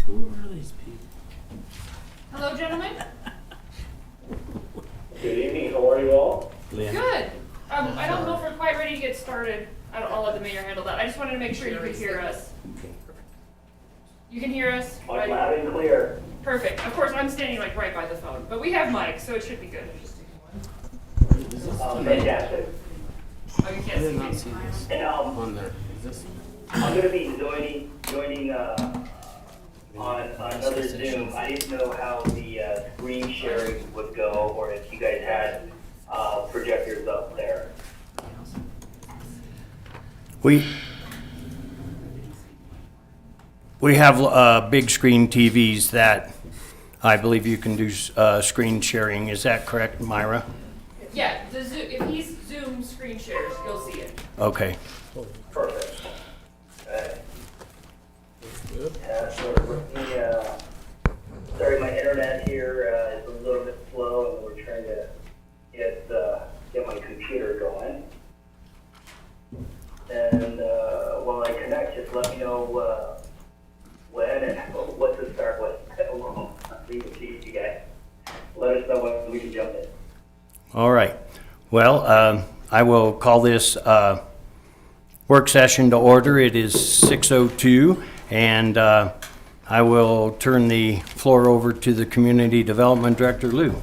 Who are these people? Hello, gentlemen. Good evening, how are you all? Lynn? Good. I don't know if we're quite ready to get started. I'll let the mayor handle that. I just wanted to make sure you could hear us. You can hear us? I'm Right? loud and clear. Perfect. Of course, I'm standing like right by the phone, but we have mics, so it should be good. Fantastic. Oh, you I can't did see not me. see this And on there. Is this? I'm gonna be joining on another Zoom. I didn't know how the screen sharing would go, or if you guys had projectors up there. We have big screen TVs that I believe you can do screen sharing. Is that correct, Myra? Yeah, if he's Zoom screen shares, you'll see it. Okay. Perfect. So let me, sorry, my internet here is a little bit slow, and we're trying to get my computer going. And while I connect, just let me know when and what to start with. I'll leave it to you guys. Let us know when we can jump in. All right. Well, I will call this work session to order. It is 6:02, and I will turn the floor over to the Community Development Director, Lou.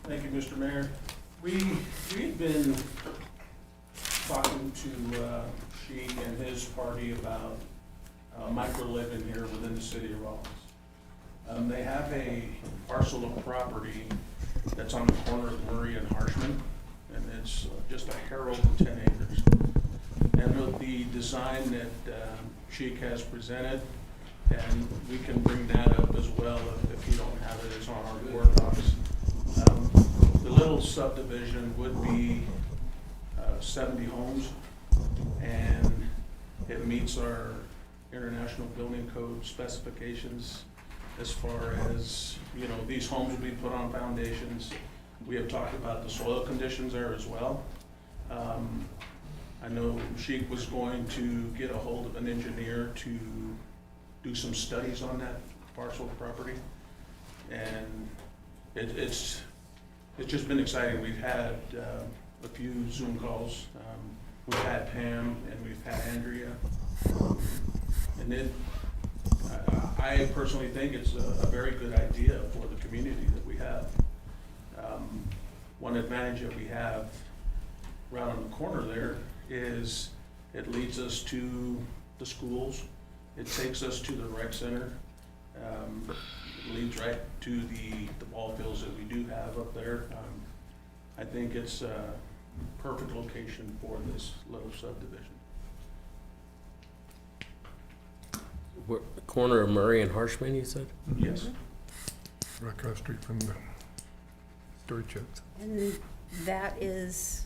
Thank you, Mr. Mayor. We've been talking to Sheik and his party about micro-living here within the city of Rawlins. They have a parcel of property that's on the corner of Murray and Harshman, and it's just a hair over 10 acres. And with the design that Sheik has presented, and we can bring that up as well if you don't have it, it's on our board docs. The little subdivision would be 70 homes, and it meets our International Building Code specifications as far as, you know, these homes will be put on foundations. We have talked about the soil conditions there as well. I know Sheik was going to get a hold of an engineer to do some studies on that parcel of property. And it's just been exciting. We've had a few Zoom calls. We've had Pam and we've had Andrea. And I personally think it's a very good idea for the community that we have. One advantage that we have right on the corner there is it leads us to the schools. It takes us to the rec center. It leads right to the ball fields that we do have up there. I think it's a perfect location for this little subdivision. Where, corner of Murray and Harshman, you said? Yes. Right across the street from the storage sheds. And that is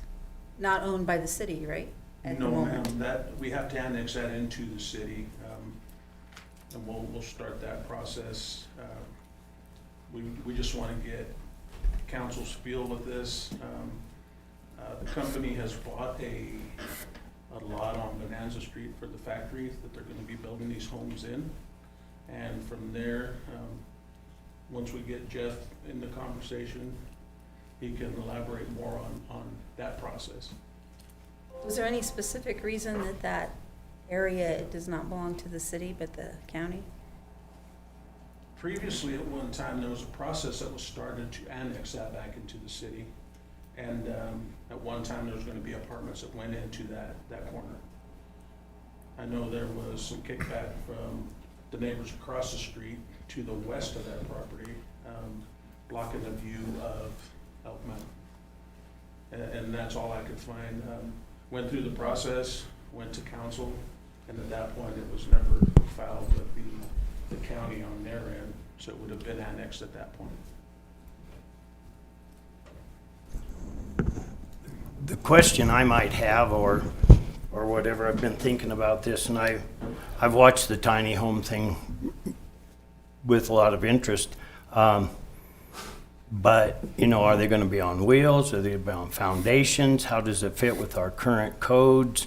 not owned by the city, right? At the No, moment? ma'am, that, we have to annex that into the city, and we'll start that process. We just want to get council's feel with this. The company has bought a lot on Bonanza Street for the factory that they're going to be building these homes in. And from there, once we get Jeff in the conversation, he can elaborate more on that process. Was there any specific reason that that area does not belong to the city but the county? Previously, at one time, there was a process that was started to annex that back into the city. And at one time, there was going to be apartments that went into that corner. I know there was some kickback from the neighbors across the street to the west of that property, blocking the view of Elk Mountain. And that's all I could find. Went through the process, went to council, and at that point, it was never filed with the county on their end, so it would have been annexed at that point. The question I might have, or whatever, I've been thinking about this, and I've watched the tiny home thing with a lot of interest. But, you know, are they going to be on wheels? Are they going to be on foundations? How does it fit with our current codes?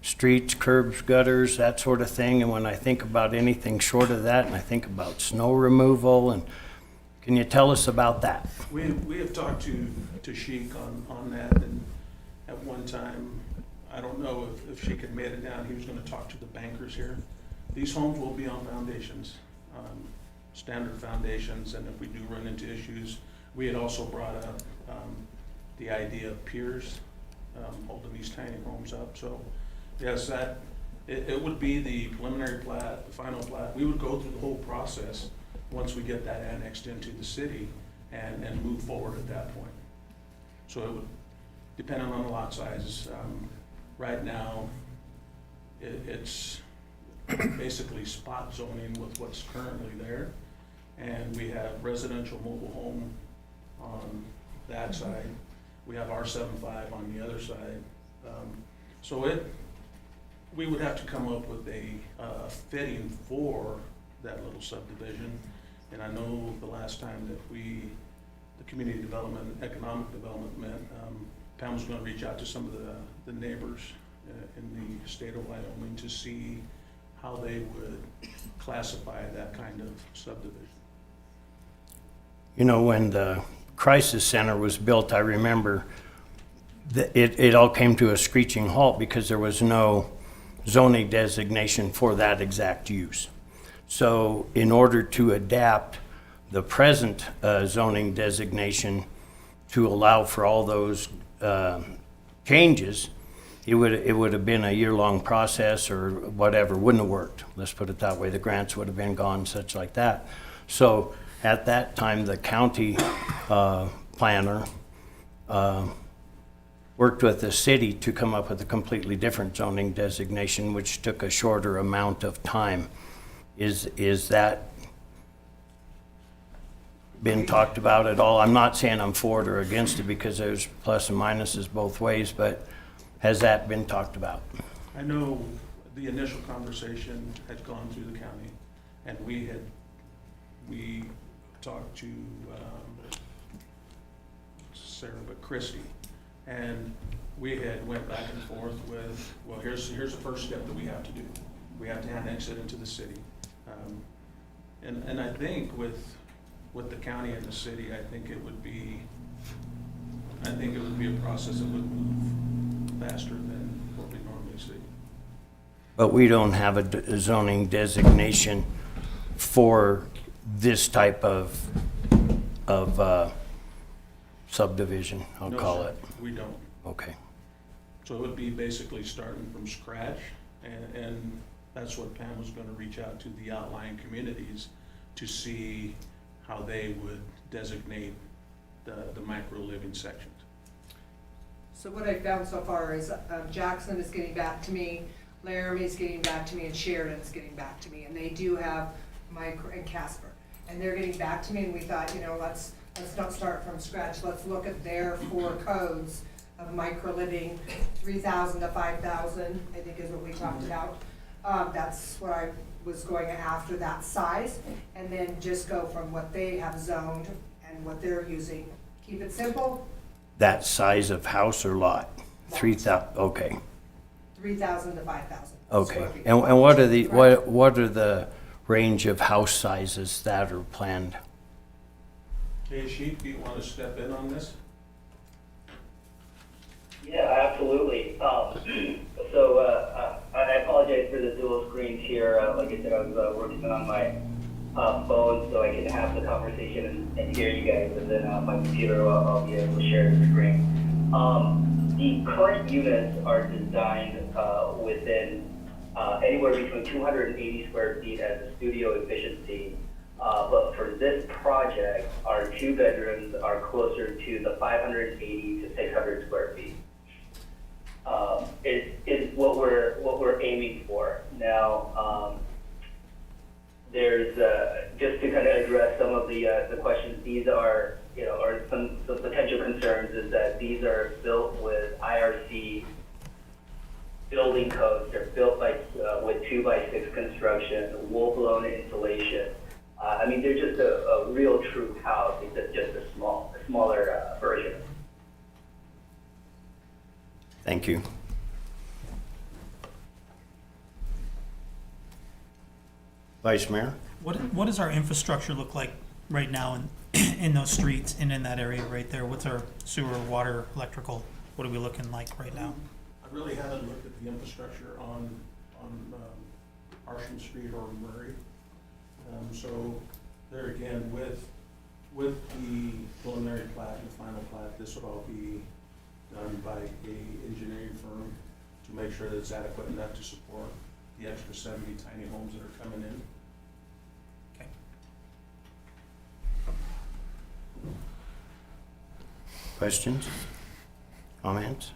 streets, curbs, gutters, that sort of thing. And when I think about anything short of that, and I think about snow removal, and can you tell us about that? We have talked to Sheik on that, and at one time, I don't know if Sheik had made it down, he was gonna talk to the bankers here. These homes will be on foundations, standard foundations, and if we do run into issues, we had also brought up the idea of piers, holding these tiny homes up. So yes, it would be the preliminary plat, the final plat. We would go through the whole process once we get that annexed into the city and move forward at that point. So it would, depending on the lot sizes, right now, it's basically spot zoning with what's currently there. And we have residential mobile home on that side. We have R75 on the other side. So we would have to come up with a fitting for that little subdivision. And I know the last time that the community development, economic development met, Pam was gonna reach out to some of the neighbors in the state of Wyoming to see how they would classify that kind of subdivision. You know, when the crisis center was built, I remember that it all came to a screeching halt because there was no zoning designation for that exact use. So in order to adapt the present zoning designation to allow for all those changes, it would have been a year-long process or whatever, wouldn't have worked. Let's put it that way. The grants would have been gone, such like that. So at that time, the county planner worked with the city to come up with a completely different zoning designation, which took a shorter amount of time. Is that been talked about at all? I'm not saying I'm for it or against it because there's plus and minuses both ways, but has that been talked about? I know the initial conversation had gone through the county, and we talked to Sarah, but Christie, and we had went back and forth with, well, here's the first step that we have to do. We have to annex it into the city. And I think with the county and the city, I think it would be a process that would move faster than what we normally see. But we don't have a zoning designation for this type of subdivision, I'll No, call sir, it. We don't. Okay. So it would be basically starting from scratch, and that's what Pam was gonna reach out to the outlying communities to see how they would designate the micro-living sections. So what I've found so far is Jackson is getting back to me, Laramie's getting back to me, and Sheridan's getting back to me, and they do have and Casper. And they're getting back to me, and we thought, let's not start from scratch, let's look at their 4 codes of micro-living, 3,000 to 5,000, I think is what we talked about. That's what I was going after, that size, and then just go from what they have zoned and what they're using. Keep it simple, That size of house or lot? 3,000, okay. 3,000 to 5,000. Okay. And what are the range of house sizes that are planned? Hey, Sheik, do you want to step in on this? Yeah, absolutely. I apologize for the dual screens here. Like I said, I was working on my phone so I can have the conversation and hear you guys, and then on my computer I'll be able to share the screen. The current units are designed within anywhere between 280 square feet as a studio efficiency. But for this project, our 2 bedrooms are closer to the 580 to 600 square feet. Is what we're aiming for. Now, there's just to kind of address some of the questions. These are, or some potential concerns is that these are built with IRC building codes. They're built with 2x6 construction, wool-blown insulation. I mean, they're just a real true house. It's just a smaller version. Thank you. Vice Mayor? What does our infrastructure look like right now in those streets and in that area right there? What's our sewer, water, electrical? What are we looking like right now? I really haven't looked at the infrastructure on Arsham Street or Murray. So there again, with the preliminary plat and the final plat, this would all be done by a engineering firm to make sure that it's adequate enough to support the extra 70 tiny homes that are coming in. Okay. Questions? Comments?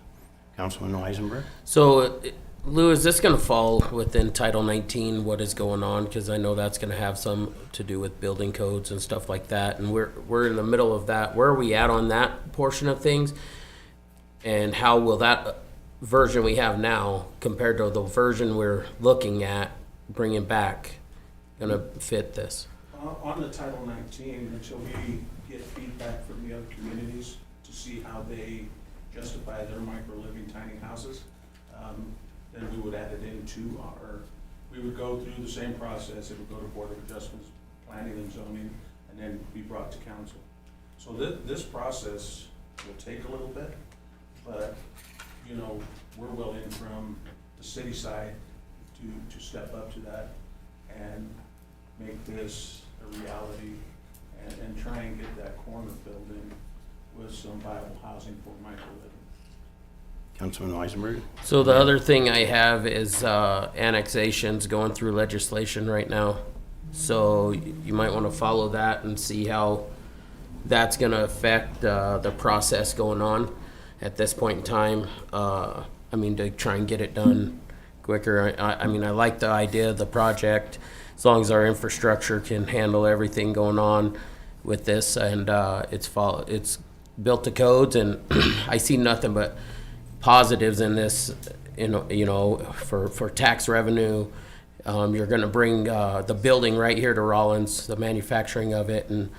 Councilman Weisenberg? So, Lou, is this gonna fall within Title 19, what is going on? Because I know that's gonna have some to do with building codes and stuff like that, and we're in the middle of that. Where are we at on that portion of things? And how will that version we have now compared to the version we're looking at bringing back gonna fit this? On the Title 19, until we get feedback from the other communities to see how they justify their micro-living tiny houses, then we would add it into we would go through the same process. It would go to Board of Adjustments, Planning and Zoning, and then be brought to council. So this process will take a little bit, but, you know, we're willing from the city side to step up to that and make this a reality and try and get that corner filled in with some viable housing for micro-living. Councilman Weisenberg? So the other thing I have is annexations going through legislation right now. So you might want to follow that and see how that's going to affect the process going on at this point in time. I mean, to try and get it done quicker. I mean, I like the idea of the project as long as our infrastructure can handle everything going on with this, and it's built to codes, and I see nothing but positives in this. You know, for tax revenue, you're going to bring the building right here to Rawlins, the manufacturing of it, and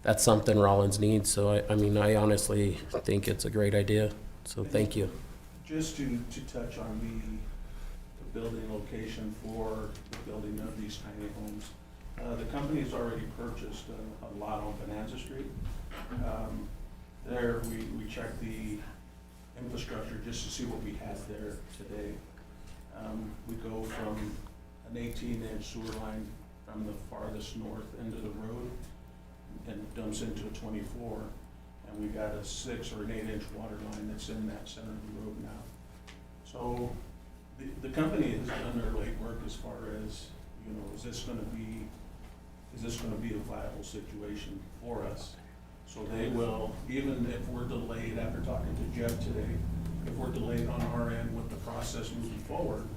that's something Rawlins needs. So I mean, I honestly think it's a great idea. So thank you. Just to touch on the building location for the building of these tiny homes, the company's already purchased a lot on Bonanza Street. There, we checked the infrastructure just to see what we had there today. We go from an 18-inch sewer line from the farthest north end of the road and dumps into a 24. And we got a 6 or an 8-inch water line that's in that center of the road now. So the company has done their legwork as far as, you know, is this going to be a viable situation for us? So they will, even if we're delayed, after talking to Jeff today, if we're delayed on our end with the process moving forward,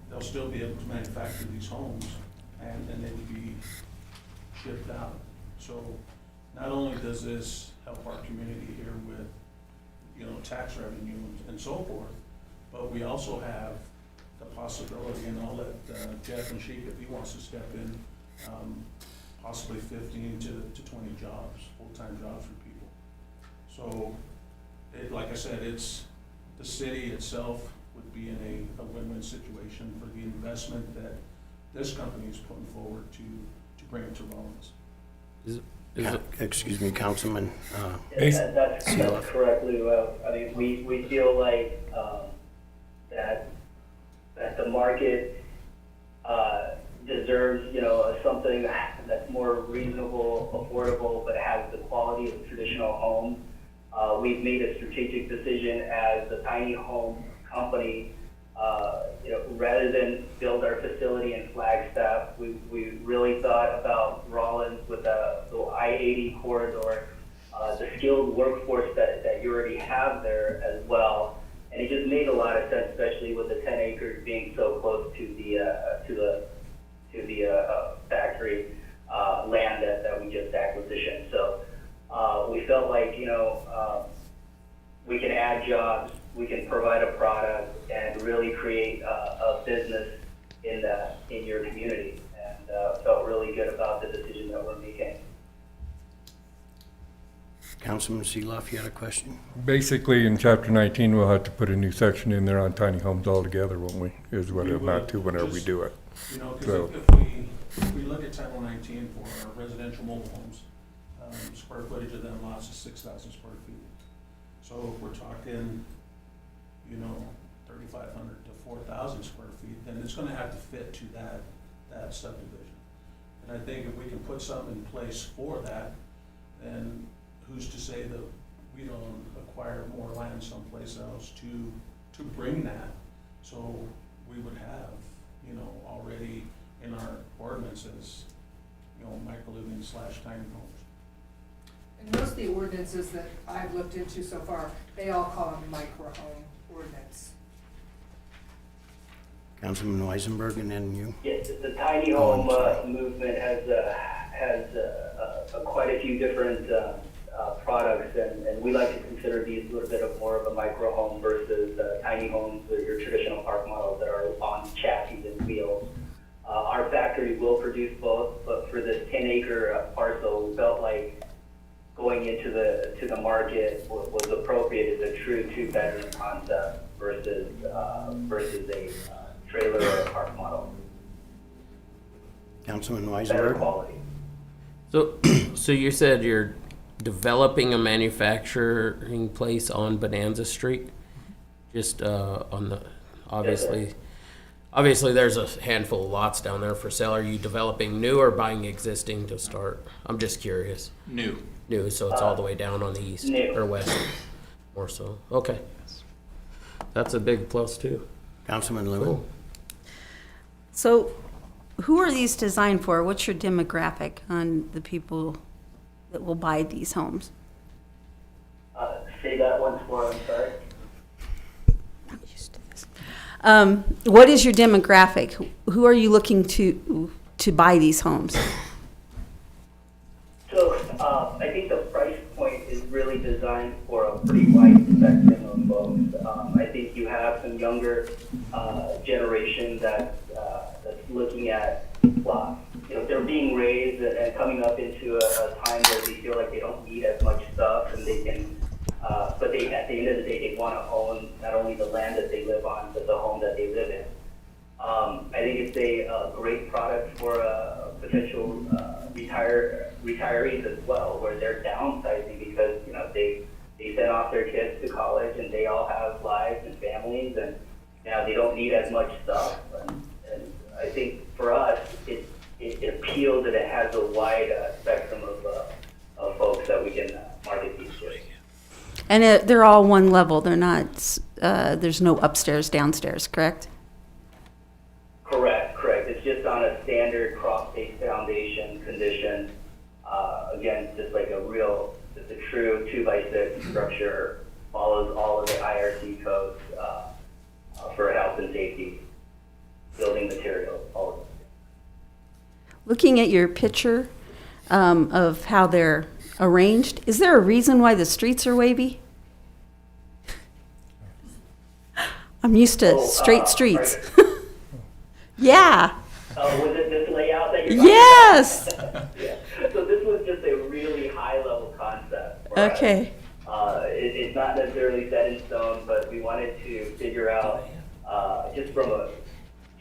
they'll still be able to manufacture these homes and they will be shipped out. So not only does this help our community here with, you know, tax revenue and so forth, but we also have the possibility, and I'll let Jeff and Sheik, if he wants to step in, possibly 15 to 20 jobs, full-time jobs for people. So, like I said, it's the city itself would be in a win-win situation for the investment that this company is putting forward to bring it to Rawlins. Excuse me, Councilman. That's correct, Lou. I mean, we feel like that the market deserves, you know, something that's more reasonable, affordable, but has the quality of traditional homes. We've made a strategic decision as a tiny home company. You know, rather than build our facility in Flagstaff, we really thought about Rawlins with the I-80 corridor, the skilled workforce that you already have there as well. And it just made a lot of sense, especially with the 10 acres being so close to the factory land that we just acquisitioned. So we felt like, you know, we can add jobs, we can provide a product, and really create a business in your community. And felt really good about the decision that we're making. Councilman Seeloff, you had a question? Basically, in chapter 19, we'll have to put a new section in there on tiny homes altogether, won't we? Is what it amount to whenever we do it. You know, So- because if we look at Title 19 for residential mobile homes, square footage of them lots is 6,000 square feet. So if we're talking, 3,500 to 4,000 square feet, then it's gonna have to fit to that subdivision. And I think if we can put something in place for that, then who's to say that we don't acquire more land someplace else to bring that? So we would have, already in our ordinances, micro living / tiny homes. And most of the ordinances that I've looked into so far, they all call them micro home ordinance. Councilman Weisenberg, and then you. Yes, the tiny home movement has quite a few different products, and we like to consider these a little bit of more of a micro home versus tiny homes, or your traditional park models that are on chassis and wheels. Our factory will produce both, but for this 10-acre parcel, we felt like going into the market was appropriate as a true 2-bedroom concept versus a trailer or a park model. Councilman Better Weisenberg. quality. So you said you're developing a manufacturing place on Bonanza Street? Just on the, obviously there's a handful of lots down there for sale. Are you developing new or buying existing to start? I'm just curious. New. New, so it's all the way down on the east New. or west, more so. Okay. That's a big plus too. Councilman Lewin. Cool. So who are these designed for? What's your demographic on the people that will buy these homes? Say that once more, I'm sorry. I'm used to this. What is your demographic? Who are you looking to buy these homes? So I think the price point is really designed for a pretty wide spectrum of folks. I think you have some younger generation that's looking at, they're being raised and coming up into a time where they feel like they don't need as much stuff, and they can, but at the end of the day, they want to own not only the land that they live on, but the home that they live in. I think it's a great product for potential retirees as well, where they're downsizing because they send off their kids to college and they all have lives and families, and they don't need as much stuff. And I think for us, it appeals that it has a wide spectrum of folks that we can market these to. And they're all one level. They're not. There's no upstairs, downstairs. Correct? Correct. It's just on a standard cross-based foundation condition. Again, just like a true 2x6 structure, follows all of the IRC codes for health and safety, building materials, all of it. Looking at your picture of how they're arranged, is there a reason why the streets are wavy? I'm used to straight streets. Yeah. Was it this layout that you're Yes. Yeah. So this was just a really high-level concept for Okay. us. It's not necessarily set in stone, but we wanted to figure out, just from a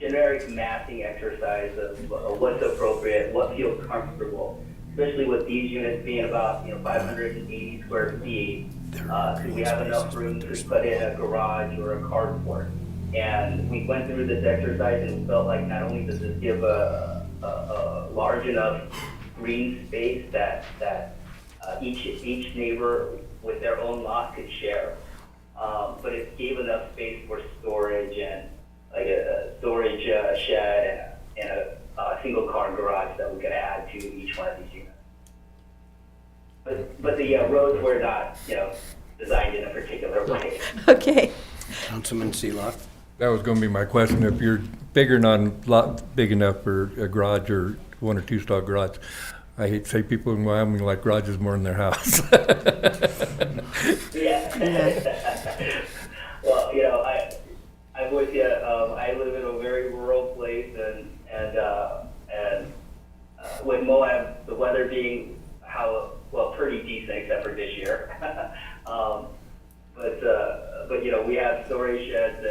generic mapping exercise of what's appropriate, what feels comfortable, especially with these units being about 580 square feet. Do we have enough room to put in a garage or a carport? And we went through this exercise and felt like not only does this give a large enough green space that each neighbor with their own lot could share, but it gave enough space for storage and like a storage shed and a single car garage that we could add to each one of these units. But the roads were not designed in a particular way. Okay. Councilman Seelock. That was gonna be my question. If you're big enough for a garage or 1 or 2 stall garage, I hate to say people in Wyoming like garages more than their house. Yeah. Well, I'm with you. I live in a very rural place, and with Moab, the weather being pretty decent except for this year. But we have storage sheds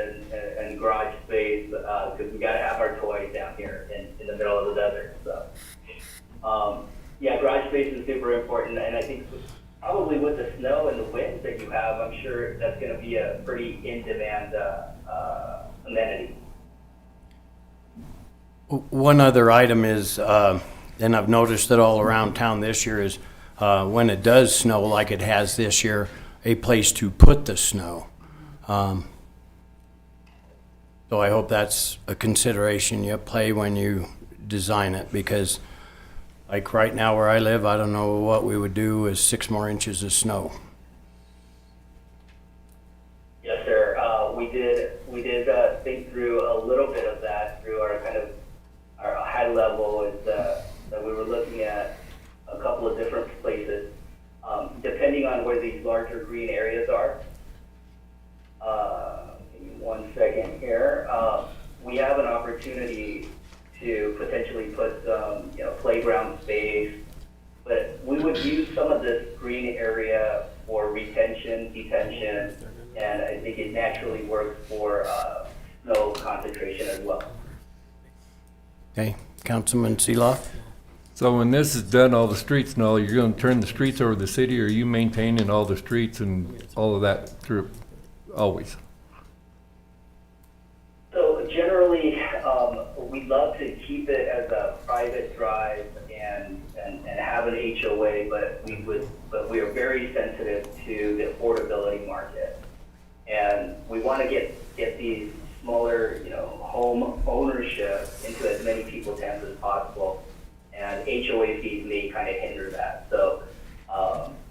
and garage space because we got to have our toys down here in the middle of the desert. So Yeah, garage space is super important, and I think probably with the snow and the winds that you have, I'm sure that's gonna be a pretty in-demand, amenity. One other item is, and I've noticed it all around town this year, is when it does snow like it has this year, a place to put the snow. So I hope that's a consideration you play when you design it, because like right now where I live, I don't know what we would do with 6 more inches of snow. Yes, sir. We did think through a little bit of that through our kind of, our high level is, that we were looking at a couple of different places. Depending on where these larger green areas are, give me 1 second here. We have an opportunity to potentially put some, playground space, but we would use some of this green area for retention, detention, and I think it naturally works for snow concentration as well. Okay, Councilman Seeloff? So when this is done, all the streets and all, you're gonna turn the streets over to the city, or are you maintaining all the streets and all of that through, always? So generally, we'd love to keep it as a private drive and have an HOA, but we are very sensitive to the affordability market. And we want to get these smaller, home ownership into as many people's hands as possible. And HOA fees may kind of hinder that. So,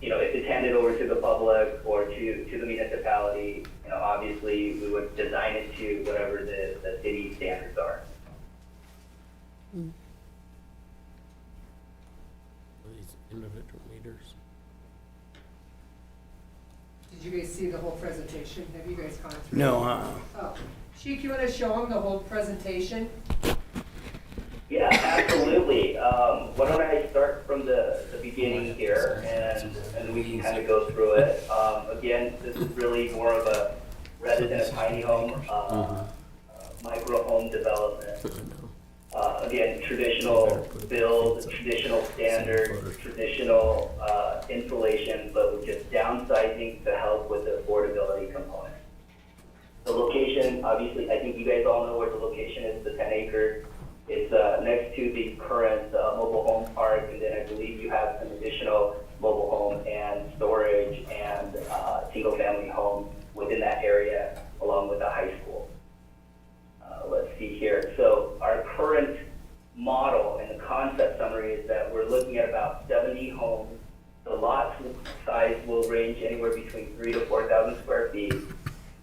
if it's handed over to the public or to the municipality, obviously we would design it to whatever the city standards are. These individual meters. Did you guys see the whole presentation? Have you guys gone through? No, Oh, Sheik, you wanna show them the whole presentation? Yeah, absolutely. Why don't I start from the beginning here, and we can kind of go through it. Again, this is really more of a, rather than a tiny home, micro home development. Again, traditional build, traditional standards, traditional insulation, but with just downsizing to help with the affordability component. The location, obviously, I think you guys all know where the location is, the 10 acres. It's next to the current mobile home park, and then I believe you have some additional mobile home and storage and single-family homes within that area, along with the high school. Let's see here. So our current model and the concept summary is that we're looking at about 70 homes. The lot size will range anywhere between 3,000 to 4,000 square feet.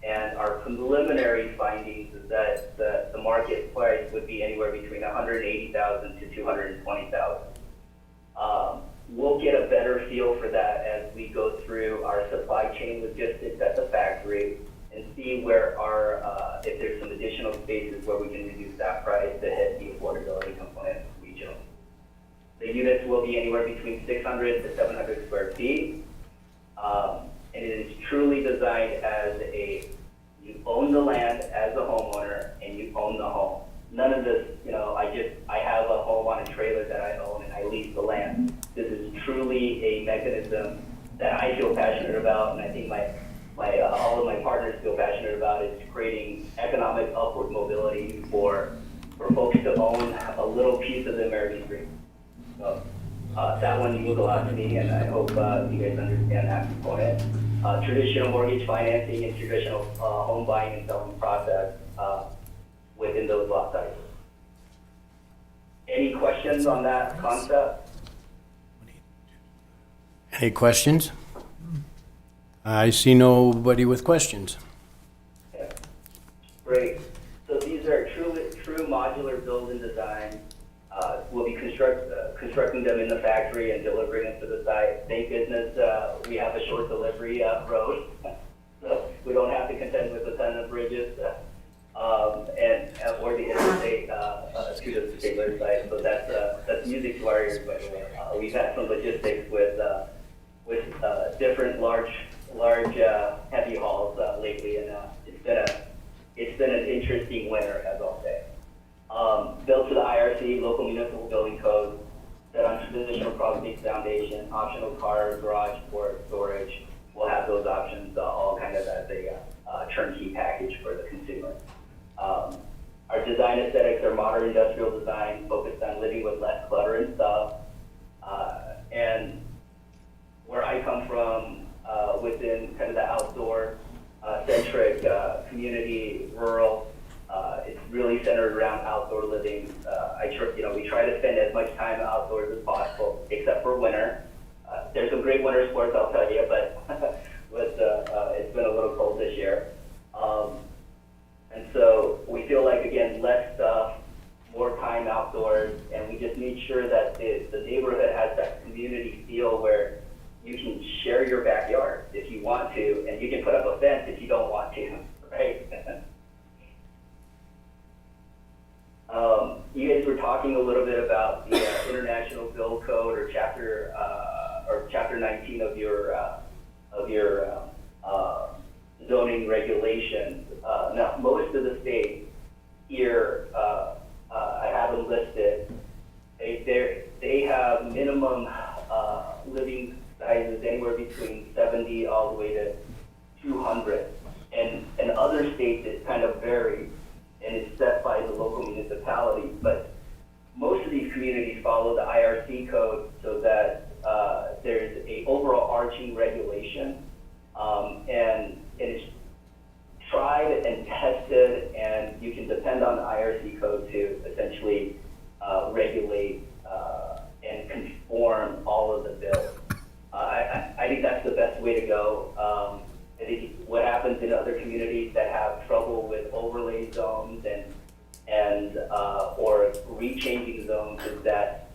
And our preliminary findings is that the market price would be anywhere between $180,000 to $220,000. We'll get a better feel for that as we go through our supply chain logistics at the factory and see where if there's some additional spaces where we can reduce that price to hit the affordability component regional. The units will be anywhere between 600 to 700 square feet. And it is truly designed as you own the land as a homeowner and you own the home. None of this, I have a home on a trailer that I own and I lease the land. This is truly a mechanism that I feel passionate about, and I think all of my partners feel passionate about, is creating economic upward mobility for folks to own a little piece of the American dream. So that one means a lot to me, and I hope you guys understand that component. Traditional mortgage financing and traditional home buying and selling process within those lot sizes. Any questions on that concept? any questions? I see nobody with questions. Yeah. Great. So these are true modular build and design. We'll be constructing them in the factory and delivering them to the site. Thank goodness we have a short delivery road, so we don't have to contend with a ton of bridges or the interstate to this particular site. So that's music to our ears, by the way. We've had some logistics with different large heavy hauls lately, and it's been an interesting winter, as I'll say. Built to the IRC, local municipal building code, set on car, garage for storage. We'll have those options all kind of as a turnkey package for the consumer. Our design aesthetics are modern industrial design focused on living with less clutter and stuff. And where I come from, within kind of the outdoor centric community, rural, it's really centered around outdoor living. We try to spend as much time outdoors as possible, except for winter. There's some great winter sports, I'll tell you, but it's been a little cold this year. And so we feel like, again, less stuff, more time outdoors, and we just need sure that the neighborhood has that community feel where you can share your backyard if you want to, and you can put up a fence if you don't want to, right? You guys were talking a little bit about the International Bill Code or Chapter 19 of your zoning regulations. Now, most of the states here, I have them listed. They have minimum living sizes anywhere between 70 all the way to 200, and other states it kind of varies, and it's set by the local municipality. But most of these communities follow the IRC code so that there's a overall arching regulation, and it's tried and tested, and you can depend on the IRC code to essentially regulate and conform all of the bills. I think that's the best way to go. I think what happens in other communities that have trouble with overlay zones and or rechanging zones is that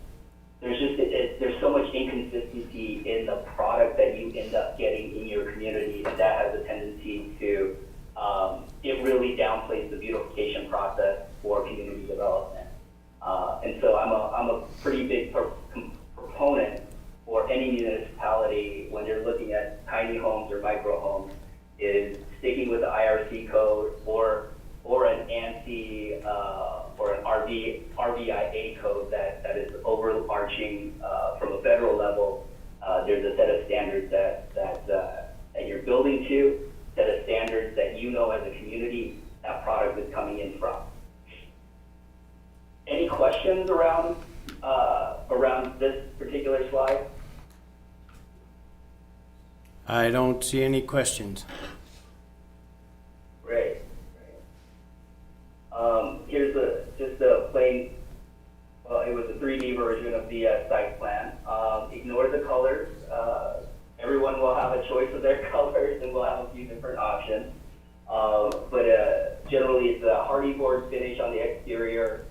there's so much inconsistency in the product that you end up getting in your community, and that has a tendency to it really downplays the beautification process for community development. And so I'm a pretty big proponent for any municipality when they're looking at tiny homes or micro homes is sticking with the IRC code or an ANSI or an RVIA code that is overarching from a federal level. There's a set of standards that you're building to, set of standards that you know as a community that product is coming in from. Any questions around this particular slide? I don't see any questions. Great. Here's just a plain, well, it was a 3D version of the site plan. Ignore the colors. Everyone will have a choice of their colors, and we'll have a few different options. But generally, it's a hardy board finish on the exterior,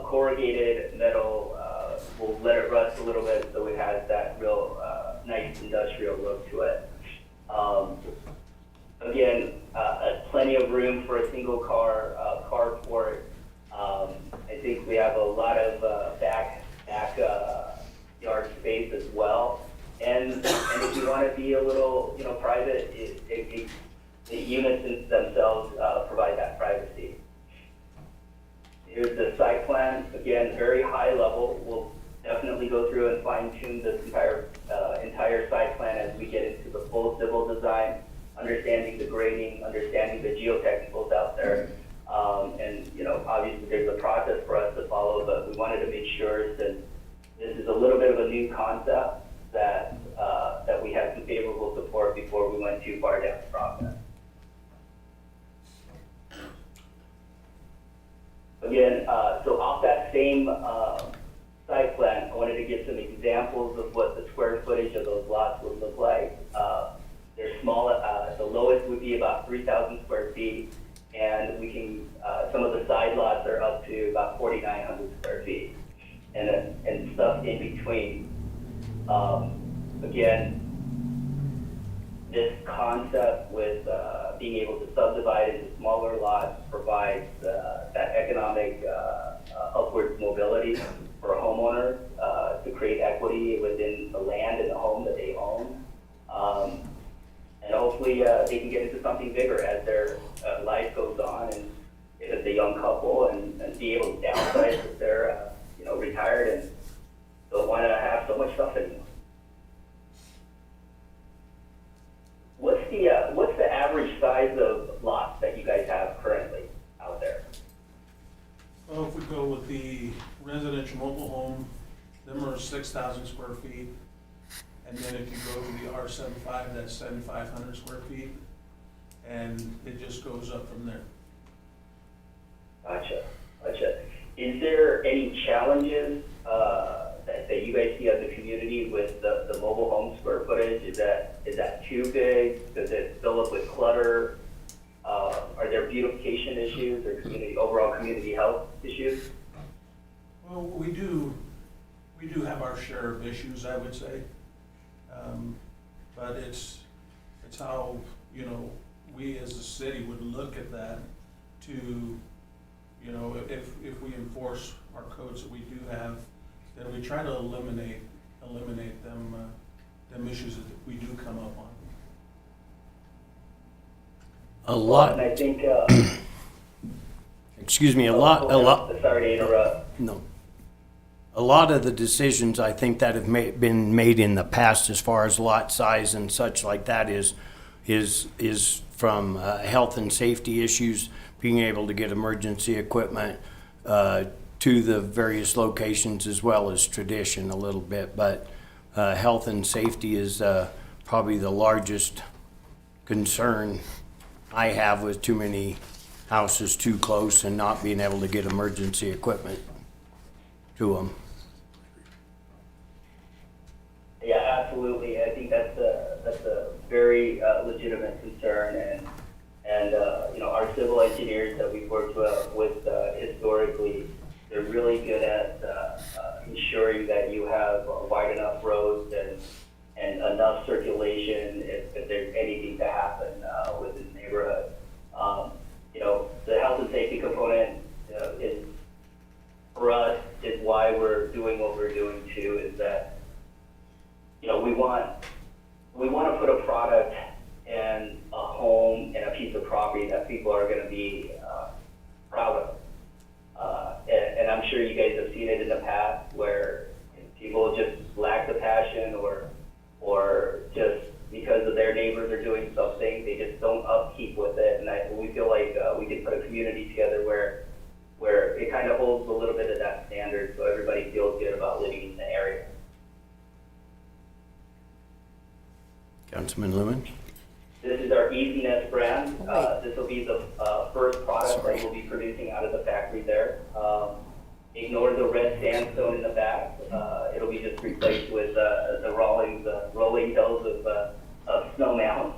corrugated metal. We'll let it rust a little bit so it has that real nice industrial look to it. Again, plenty of room for a single car carport. I think we have a lot of back yard space as well. And if you want to be a little, private, the units themselves provide that privacy. Here's the site plan. Again, very high level. We'll definitely go through and fine tune this entire site plan as we get into the full civil design, understanding the grading, understanding the geotechnicals out there. And obviously there's a process for us to follow, but we wanted to make sure that this is a little bit of a new concept that we had some favorable support before we went too far down the process. Again, so off that same site plan, I wanted to give some examples of what the square footage of those lots would look like. They're small. The lowest would be about 3,000 square feet, and we can. Some of the side lots are up to about 4,900 square feet, and stuff in between. Again, this concept with being able to subdivide into smaller lots provides that economic upward mobility for homeowners to create equity within the land and the home that they own. And hopefully they can get into something bigger as their life goes on, and if it's a young couple, and be able to downsize if they're retired and don't want to have so much stuff anymore. residential mobile home, them are 6,000 square feet. And then if you go to the R75, that's 7,500 square feet. And it just goes up from there. Gotcha. Is there any challenges that you guys see as a community with the mobile home square footage? Is that too big? Does it fill up with clutter? Are there beautification issues or overall community health issues? Well, we do have our share of issues, I would say. But it's how, you know, we as a city would look at that to, you know, if we enforce our codes that we do have, then we try to eliminate them issues that we do come up on. A lot, And I think, excuse me, a lot, sorry to interrupt. no. A lot of the decisions I think that have been made in the past as far as lot size and such like that is from health and safety issues, being able to get emergency equipment to the various locations as well as tradition a little bit. But health and safety is probably the largest concern I have with too many houses too close and not being able to get emergency equipment to them. Yeah, absolutely. I think that's a very legitimate concern, and you know, our civil engineers that we've worked with historically, they're really good at ensuring that you have wide enough roads and enough circulation if there's anything to happen within the neighborhood. You know, the health and safety component is, for us, is why we're doing what we're doing too, is that, you know, we want to put a product and a home and a piece of property that people are going to be proud of. And I'm sure you guys have seen it in the past where people just lack the passion or just because of their neighbors are doing something, they just don't upkeep with it. And we feel like we can put a community together where it kind of holds a little bit of that standard so everybody feels good about living in the area. Councilman Lewin? This is our Easiness brand. This will be the first product that we'll be producing out of the factory there. Ignore the red sandstone in the back. It'll be just replaced with the Rawlins rolling hills of snow mountains.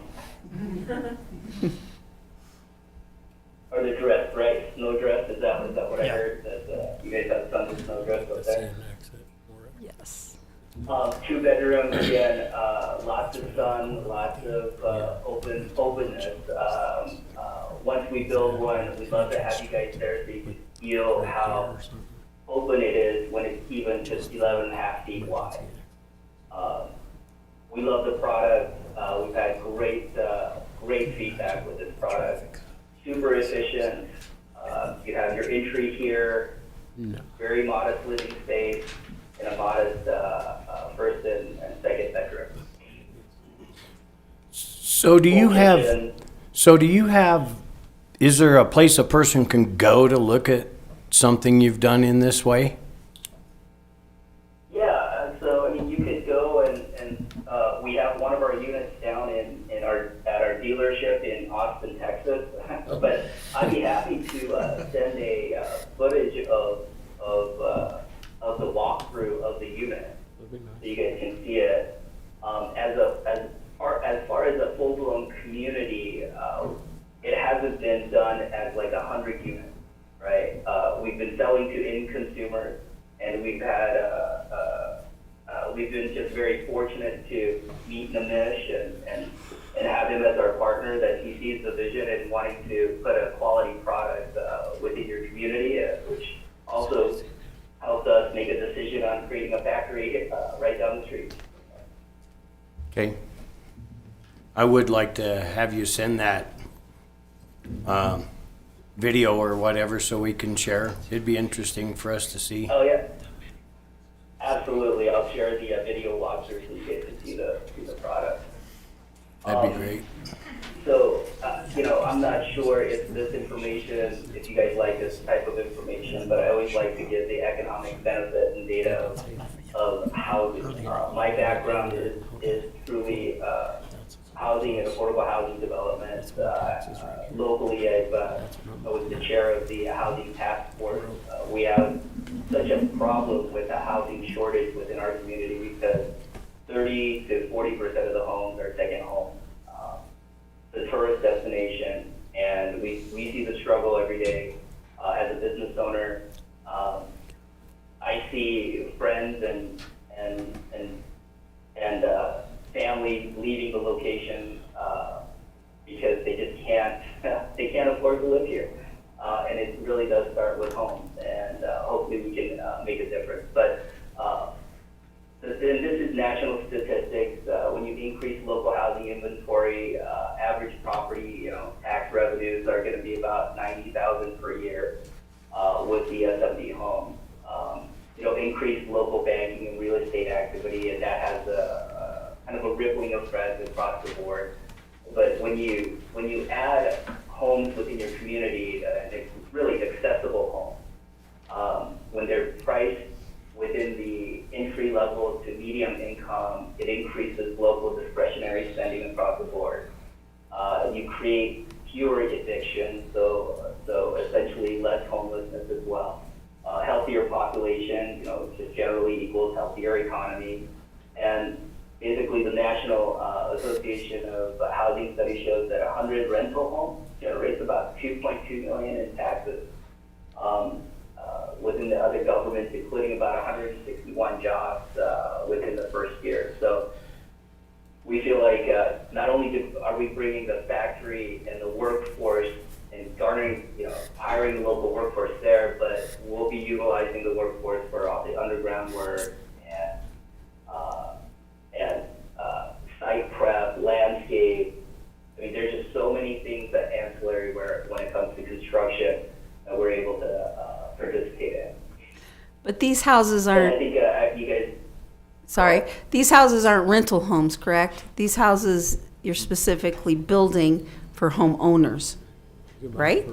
Or the dress, right? Snow dress, is that what I Yeah. heard? That you guys have tons of snow dress up there? Yes. 2 bedrooms, again, lots of sun, lots of openness. Once we build one, we'd love to have you guys there so you can feel how open it is when it's even just 11.5 feet wide. We love the product. We've had great feedback with this product. Super efficient. You have your entry here, very modest living space, and a modest first and second bedroom. So do you have, is there a place a person can go to look at something you've done in this way? Yeah, so I mean, you could go and we have one of our units down at our dealership in Austin, Texas. But I'd be happy to send a footage of the walkthrough of the unit, so you guys can see it. As far as a full-blown community, it hasn't been done as like 100 units, right? We've been selling to end consumers, and we've been just very fortunate to meet Namish and have him as our partner, that he sees the vision and wanting to put a quality product within your community, which also helped us make a decision on creating a factory right down the street. Okay. I would like to have you send that video or whatever so we can share. It'd be interesting for us to see. Oh yeah, absolutely. I'll share the video walkthrough so you guys can see the product. That'd be great. So I'm not sure if this information, if you guys like this type of information, but I always like to give the economic benefit and data of housing. My background is truly housing and affordable housing development. Locally, I was the chair of the housing task force. We have such a problem with the housing shortage within our community because 30 to 40% of the homes are second homes. The tourist destination, and we see the struggle every day. As a business owner, I see friends and family leaving the location because they just can't afford to live here. And it really does start with homes, and hopefully we can make a difference. But and this is national statistics. When you increase local housing inventory, average property, tax revenues are going to be about $90,000 per year with the SMD homes. Increased local banking and real estate activity, and that has a kind of a rippling effect across the board. But when you add homes within your community, really accessible homes, when they're priced within the entry level to medium income, it increases local discretionary spending across the board. You create fewer evictions, so essentially less homelessness as well. Healthier population, just generally equals healthier economy. And basically the National Association of Housing Studies shows that 100 rental homes generates about $2.2 million in taxes. Within the other governments, including about 161 jobs within the first year. So we feel like not only are we bringing the factory and the workforce and garnering, hiring the local workforce there, but we'll be utilizing the workforce for all the underground work and site prep, landscape. I mean, there's just so many things that ancillary when it comes to construction that we're able to participate in. But these houses And I aren't, think you guys. sorry, these houses aren't rental homes, correct? These houses you're specifically building for homeowners, right?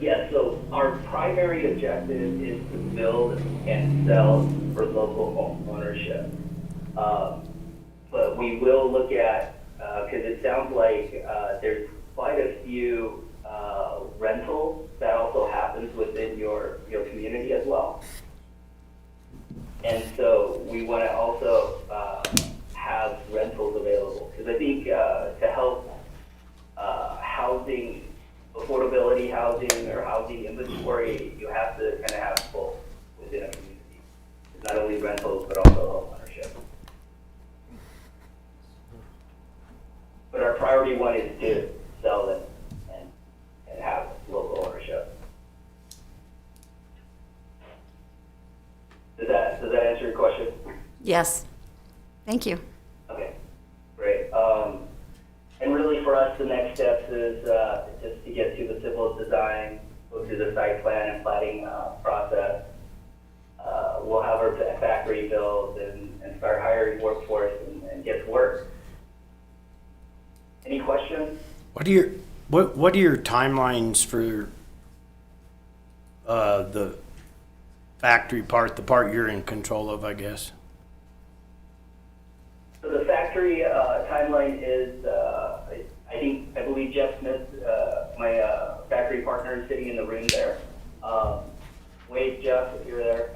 Yeah, so our primary objective is to build and sell for local home ownership. But we will look at, because it sounds like there's quite a few rentals that also happens within your community as well. And so we want to also have rentals available, because I think to help housing, affordability housing or housing inventory, you have to kind of have both within a community. It's not only rentals, but also home ownership. But our priority one is to sell them and have local ownership. Does that answer your question? Yes. Thank you. Okay, great. And really for us, the next steps is just to get to the civil design, go through the site plan and plating process. We'll have our factory built and start hiring workforce and get to work. Any questions? What are your timelines for the factory part, the part you're in control of, I guess? So the factory timeline is, I believe Jeff Smith, my factory partner, is sitting in the room there. Wave, Jeff, if you're there.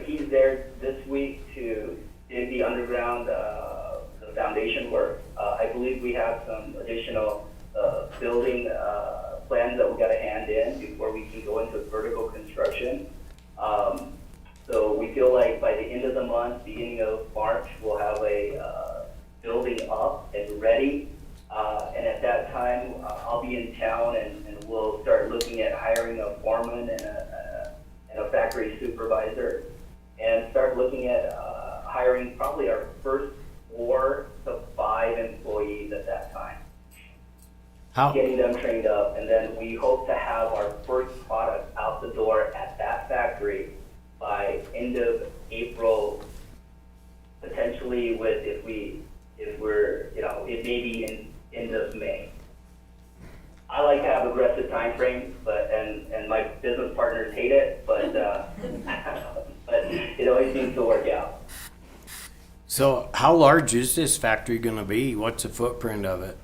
He's there this week to dig the underground, the foundation work. I believe we have some additional building plans that we got to hand in before we can go into vertical construction. So we feel like by the end of the month, beginning of March, we'll have a building up and ready. And at that time, I'll be in town and we'll start looking at hiring a foreman and a factory supervisor, and start looking at hiring probably our first 4 to 5 employees at that time. Getting them trained up, and then we hope to have our first product out the door at that factory by end of April, potentially with if if we're, it may be in end of May. I like to have aggressive timeframes, and my business partners hate it, but but it always seems to work out. So how large is this factory gonna be? What's the footprint of it?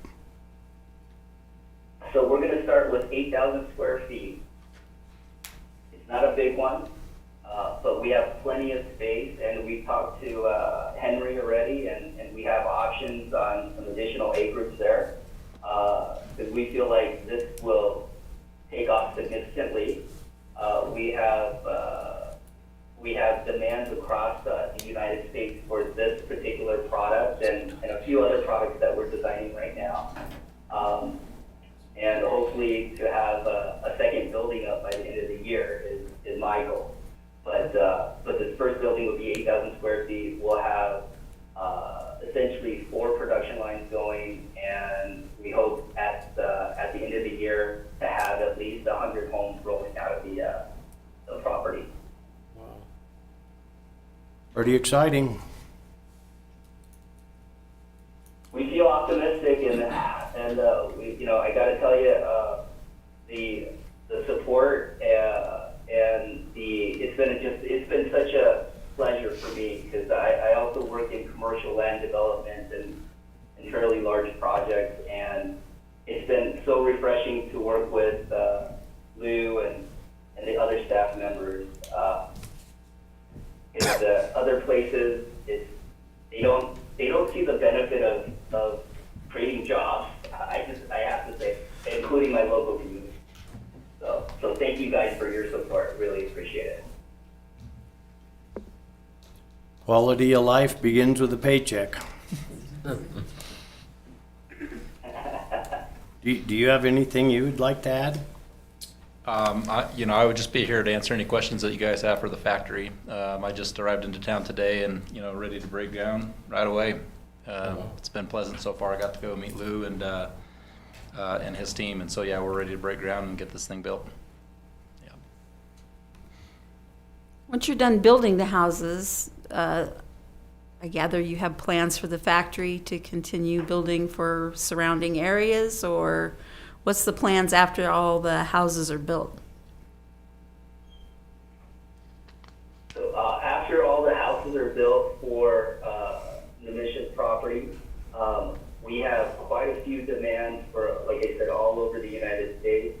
So we're gonna start with 8,000 square feet. It's not a big one, but we have plenty of space, and we talked to Henry already, and we have options on some additional acreage there. Because we feel like this will take off significantly. We have demands across the United States for this particular product and a few other products that we're designing right now. And hopefully to have a second building up by the end of the year is my goal. But this first building will be 8,000 square feet. We'll have essentially 4 production lines going, and we hope at the end of the year to have at least 100 homes rolling out of the property. Pretty exciting. We feel optimistic, and I got to tell you, the support and it's been such a pleasure for me, because I also work in commercial land development and fairly large projects, and it's been so refreshing to work with Lou and the other staff members. Other places, they don't see the benefit of creating jobs. I have to say, including my local community. So thank you guys for your support. Really appreciate it. Quality of life begins with a paycheck. Do you have anything you would like to add? I would just be here to answer any questions that you guys have for the factory. I just arrived into town today and, ready to break ground right away. It's been pleasant so far. I got to go meet Lou and his team. And so, yeah, we're ready to break ground and get this thing built. Yeah. Once you're done building the houses, I gather you have plans for the factory to continue building for surrounding areas, or what's the plans after all the houses are built? So after all the houses are built for the mission property, we have quite a few demands for, like I said, all over the United States.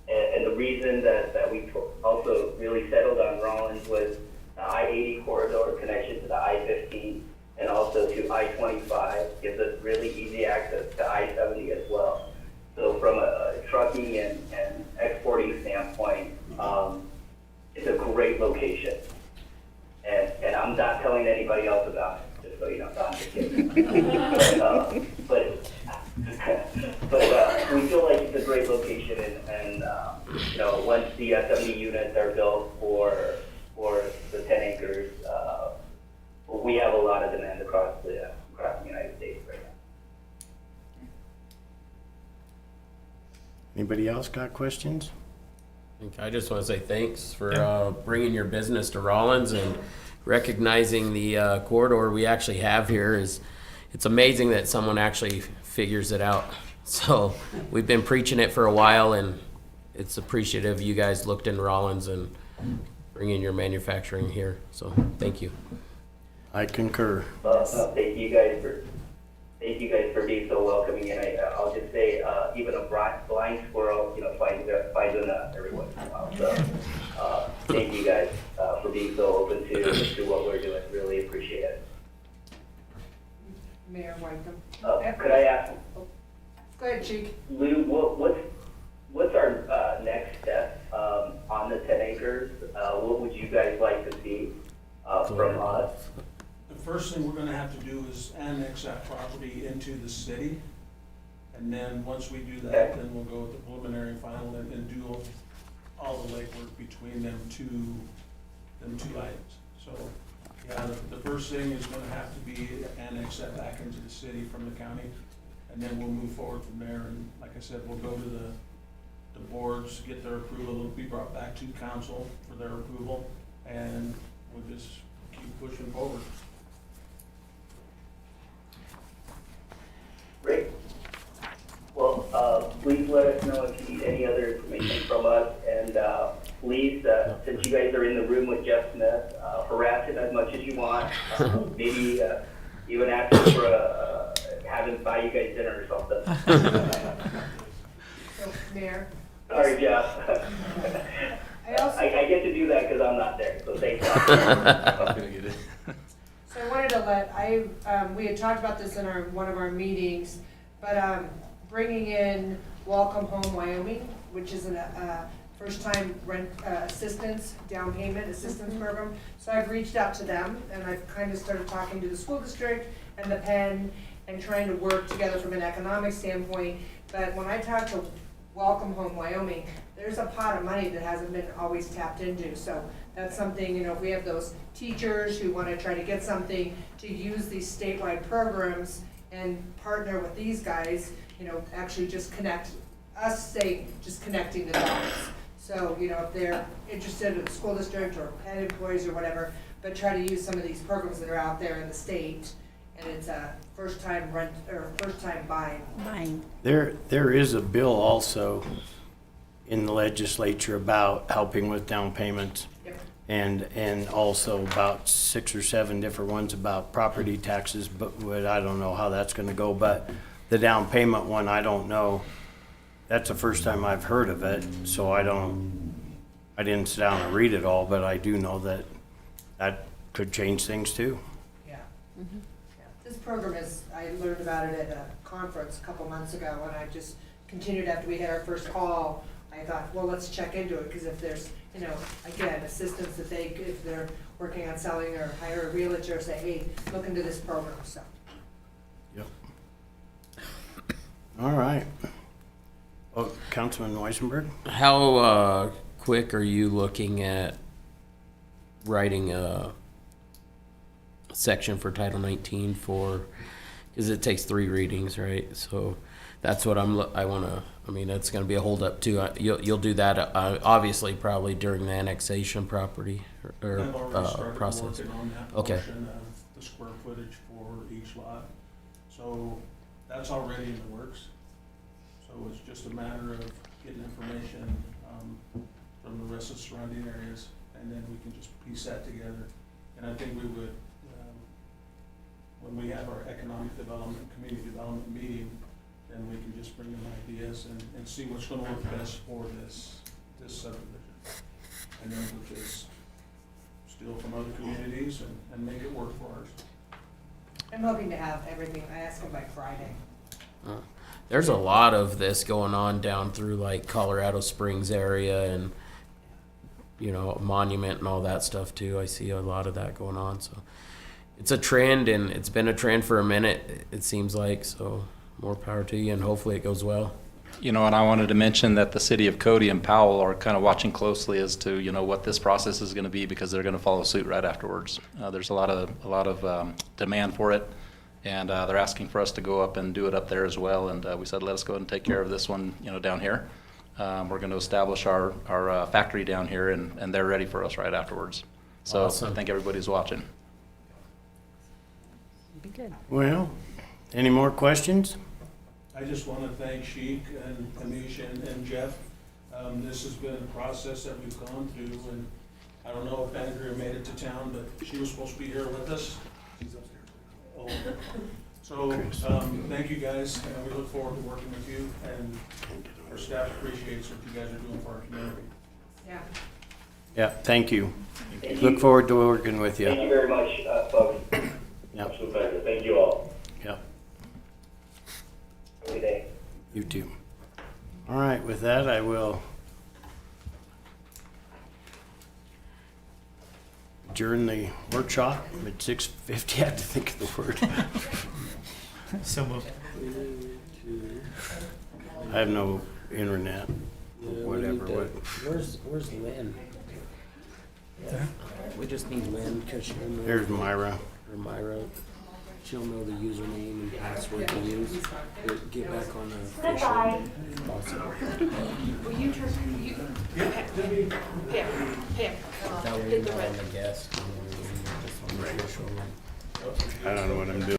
And the reason that we also really settled on Rawlins was the I-80 corridor connection to the I-15 and also to I-25 gives us really easy access to I-70 as well. So from a trucking and exporting standpoint, it's a great location. And I'm not telling anybody else about it, just so you know, I'm just kidding. But we feel like it's a great location, and once the 70 units are built for the 10 acres, we have a lot of demand across the United States right now. Anybody else got questions? I just want to say thanks for bringing your business to Rawlins and recognizing the corridor we actually have here. It's amazing that someone actually figures it out. So we've been preaching it for a while, and it's appreciative you guys looked in Rawlins and bringing your manufacturing here. So thank you. I concur. Thank you guys for being so welcoming, and I'll just say, even a blind squirrel, finds a nut every once in a while. So, thank you guys for being so open to what we're doing. Really appreciate it. Mayor Wycombe. Could I ask, Go ahead, Cheek. Lou, what's our next step on the 10 acres? What would you guys like to see from us? The first thing we're gonna have to do is annex that property into the city. And then, once we do that, then we'll go with the preliminary final and do all the legwork between them two items. So, yeah, the first thing is gonna have to be annex that back into the city from the county. And then we'll move forward from there. And like I said, we'll go to the boards, get their approval. It'll be brought back to council for their approval. And we'll just keep pushing forward. please let us know if you need any other information from us. And please, since you guys are in the room with Jeff Smith, harass him as much as you want. Maybe even ask him for have him buy you guys dinner or something. So, Mayor, Sorry, Jeff. I also, I get to do that because I'm not there, so thanks. so I wanted to we had talked about this in one of our meetings, but bringing in Welcome Home Wyoming, which is a first-time rent assistance, down payment assistance program. So I've reached out to them, and I've kind of started talking to the school district and the Penn and trying to work together from an economic standpoint. But when I talk to Welcome Home Wyoming, there's a pot of money that hasn't been always tapped into. So that's something, if we have those teachers who want to try to get something to use these statewide programs and partner with these guys, actually just connect us, just connecting the dots. So, if they're interested in the school district or Penn employees or whatever, but try to use some of these programs that are out there in the state, and it's a first-time rent or first-time buying. Mine. There is a bill also in the legislature about helping with down payments. Yep. And also about 6 or 7 different ones about property taxes, but I don't know how that's gonna go, but the down payment one, I don't know. That's the first time I've heard of it, so I didn't sit down and read it all, but I do know that could change things too. Yeah. Yeah. This program I learned about it at a conference a couple months ago, and I just continued after we had our first call. I thought, well, let's check into it, because if there's, again, assistance that if they're working on selling or hire a realtor, say, hey, look into this program, so. Yep. All right. Oh, Councilman Weisenberg? How quick are you looking at writing a section for Title 19 because it takes 3 readings, right? So that's what that's going to be a holdup too. You'll do that obviously probably during the annexation property or I've already started process. working on that Okay. portion of the square footage for each lot. So that's already in the works. So it's just a matter of getting information from the rest of the surrounding areas, and then we can just piece that together. And I think we would, when we have our economic development, community development meeting, then we can just bring in ideas and see what's gonna work best for this subdivision. And then we'll just steal from other communities and make it work for ours. I'm hoping to have everything, I asked them by Friday. There's a lot of this going on down through like Colorado Springs area and Monument and all that stuff too. I see a lot of that going on. So it's a trend, and it's been a trend for a minute, it seems like. So more power to you, and hopefully it goes well. And I wanted to mention that the city of Cody and Powell are kind of watching closely as to, what this process is going to be, because they're going to follow suit right afterwards. There's a lot of demand for it, and they're asking for us to go up and do it up there as well. And we said, let us go ahead and take care of this one, down here. We're going to establish our factory down here, and they're ready for us right afterwards. So Awesome. I think everybody's watching. Be good. Well, any more questions? I just want to thank Sheik and Kamish and Jeff. This has been a process that we've gone through, and I don't know if Andrea made it to town, but she was supposed to be here with us. She's upstairs. Oh. So, thank you guys, and we look forward to working with you, and our staff appreciates what you guys are doing for our community. Yeah. Yeah, thank you. Thank Look you. forward to working with Thank you. you very much, folks. Yep, Absolute pleasure. Thank you all. yep, Have a good day. you too. All right, with that, I will adjourn the workshop at 6:50. I had to think of the word. So moved. I have no internet, whatever. Where's Lynn? There. We just need Lynn because she'll know. Here's Myra. Or Myra. She'll know the username and password to use. Get back on the official. Will you turn, Pam, That way you're not on the guest. Just on the official one. I don't know what I'm doing.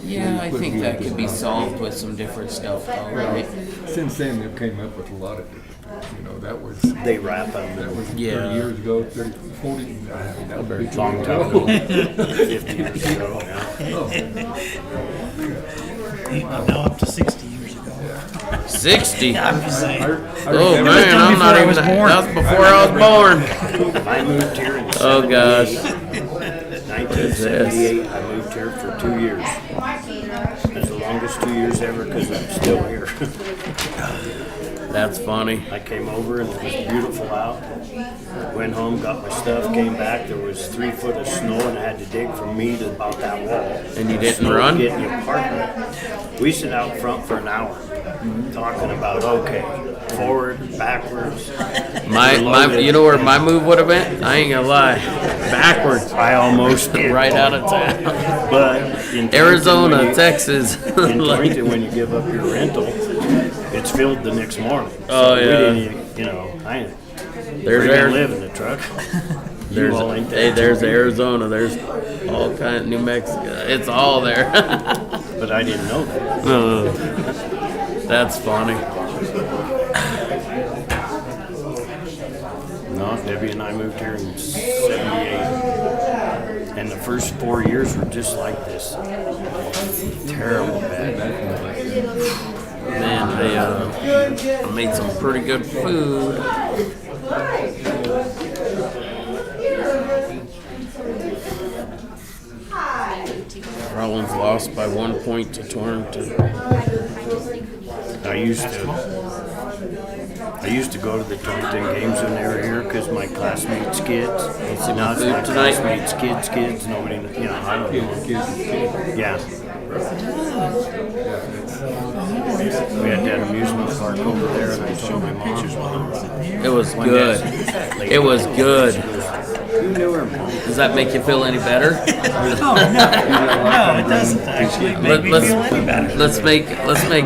Yeah, I think that could be solved with some different stuff, though, right? Since then, they've came up with a lot of different things, you know, that was, They wrap them. that was 30 Yeah. years ago, 30, 40, that would be Long time ago. 50 years ago, yeah. Now up to 60 years ago. 60? I'm just saying. Oh, man, I'm not even, that's before I was born. I moved here in Oh, gosh. 1978. I moved here for 2 years. It's the longest 2 years ever because I'm still here. That's funny. I came over and it was beautiful out. Went home, got my stuff, came back. There was 3 foot of snow and I had to dig from me to about that wall. And you didn't Snow run? Get in the apartment. We sit out front for an hour talking about, okay, forward, backwards. You know where my move would have been? I ain't gonna lie. Backwards. I almost did. Right out of town. But in Arizona, Torrington, Texas. in Like, Torrington, when you give up your rental, it's filled the next morning. Oh, we yeah. didn't even, you know, I there's didn't Arizona. live in the truck. You all ain't Hey, there. there's Arizona. There's all kind of New Mexico. It's all there. But I didn't know that. That's funny. No, Debbie and I moved here in '78, and the first 4 years were just like this. Terrible bad. Man, they made some pretty good food. Rawlins lost by 1 point to Torrington. I used to go to the Torrington games when they were here because my classmates' kids. Now it's my Tonight? classmates' kids. Nobody, you know, I don't know. Yeah. We had that amusement park over there, and I told my mom. It was good. It was good. You knew her, Mom. Does that make you feel any better? No, it doesn't actually make me feel any better. Let's make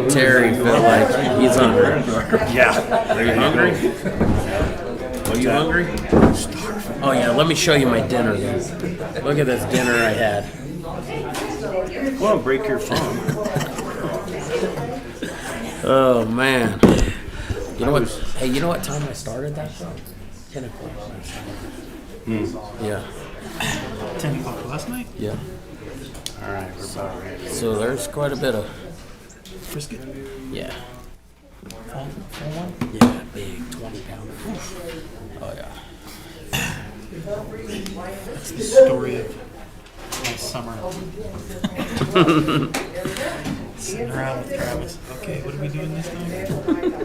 Terry feel like he's hungry. Yeah. Are you hungry? Are you hungry? Oh yeah, let me show you my dinner then. Look at this dinner I had. Well, break your phone. Oh man. You know what? Hey, you know what time I started that from? 10 o'clock. Yeah. 10 o'clock last night? Yeah. All right, we're about ready. So there's quite a bit of, Brisket? yeah. Full one? Yeah, big 20 pounder. Oh yeah. That's the story of my summer. Sitting around with Travis. Okay, what are we doing this time? I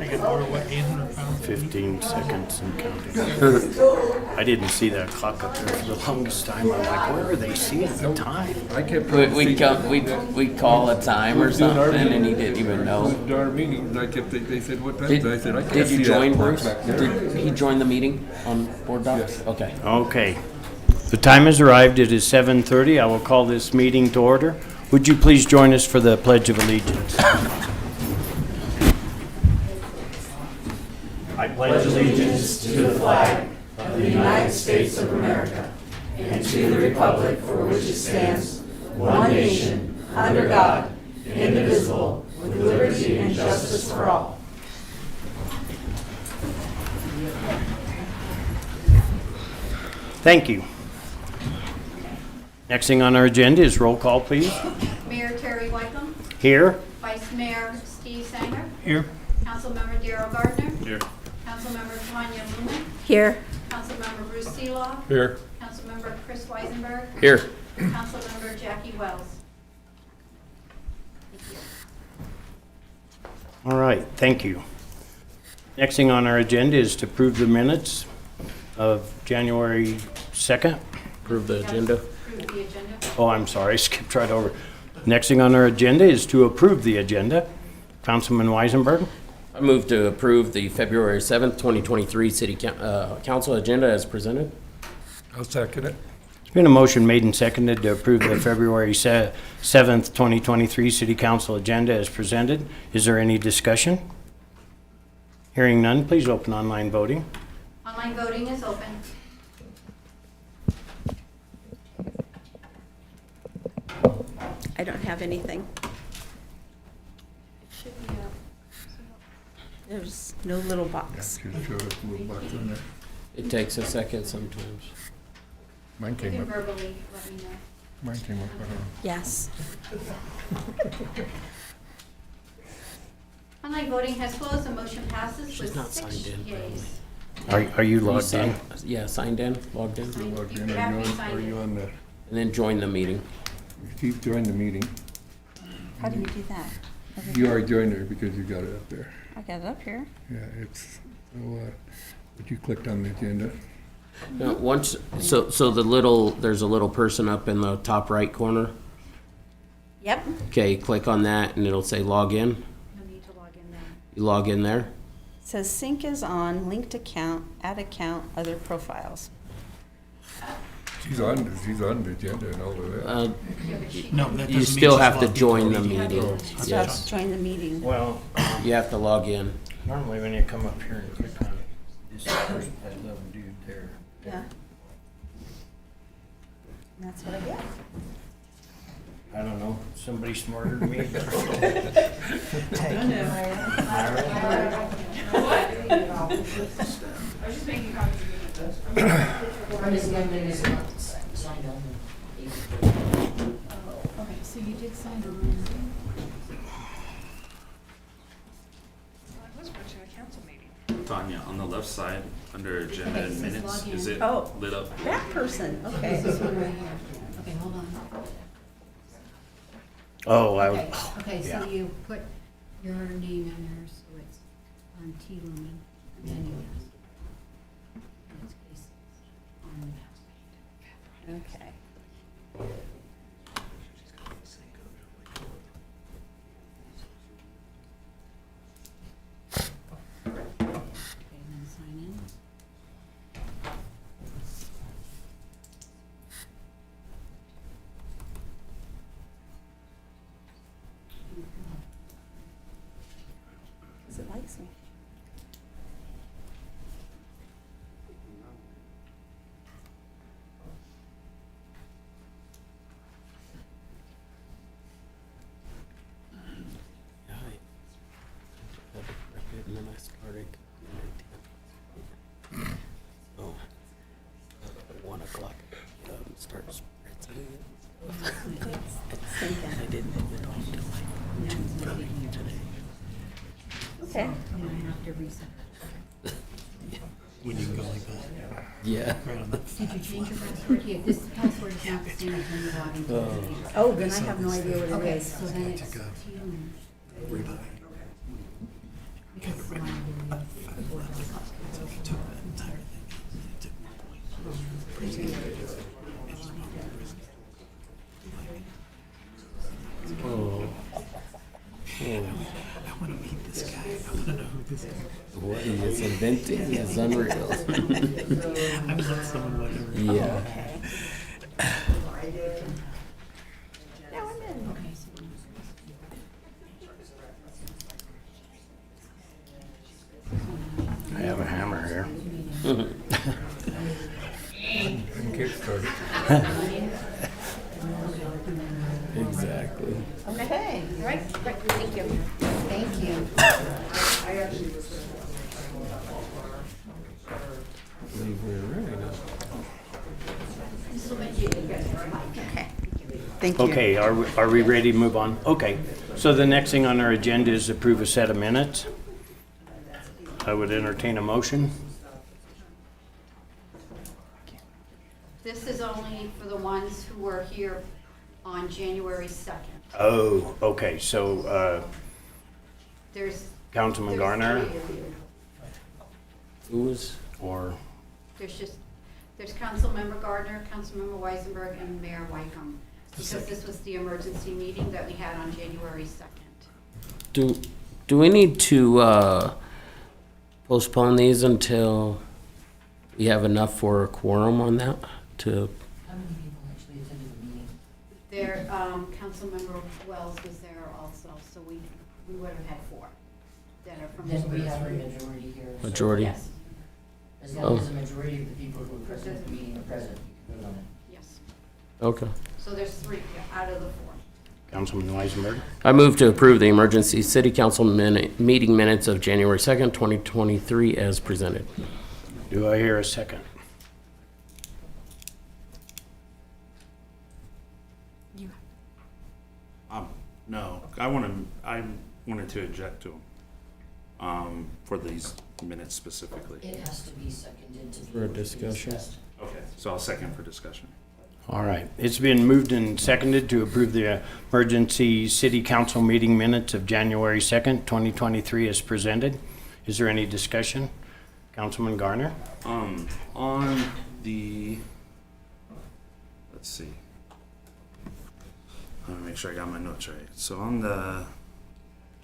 got to order what, 800 pounds? 15 seconds and counting. I didn't see that clock up there for the longest time. I'm like, where are they seeing the time? I kept trying to We call a time or something and he didn't even know. Our meeting, and I kept, they said, what time? I said, I can't Did see you that join clock Bruce? back there. Did he join the meeting on board docs? Yes. Okay. Okay. The time has arrived. It is 7:30. I will call this meeting to order. Would you please join us for the Pledge of Allegiance? I pledge allegiance to the flag of the United States of America and to the republic for which it stands, one nation, under God, indivisible, with liberty and justice for all. Thank you. Next thing on our agenda is roll call, please. Mayor Terry Wycombe, Here. Vice Mayor Steve Sanger, Here. Councilmember Darrell Gardner, Here. Councilmember Tanya Lumen, Here. Councilmember Bruce Seeloff, Here. Councilmember Chris Weisenberg, Here. Councilmember Jackie Wells. All right, thank you. Next thing on our agenda is to approve the minutes of January 2nd. Approve the agenda. Approve the agenda. Oh, I'm sorry, skipped right over. Next thing on our agenda is to approve the agenda. Councilman Weisenberg. I move to approve the February 7th, 2023 City Council agenda as presented. I'll second it. There's been a motion made and seconded to approve the February 7th, 2023 City Council agenda as presented. Is there any discussion? Hearing none, please open online voting. Online voting is open. I don't have anything. There's no little box. Should have showed up a little box in there. It takes a second sometimes. Mine You came can up, verbally let me know. mine came up. Yes. Online voting has closed, the motion passes She's with not 6 signed in, yeas. Are you logged in? Yeah, signed in, logged in, Signed. Logged You in. have Are me you on, signed are in. you on the, and then join the meeting. Steve joined the meeting. How do you do that? You already joined her because you got it up there. I got it up here. Yeah, it's, so, but you clicked on the agenda. Now, once, so there's a little person up in the top right corner. Yep. Okay, click on that and it'll say log in. You'll need to log in there. You log in there. It says sync is on, linked account, add account, other profiles. She's on the agenda and all of that. No, that doesn't You mean still she's have to logged join into the meeting. meeting. So Yes, join the meeting. Well, you have to log in. normally when you come up here and click on this person, that little dude there. Yeah. And that's what I get. I don't know, somebody smarter than me. What? I was just making copies of this. Okay, so you did sign on. I was watching a council meeting. Tanya, on the left side, under agenda and minutes, is it Oh. lit up? That person, okay. This one right here. Okay, hold on. Oh, Okay, okay, yeah. so you put your name in there, so it's on T. Lumen, and then you in this case, on Okay. Okay, and then sign in. Because it likes me. And then I started. Oh, 1 o'clock. Start spreading. I didn't have it on till like 2:30 today. Okay. And I have to reset. When you go like that. Yeah. Right on the Did you change your password? Yeah, this password is not the same as when you log into the meeting. Oh, then I have no idea what it Okay, is. so then it's T. Lumen. Because it's mine, took that entire thing. It took 1 point. Oh. I want to meet this guy. I want to know who this is. What he is inventing is unreal. I love someone whatever. Yeah. Now I'm in. Okay, so I have a hammer here. And get started. Exactly. Okay. right, thank you. Thank you. I actually was gonna. Okay. Thank you. Okay, are we ready to move on? Okay, so the next thing on our agenda is approve a set of minutes. I would entertain a motion. This is only for the ones who were here on January 2nd. Oh, okay, so There's. Councilman there's Garner 3 of you. Who was? or, There's Councilmember Gardner, Councilmember Weisenberg, and Mayor Wycombe. Because this was the emergency meeting that we had on January 2nd. Do we need to postpone these until we have enough for a quorum on that to? How many people actually attended the meeting? There, Councilmember Wells was there also, so we would have had 4 that are from. Then we have a majority here. so Majority? Yes, As long as the majority of the people who are present at the meeting are present, you can vote on it. yes. Okay. So there's 3 out of the 4. Councilman Weisenberg. I move to approve the emergency city council meeting minutes of January 2nd, 2023 as presented. Do I hear a second? No, I wanted to object to them, for these minutes specifically. It has to be seconded to be For a able to be discussion. discussed. Okay, so I'll second for discussion. All right. It's been moved and seconded to approve the emergency city council meeting minutes of January 2nd, 2023 as presented. Is there any discussion? Councilman Garner? On the, let's see. I want to make sure I got my notes right. So on the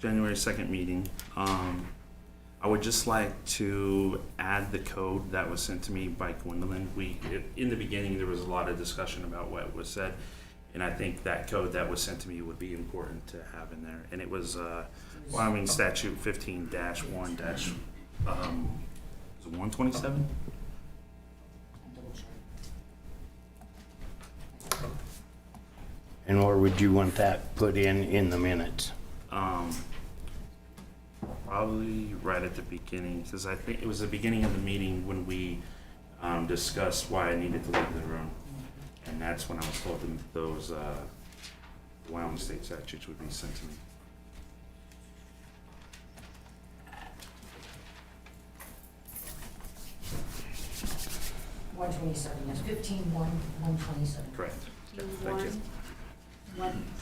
January 2nd meeting, I would just like to add the code that was sent to me by Gwendolyn. In the beginning, there was a lot of discussion about what was said, and I think that code that was sent to me would be important to have in there. And it was Wyoming Statute 15-1 dash, is it 127? And or would you want that put in the minutes? Probably right at the beginning, because I think it was the beginning of the meeting when we discussed why I needed to leave the room. And that's when I was told that those Wyoming state statutes would be sent to me. One 127, yes, 15-1-127. Correct. Okay, thank you. 127.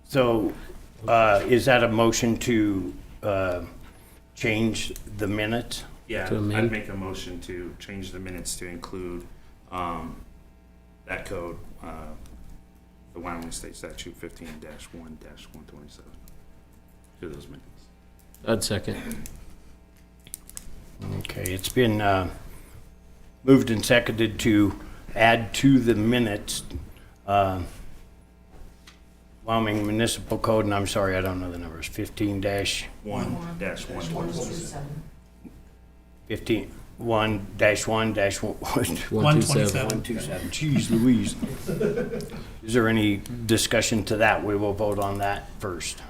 So, is that a motion to change the minutes? Yeah, To amend? I'd make a motion to change the minutes to include that code, the Wyoming State Statute 15-1-127 to those minutes. I'd second. Okay, it's been moved and seconded to add to the minutes Wyoming Municipal Code, and I'm sorry, I don't know the numbers, 15-1-127. 1-127. 127. Jeez Louise. Is there any discussion to that? We will vote on that first.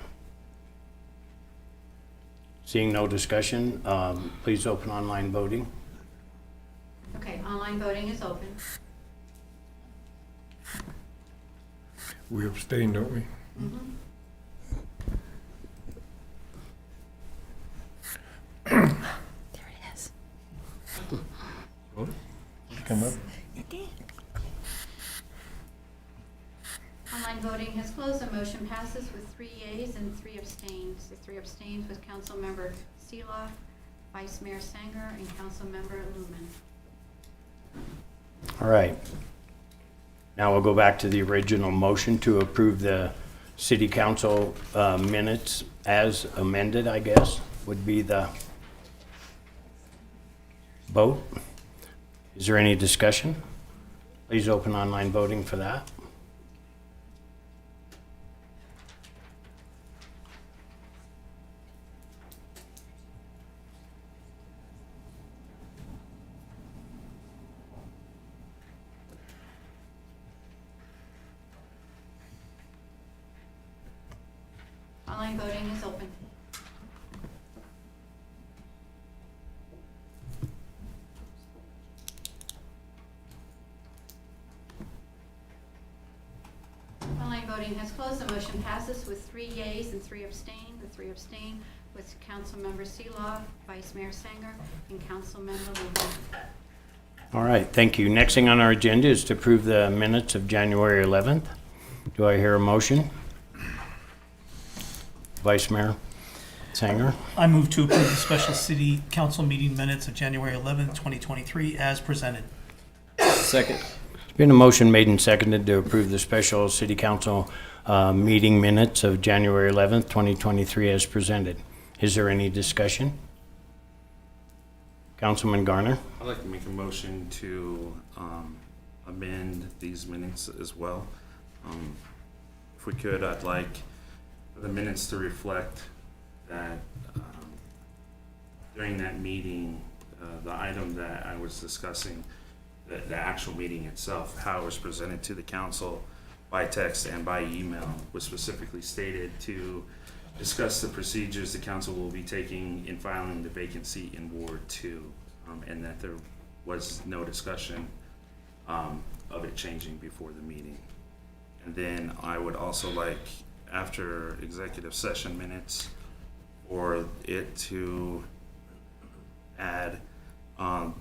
Seeing no discussion, please open online voting. Okay, online voting is open. We abstain, don't we? There it is. Come up. Online voting has closed. The motion passes with 3 yeas and 3 abstains. The 3 abstains was Councilmember Seeloff, Vice Mayor Sanger, and Councilmember Lumen. All right. Now we'll go back to the original motion to approve the city council minutes as amended, I guess, would be the vote. Is there any discussion? Please open online voting for that. Online voting is open. Online voting has closed. The motion passes with 3 yeas and 3 abstain. The 3 abstain was Councilmember Seeloff, Vice Mayor Sanger, and Councilmember Lumen. All right, thank you. Next thing on our agenda is to approve the minutes of January 11th. Do I hear a motion? Vice Mayor Sanger? I move to approve the special city council meeting minutes of January 11th, 2023 as presented. Second. There's been a motion made and seconded to approve the special city council meeting minutes of January 11th, 2023 as presented. Is there any discussion? Councilman Garner? I'd like to make a motion to amend these minutes as well. If we could, I'd like the minutes to reflect that during that meeting, the item that I was discussing, the actual meeting itself, how it was presented to the council by text and by email, was specifically stated to discuss the procedures the council will be taking in filing the vacant seat in Ward 2, and that there was no discussion of it changing before the meeting. And then I would also like, after executive session minutes, for it to add Mr.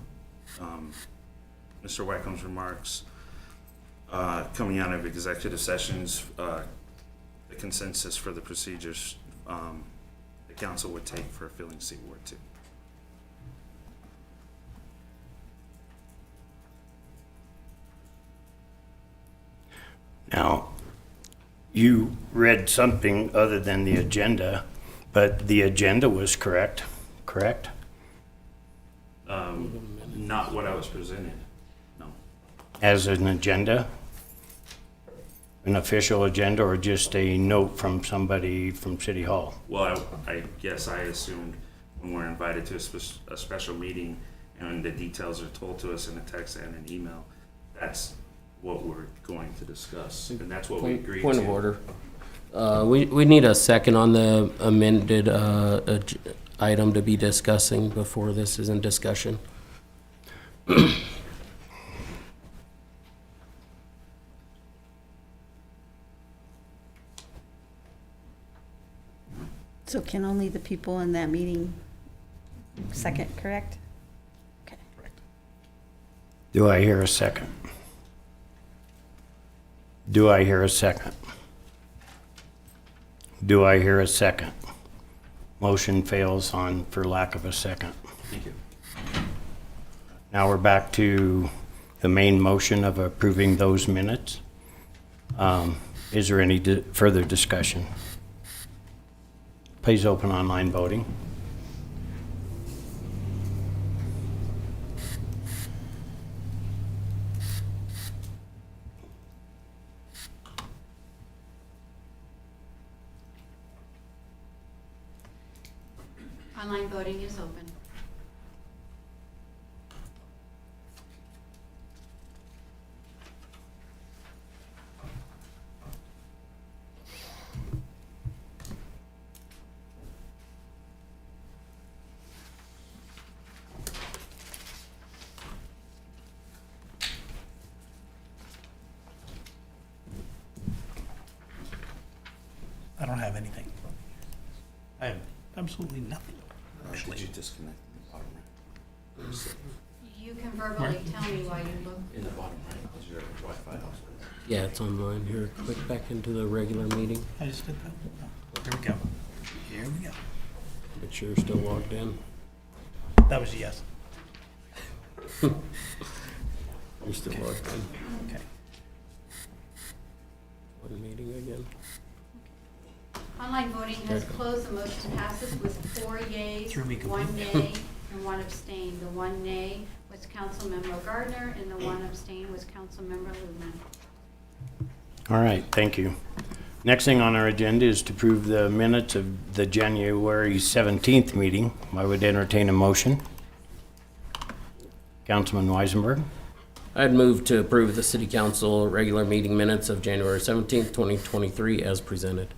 Wackham's remarks coming out of executive sessions, the consensus for the procedures the council would take for filling seat Ward 2. Now, you read something other than the agenda, but the agenda was correct? Not what I was presented, no. As an agenda? An official agenda, or just a note from somebody from City Hall? Well, I guess I assumed when we're invited to a special meeting and the details are told to us in a text and an email, that's what we're going to discuss, and that's what we agreed to. Point of order. We need a second on the amended item to be discussing before this is in discussion. So can only the people in that meeting second, correct? Okay. Do I hear a second? Do I hear a second? Do I hear a second? Motion fails for lack of a second. Thank you. Now we're back to the main motion of approving those minutes. Is there any further discussion? Please open online voting. Online voting is open. I don't have anything. I have absolutely nothing, actually. Did you disconnect in the bottom right? You can verbally tell me why you look. In the bottom right is your Wi-Fi hotspot. Yeah, it's online here. Click back into the regular meeting. I just did that. Oh, here we go. Here we go. Make sure you're still logged in. That was a yes. You're still logged in. Okay. What meeting again? Online voting has closed. The motion passes with 4 yeas, Threw me 1 completely. nay, and 1 abstain. The 1 nay was Councilmember Gardner, and the 1 abstain was Councilmember Lumen. All right, thank you. Next thing on our agenda is to approve the minutes of the January 17th meeting. I would entertain a motion. Councilman Weisenberg. I'd move to approve the city council regular meeting minutes of January 17th, 2023 as presented.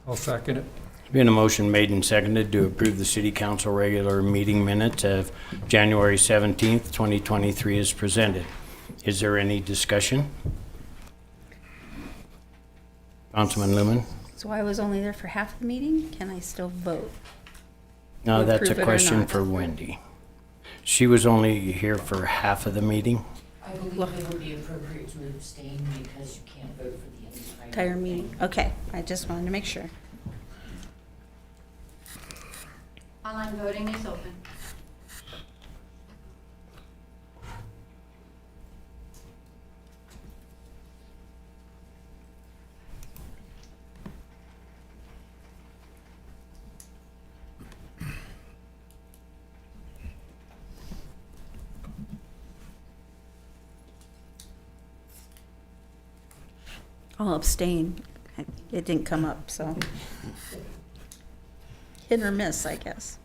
I'll second it. There's been a motion made and seconded to approve the city council regular meeting minutes of January 17th, 2023 as presented. Is there any discussion? Councilman Lumen? So I was only there for half the meeting. Can I still vote? No, that's Approve a it or question not? for Wendy. She was only here for half of the meeting. I believe it would be appropriate to abstain because you can't vote for the Entire meeting? Okay, I just wanted to make sure. Online voting is open. I'll abstain. It didn't come up, so. Hit or miss, I guess.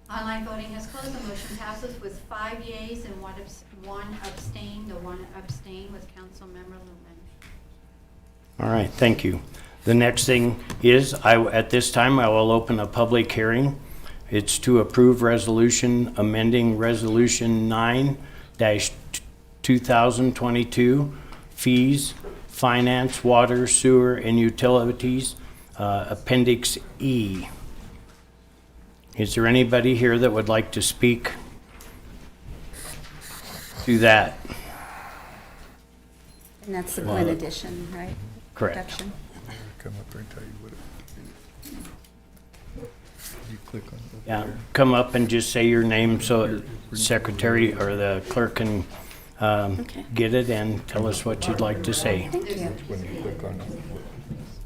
Online voting has closed. The motion passes with 5 yeas and one abstain. The one abstain was Councilmember Lumen. All right, thank you. The next thing is, at this time, I will open a public hearing. It's to approve resolution amending Resolution 9-2022, fees, finance, water, sewer, and utilities, Appendix E. Is there anybody here that would like to speak to that? And that's the Glen addition, right? Correct. Reduction. Come up there and tell you what it. You click on it. Yeah, come up and just say your name so the secretary or the clerk can Okay. get it and tell us what you'd like to say. Thank you. When you click on it.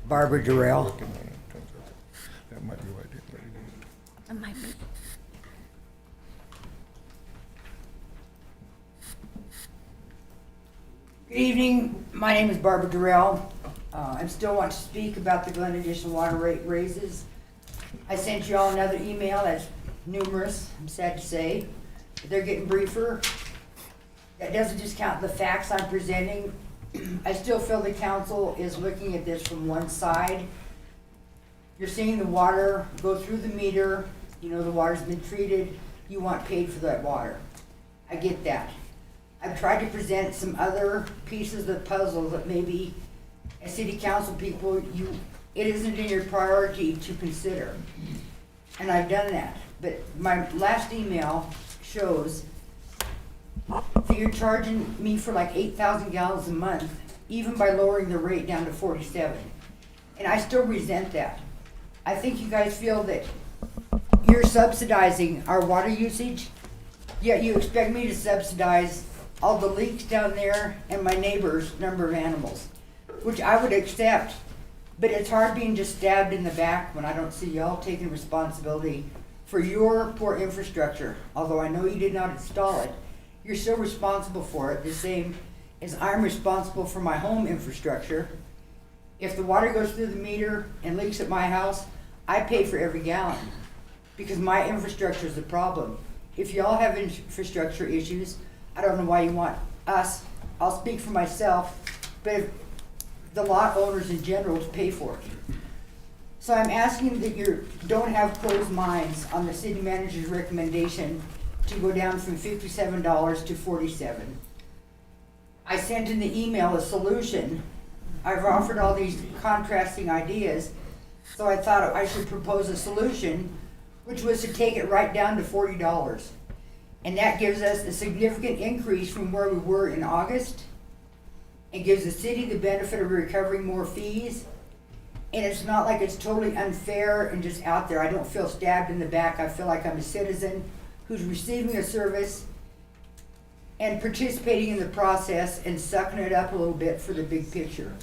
Barbara Durrell. Clicking on it, it comes up. That might be why I didn't let it in. That might be. Good evening, my name is Barbara Durrell. I still want to speak about the Glen Addition water rate raises. I sent you all another email that's numerous, I'm sad to say, but they're getting briefer. That doesn't discount the facts I'm presenting. I still feel the council is looking at this from one side. You're seeing the water go through the meter, you know the water's been treated, you want paid for that water. I get that. I've tried to present some other pieces of the puzzle that maybe as city council people, it isn't in your priority to consider. And I've done that, but my last email shows that you're charging me for like 8,000 gallons a month, even by lowering the rate down to 47. And I still resent that. I think you guys feel that you're subsidizing our water usage, yet you expect me to subsidize all the leaks down there and my neighbor's number of animals, which I would accept, but it's hard being just stabbed in the back when I don't see y'all taking responsibility for your poor infrastructure. Although I know you did not install it, you're still responsible for it, the same as I'm responsible for my home infrastructure. If the water goes through the meter and leaks at my house, I pay for every gallon because my infrastructure is the problem. If y'all have infrastructure issues, I don't know why you want us, I'll speak for myself, but if the lot owners in general to pay for it. So I'm asking that you don't have closed minds on the city manager's recommendation to go down from $57 to $47. I sent in the email a solution. I've offered all these contrasting ideas, so I thought I should propose a solution, which was to take it right down to $40. And that gives us a significant increase from where we were in August. It gives the city the benefit of recovering more fees. And it's not like it's totally unfair and just out there. I don't feel stabbed in the back. I feel like I'm a citizen who's receiving a service and participating in the process and sucking it up a little bit for the big picture.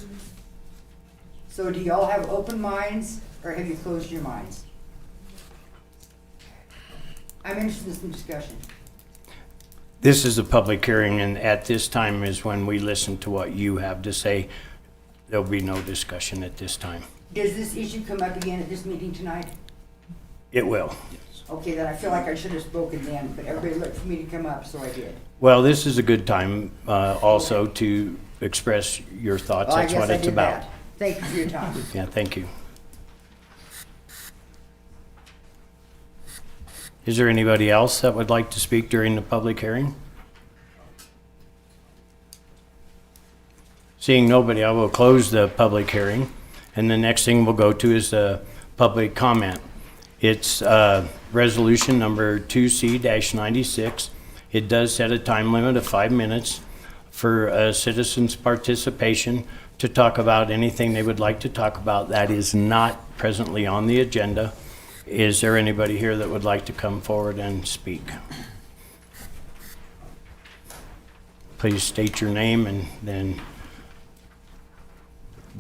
So do y'all have open minds or have you closed your minds? I'm interested in some discussion. This is a public hearing, and at this time is when we listen to what you have to say. There'll be no discussion at this time. Does this issue come up again at this meeting tonight? It will. Okay, then I feel like I should have spoken then, but everybody looked for me to come up, so I did. Well, this is a good time also to express your thoughts. Well, I That's guess what I it's did about. that. Thank you for your time. Yeah, thank you. Is there anybody else that would like to speak during the public hearing? Seeing nobody, I will close the public hearing. And the next thing we'll go to is the public comment. It's resolution number 2C-96. It does set a time limit of 5 minutes for citizens' participation to talk about anything they would like to talk about that is not presently on the agenda. Is there anybody here that would like to come forward and speak? Please state your name and then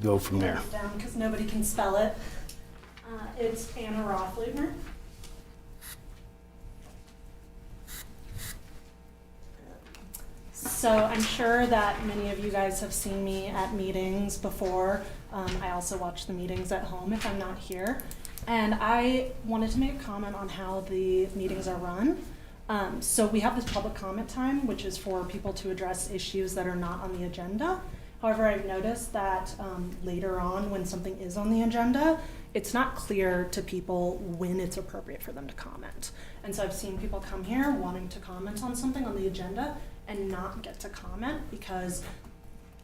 go from there. Down because nobody can spell it. It's Anna Rothlumer. So I'm sure that many of you guys have seen me at meetings before. I also watch the meetings at home if I'm not here. And I wanted to make a comment on how the meetings are run. So we have this public comment time, which is for people to address issues that are not on the agenda. However, I've noticed that later on, when something is on the agenda, it's not clear to people when it's appropriate for them to comment. And so I've seen people come here wanting to comment on something on the agenda and not get to comment because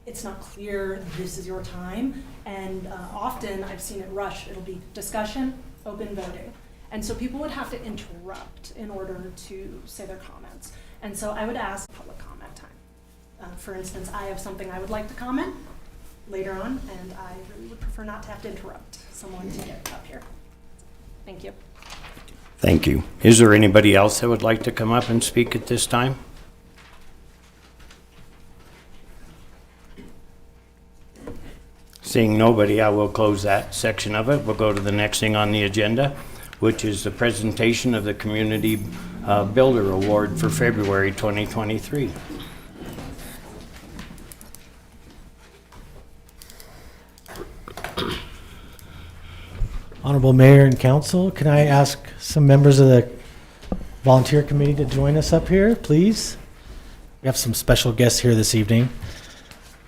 it's not clear this is your time. And often I've seen it rush. It'll be discussion, open voting. And so people would have to interrupt in order to say their comments. And so I would ask public comment time. For instance, I have something I would like to comment later on, and I really would prefer not to have to interrupt someone to get up here. Thank you. Thank you. Is there anybody else that would like to come up and speak at this time? Seeing nobody, I will close that section of it. We'll go to the next thing on the agenda, which is the presentation of the Community Builder Award for February 2023. Honorable Mayor and Council, can I ask some members of the volunteer committee to join us up here, please? We have some special guests here this evening.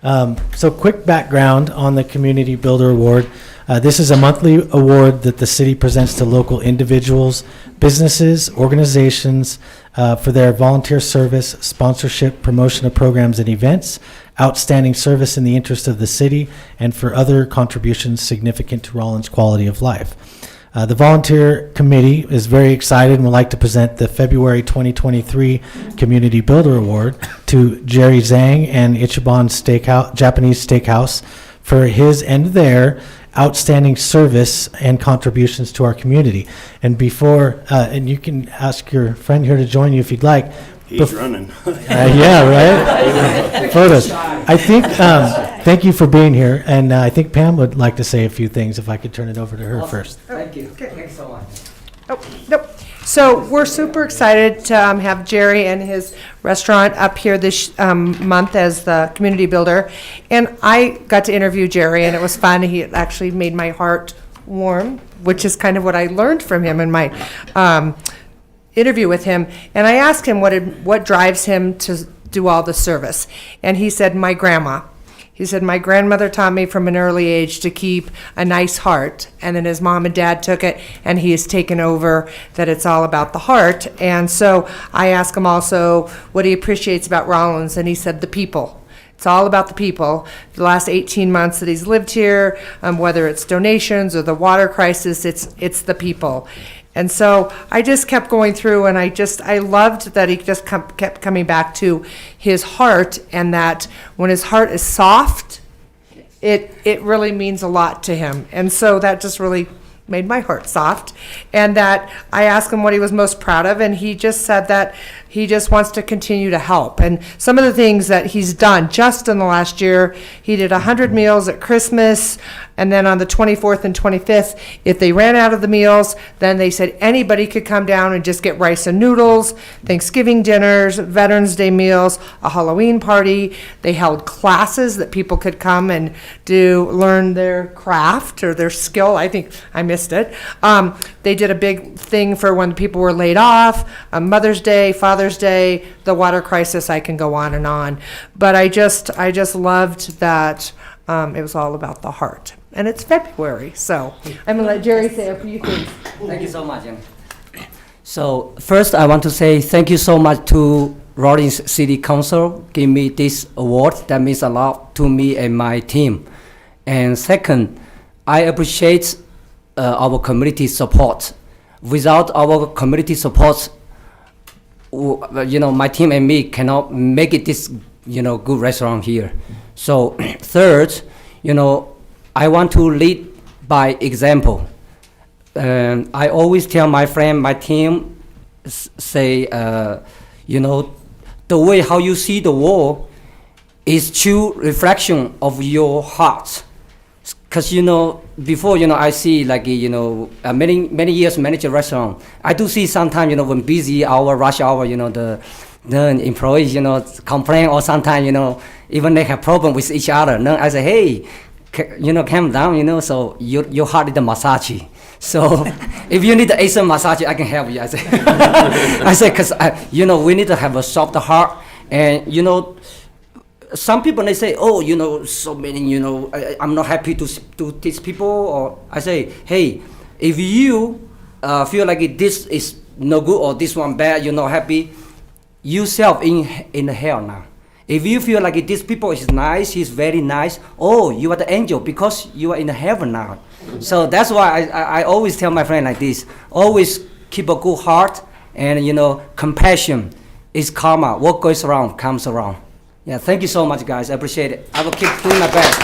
So quick background on the Community Builder Award. This is a monthly award that the city presents to local individuals, businesses, organizations for their volunteer service, sponsorship, promotion of programs and events, outstanding service in the interest of the city, and for other contributions significant to Rawlins' quality of life. The volunteer committee is very excited and would like to present the February 2023 Community Builder Award to Jerry Zhang and Ichiban Steakhouse, Japanese Steakhouse for his and their outstanding service and contributions to our community. And before, and you can ask your friend here to join you if you'd like. He's running. Yeah, right? Photos. I think, thank you for being here, and I think Pam would like to say a few things, if I could turn it over to her first. Thank you. Thanks so much. Oh, nope. So we're super excited to have Jerry and his restaurant up here this month as the community builder. And I got to interview Jerry, and it was fun. He actually made my heart warm, which is kind of what I learned from him in my interview with him. And I asked him what drives him to do all the service. And he said, my grandma. He said, my grandmother taught me from an early age to keep a nice heart. And then his mom and dad took it, and he has taken over that it's all about the heart. And so I asked him also what he appreciates about Rawlins, and he said, the people. It's all about the people. The last 18 months that he's lived here, whether it's donations or the water crisis, it's the people. And so I just kept going through, and I loved that he just kept coming back to his heart, and that when his heart is soft, it really means a lot to him. And so that just really made my heart soft. And that I asked him what he was most proud of, and he just said that he just wants to continue to help. And some of the things that he's done just in the last year, he did 100 meals at Christmas, and then on the 24th and 25th, if they ran out of the meals, then they said anybody could come down and just get rice and noodles, Thanksgiving dinners, Veterans Day meals, a Halloween party. They held classes that people could come and learn their craft or their skill. I think I missed it. They did a big thing for when people were laid off, Mother's Day, Father's Day, the water crisis. I can go on and on. But I just loved that it was all about the heart. And it's February, so I'm going to let Jerry say a few things. Thank you so much. So first, I want to say thank you so much to Rawlins City Council give me this award. That means a lot to me and my team. And second, I appreciate our community support. Without our community support, my team and me cannot make it this, good restaurant here. So third, I want to lead by example. I always tell my friend, my team, say, the way how you see the world is true reflection of your heart. Because, before, I see like, many years manage a restaurant. I do see sometimes, when busy hour, rush hour, the employees, complain, or sometimes, even they have problem with each other. No, I say, hey, calm down, so your heart is the massage. So if you need the Asian massage, I can help you. I say, because we need to have a soft heart, and some people they say, oh, so many, I'm not happy to teach people. Or I say, hey, if you feel like this is no good or this one bad, you're not happy, yourself in the hell now. If you feel like this people is nice, he's very nice, oh, you are the angel because you are in heaven now. So that's why I always tell my friend like this, always keep a good heart, and compassion is karma. What goes around comes around. Yeah, thank you so much, guys. I appreciate it. I will keep doing my best.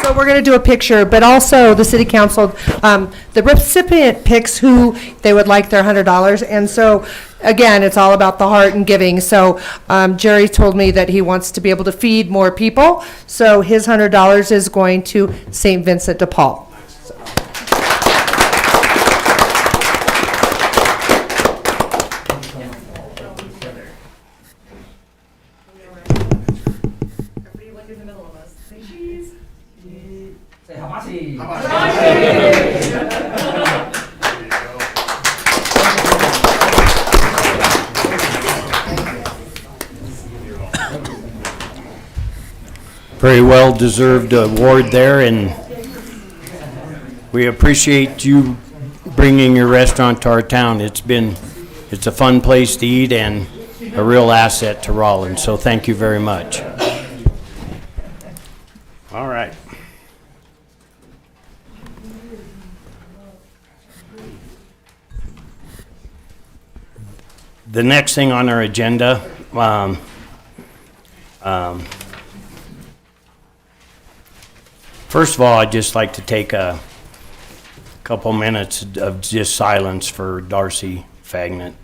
So we're going to do a picture, but also the city council, the recipient picks who they would like their $100. And so, again, it's all about the heart and giving. So Jerry told me that he wants to be able to feed more people. So his $100 is going to St. Vincent de Paul. Everybody look in the middle of us. Say cheese. Say hamachi. Very well deserved award there, and we appreciate you bringing your restaurant to our town. It's a fun place to eat and a real asset to Rawlins, so thank you very much. All right. The next thing on our agenda, first of all, I'd just like to take a couple minutes of just silence for Darcy Fagnant.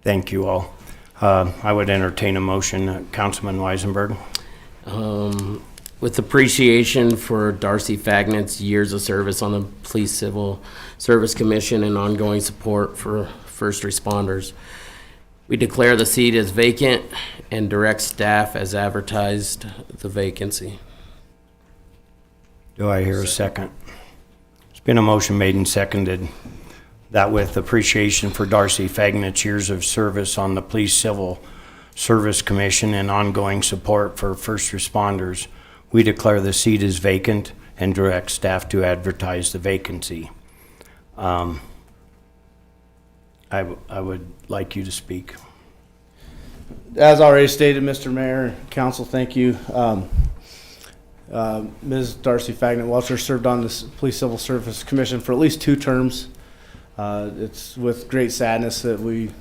Thank you all. I would entertain a motion. Councilman Weisenberg. With appreciation for Darcy Fagnant's years of service on the Police Civil Service Commission and ongoing support for first responders, we declare the seat as vacant and direct staff as advertised the vacancy. Do I hear a second? It's been a motion made and seconded that with appreciation for Darcy Fagnant's years of service on the Police Civil Service Commission and ongoing support for first responders, we declare the seat is vacant and direct staff to advertise the vacancy. I would like you to speak. As already stated, Mr. Mayor, Council, thank you. Ms. Darcy Fagnant Welcher served on the Police Civil Service Commission for at least 2 terms. It's with great sadness that we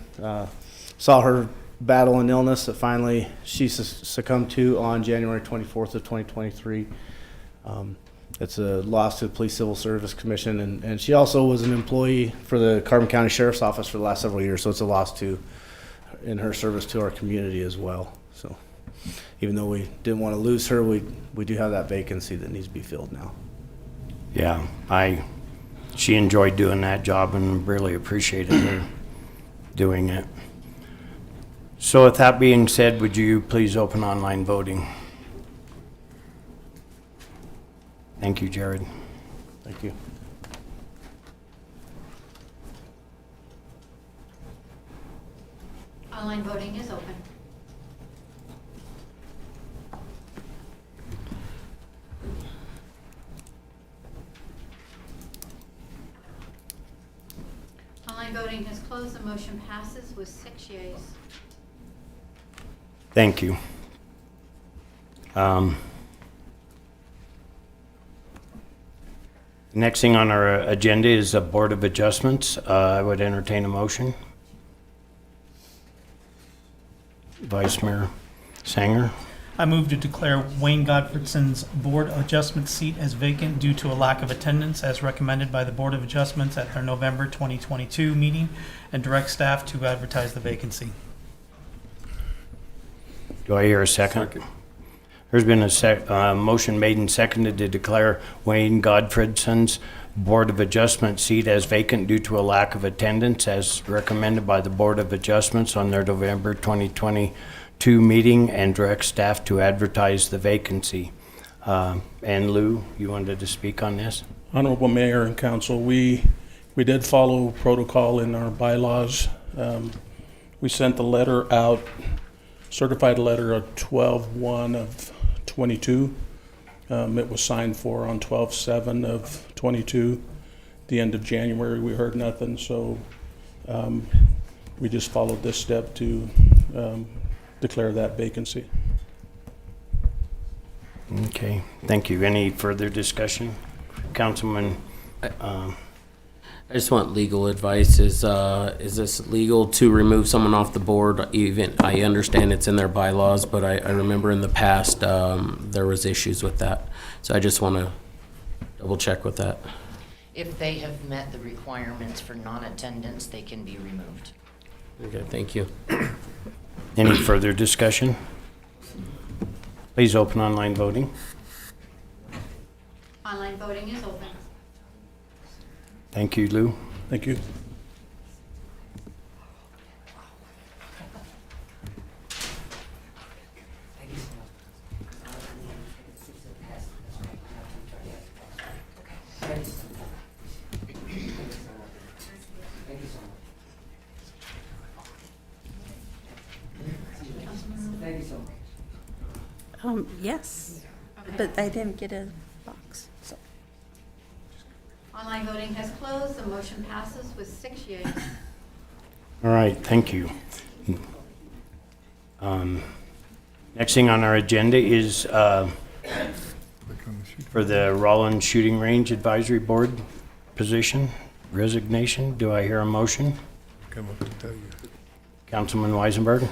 saw her battle an illness that finally she succumbed to on January 24th of 2023. It's a loss to the Police Civil Service Commission, and she also was an employee for the Carbon County Sheriff's Office for the last several years, so it's a loss in her service to our community as well. So even though we didn't want to lose her, we do have that vacancy that needs to be filled now. Yeah, she enjoyed doing that job and really appreciated her doing it. So with that being said, would you please open online voting? Thank you, Jared. Thank you. Online voting is open. Online voting has closed. The motion passes with 6 yeas. Thank you. Next thing on our agenda is a Board of Adjustments. I would entertain a motion. Vice Mayor Sanger. I move to declare Wayne Godfredson's Board Adjustment seat as vacant due to a lack of attendance as recommended by the Board of Adjustments at their November 2022 meeting and direct staff to advertise the vacancy. Do I hear a second? There's been a motion made and seconded to declare Wayne Godfredson's Board of Adjustment seat as vacant due to a lack of attendance as recommended by the Board of Adjustments on their November 2022 meeting and direct staff to advertise the vacancy. And Lou, you wanted to speak on this? Honorable Mayor and Council, we did follow protocol in our bylaws. We sent the letter out, certified letter of 12/1 of 22. It was signed for on 12/7 of 22. The end of January, we heard nothing, so we just followed this step to declare that vacancy. Okay, thank you. Any further discussion? Councilman, I just want legal advice. Is this legal to remove someone off the board? Even, I understand it's in their bylaws, but I remember in the past, there was issues with that. So I just want to double check with that. If they have met the requirements for non-attendance, they can be removed. Okay, thank you. any further discussion? Please open online voting. Online voting is open. Thank you, Lou. Thank you. Yes, but I didn't get a box, so. Online voting has closed. The motion passes with 6 yeas. All right, thank you. Next thing on our agenda is for the Rawlins Shooting Range Advisory Board position, resignation. Do I hear a motion? Come up and tell you. Councilman Weisenberg?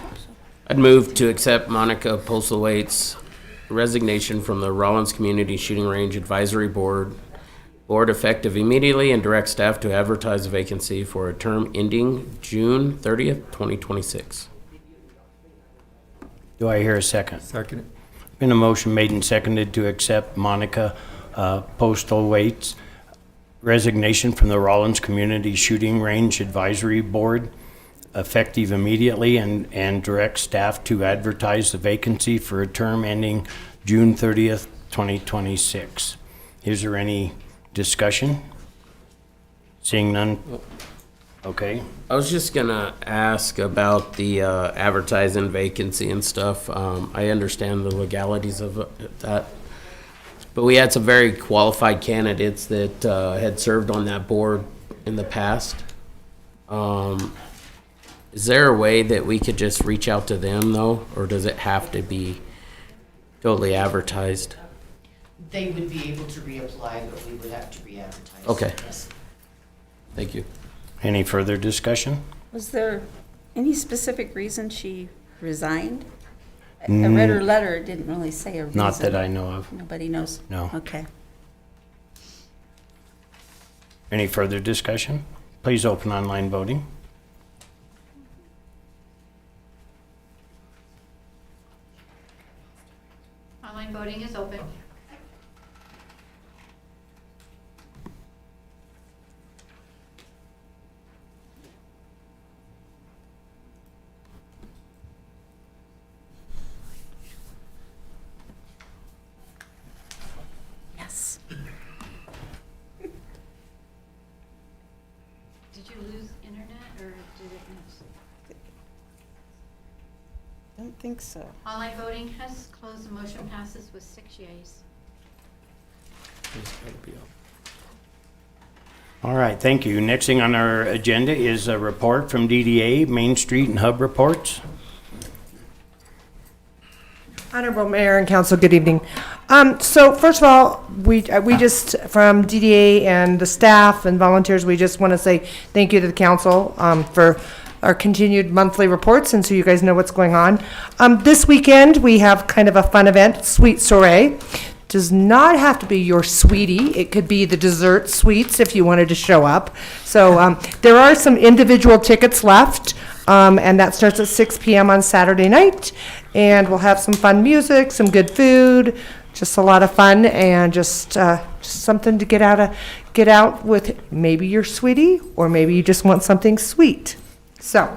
I'd move to accept Monica Postlewaite's resignation from the Rawlins Community Shooting Range Advisory Board effective immediately, and direct staff to advertise a vacancy for a term ending June 30th, 2026. Do I hear a second? Second. Been a motion made and seconded to accept Monica Postlewaite's resignation from the Rawlins Community Shooting Range Advisory Board effective immediately, and direct staff to advertise the vacancy for a term ending June 30th, 2026. Is there any discussion? Seeing none? Okay. I was just gonna ask about the advertising vacancy and stuff. I understand the legalities of that, but we had some very qualified candidates that had served on that board in the past. Is there a way that we could just reach out to them though, or does it have to be totally advertised? They would be able to reapply, but we would have to re-advertise. Okay. Yes. Thank you. Any further discussion? Was there any specific reason she resigned? I read her letter, it didn't really say a reason. Not that I know of. Nobody knows? No. Okay. Any further discussion? Please open online voting. Online voting is open. Yes. Did you lose internet or did it miss? Don't think so. Online voting has closed. The motion passes with 6 yeas. All right, thank you. Next thing on our agenda is a report from DDA, Main Street and Hub reports. Honorable Mayor and Council, good evening. So first of all, we just, from DDA and the staff and volunteers, we just want to say thank you to the council for our continued monthly reports, and so you guys know what's going on. This weekend, we have kind of a fun event, Sweet Soiree. Does not have to be your sweetie. It could be the dessert sweets if you wanted to show up. So there are some individual tickets left, and that starts at 6 p.m. on Saturday night. And we'll have some fun music, some good food, just a lot of fun, and just something to get out with maybe your sweetie, or maybe you just want something sweet. So.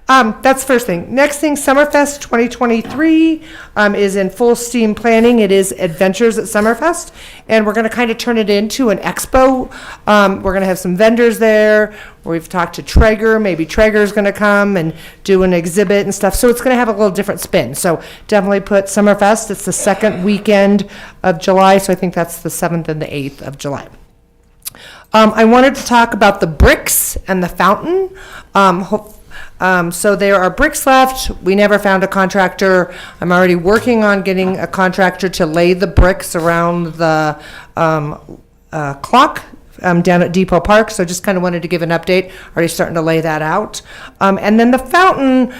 That's the first thing. Next thing, Summerfest 2023 is in full steam planning. It is Adventures at Summerfest, and we're going to kind of turn it into an expo. We're going to have some vendors there. We've talked to Traeger. Maybe Traeger's going to come and do an exhibit and stuff. So it's going to have a little different spin. So definitely put Summerfest. It's the second weekend of July, so I think that's the 7th and the 8th of July. I wanted to talk about the bricks and the fountain. So there are bricks left. We never found a contractor. I'm already working on getting a contractor to lay the bricks around the clock down at Depot Park. So just kind of wanted to give an update. Already starting to lay that out. And then the fountain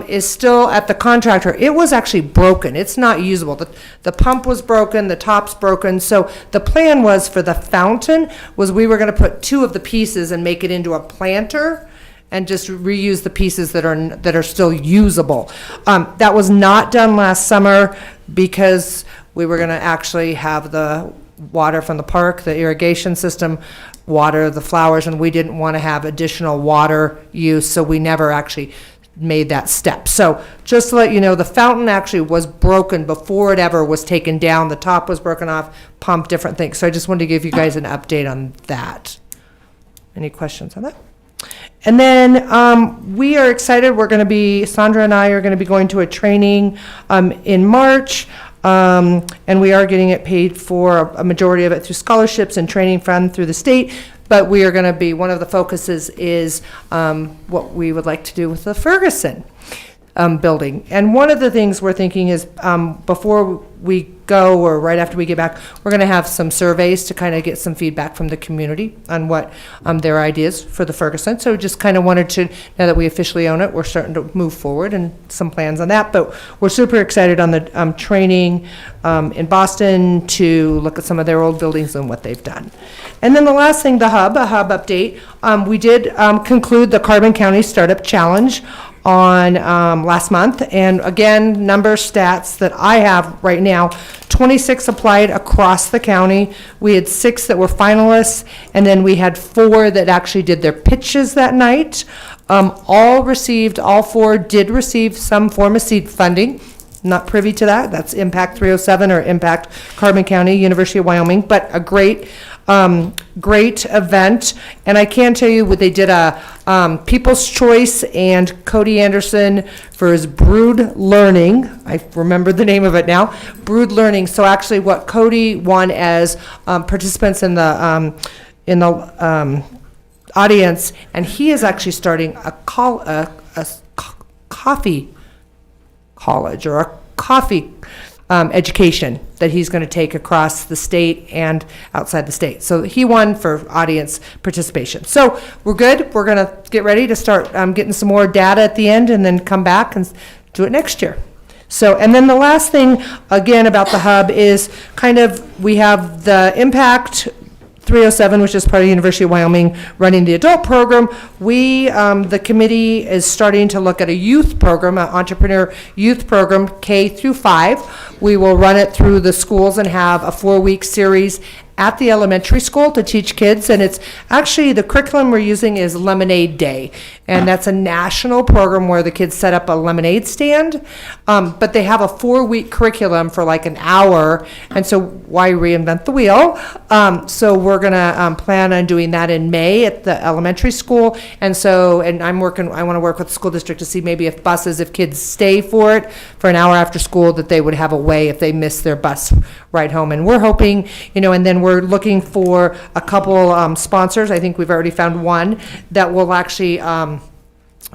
is still at the contractor. It was actually broken. It's not usable. The pump was broken. The top's broken. So the plan was for the fountain was we were going to put 2 of the pieces and make it into a planter, and just reuse the pieces that are still usable. That was not done last summer because we were gonna actually have the water from the park, the irrigation system, water the flowers, and we didn't wanna have additional water use, so we never actually made that step. So just to let you know, the fountain actually was broken before it ever was taken down. The top was broken off, pump, different things. So I just wanted to give you guys an update on that. Any questions on that? And then we are excited. Sandra and I are going to be going to a training in March, and we are getting it paid for, a majority of it through scholarships and training fund through the state. But we are going to be, one of the focuses is what we would like to do with the Ferguson building. And one of the things we're thinking is before we go, or right after we get back, we're going to have some surveys to kind of get some feedback from the community on what their ideas for the Ferguson. So just kind of wanted to, now that we officially own it, we're starting to move forward and some plans on that. But we're super excited on the training in Boston to look at some of their old buildings and what they've done. And then the last thing, a hub update. We did conclude the Carbon County Startup Challenge on last month, and again, stats that I have right now, 26 applied across the county. We had 6 that were finalists, and then we had 4 that actually did their pitches that night. All 4 did receive some form of seed funding. Not privy to that. That's Impact 307 or Impact Carbon County, University of Wyoming, but a great event. And I can tell you, they did a People's Choice, and Cody Anderson for his Brood Learning. I remember the name of it now. Brood Learning. So actually, what Cody won as participants in the audience, and he is actually starting a coffee college, or a coffee education that he's going to take across the state and outside the state. So he won for audience participation. So we're good. We're going to get ready to start getting some more data at the end, and then come back and do it next year. So, and then the last thing, again, about the hub is we have the Impact 307, which is part of the University of Wyoming, running the adult program. The committee is starting to look at a youth program, an entrepreneur youth program, K through 5. We will run it through the schools and have a 4-week series at the elementary school to teach kids. And it's actually, the curriculum we're using is Lemonade Day. And that's a national program where the kids set up a lemonade stand. But they have a 4-week curriculum for like an hour. And so why reinvent the wheel? So we're going to plan on doing that in May at the elementary school. And I want to work with the school district to see maybe if kids stay for it for an hour after school, that they would have a way if they miss their bus ride home. And we're hoping, and then we're looking for a couple sponsors. I think we've already found one that will actually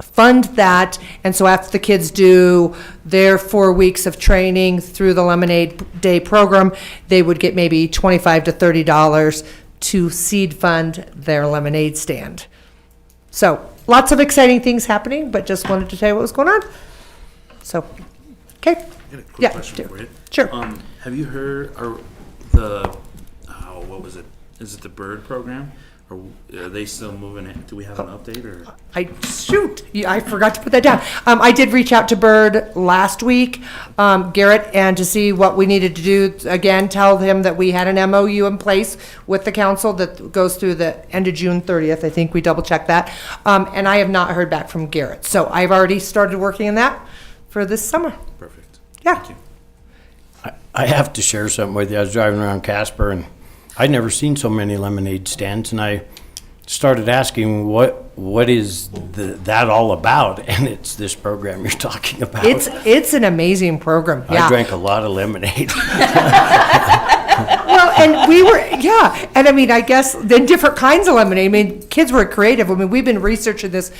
fund that. And so after the kids do their 4 weeks of training through the Lemonade Day program, they would get maybe $25 to $30 to seed fund their lemonade stand. So lots of exciting things happening, but just wanted to tell you what was going on. So, okay. I got a quick Yeah, question for you. Sure. Have you heard, what was it? Is it the BIRD program? Or are they still moving it? Do we have an update or? I forgot to put that down. I did reach out to Bird last week, Garrett, and to see what we needed to do. Again, tell him that we had an MOU in place with the council that goes through the end of June 30th. I think we double checked that. And I have not heard back from Garrett. So I've already started working on that for this summer. Perfect. Yeah. Thank you. I have to share something with you. I was driving around Casper, and I'd never seen so many lemonade stands, and I started asking what is that all about, and it's this program you're talking about. It's an amazing program. Yeah. I drank a lot of lemonade. Well, and we were, yeah, and I mean, I guess the different kinds of lemonade. I mean, kids were creative. I mean, we've been researching this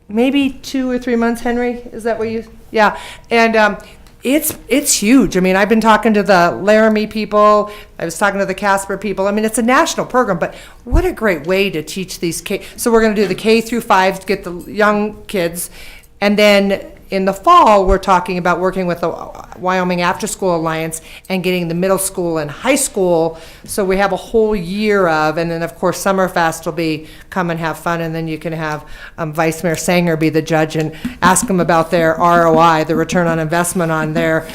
maybe 2 or 3 months. Henry, is that what you? Yeah, and it's huge. I mean, I've been talking to the Laramie people. I was talking to the Casper people. I mean, it's a national program, but what a great way to teach these kids. So we're going to do the K through 5 to get the young kids, and then in the fall, we're talking about working with the Wyoming After School Alliance and getting the middle school and high school. So we have a whole year of, and then of course Summerfest will be come and have fun, and then you can have Vice Mayor Sanger be the judge and ask them about their ROI, the return on investment on their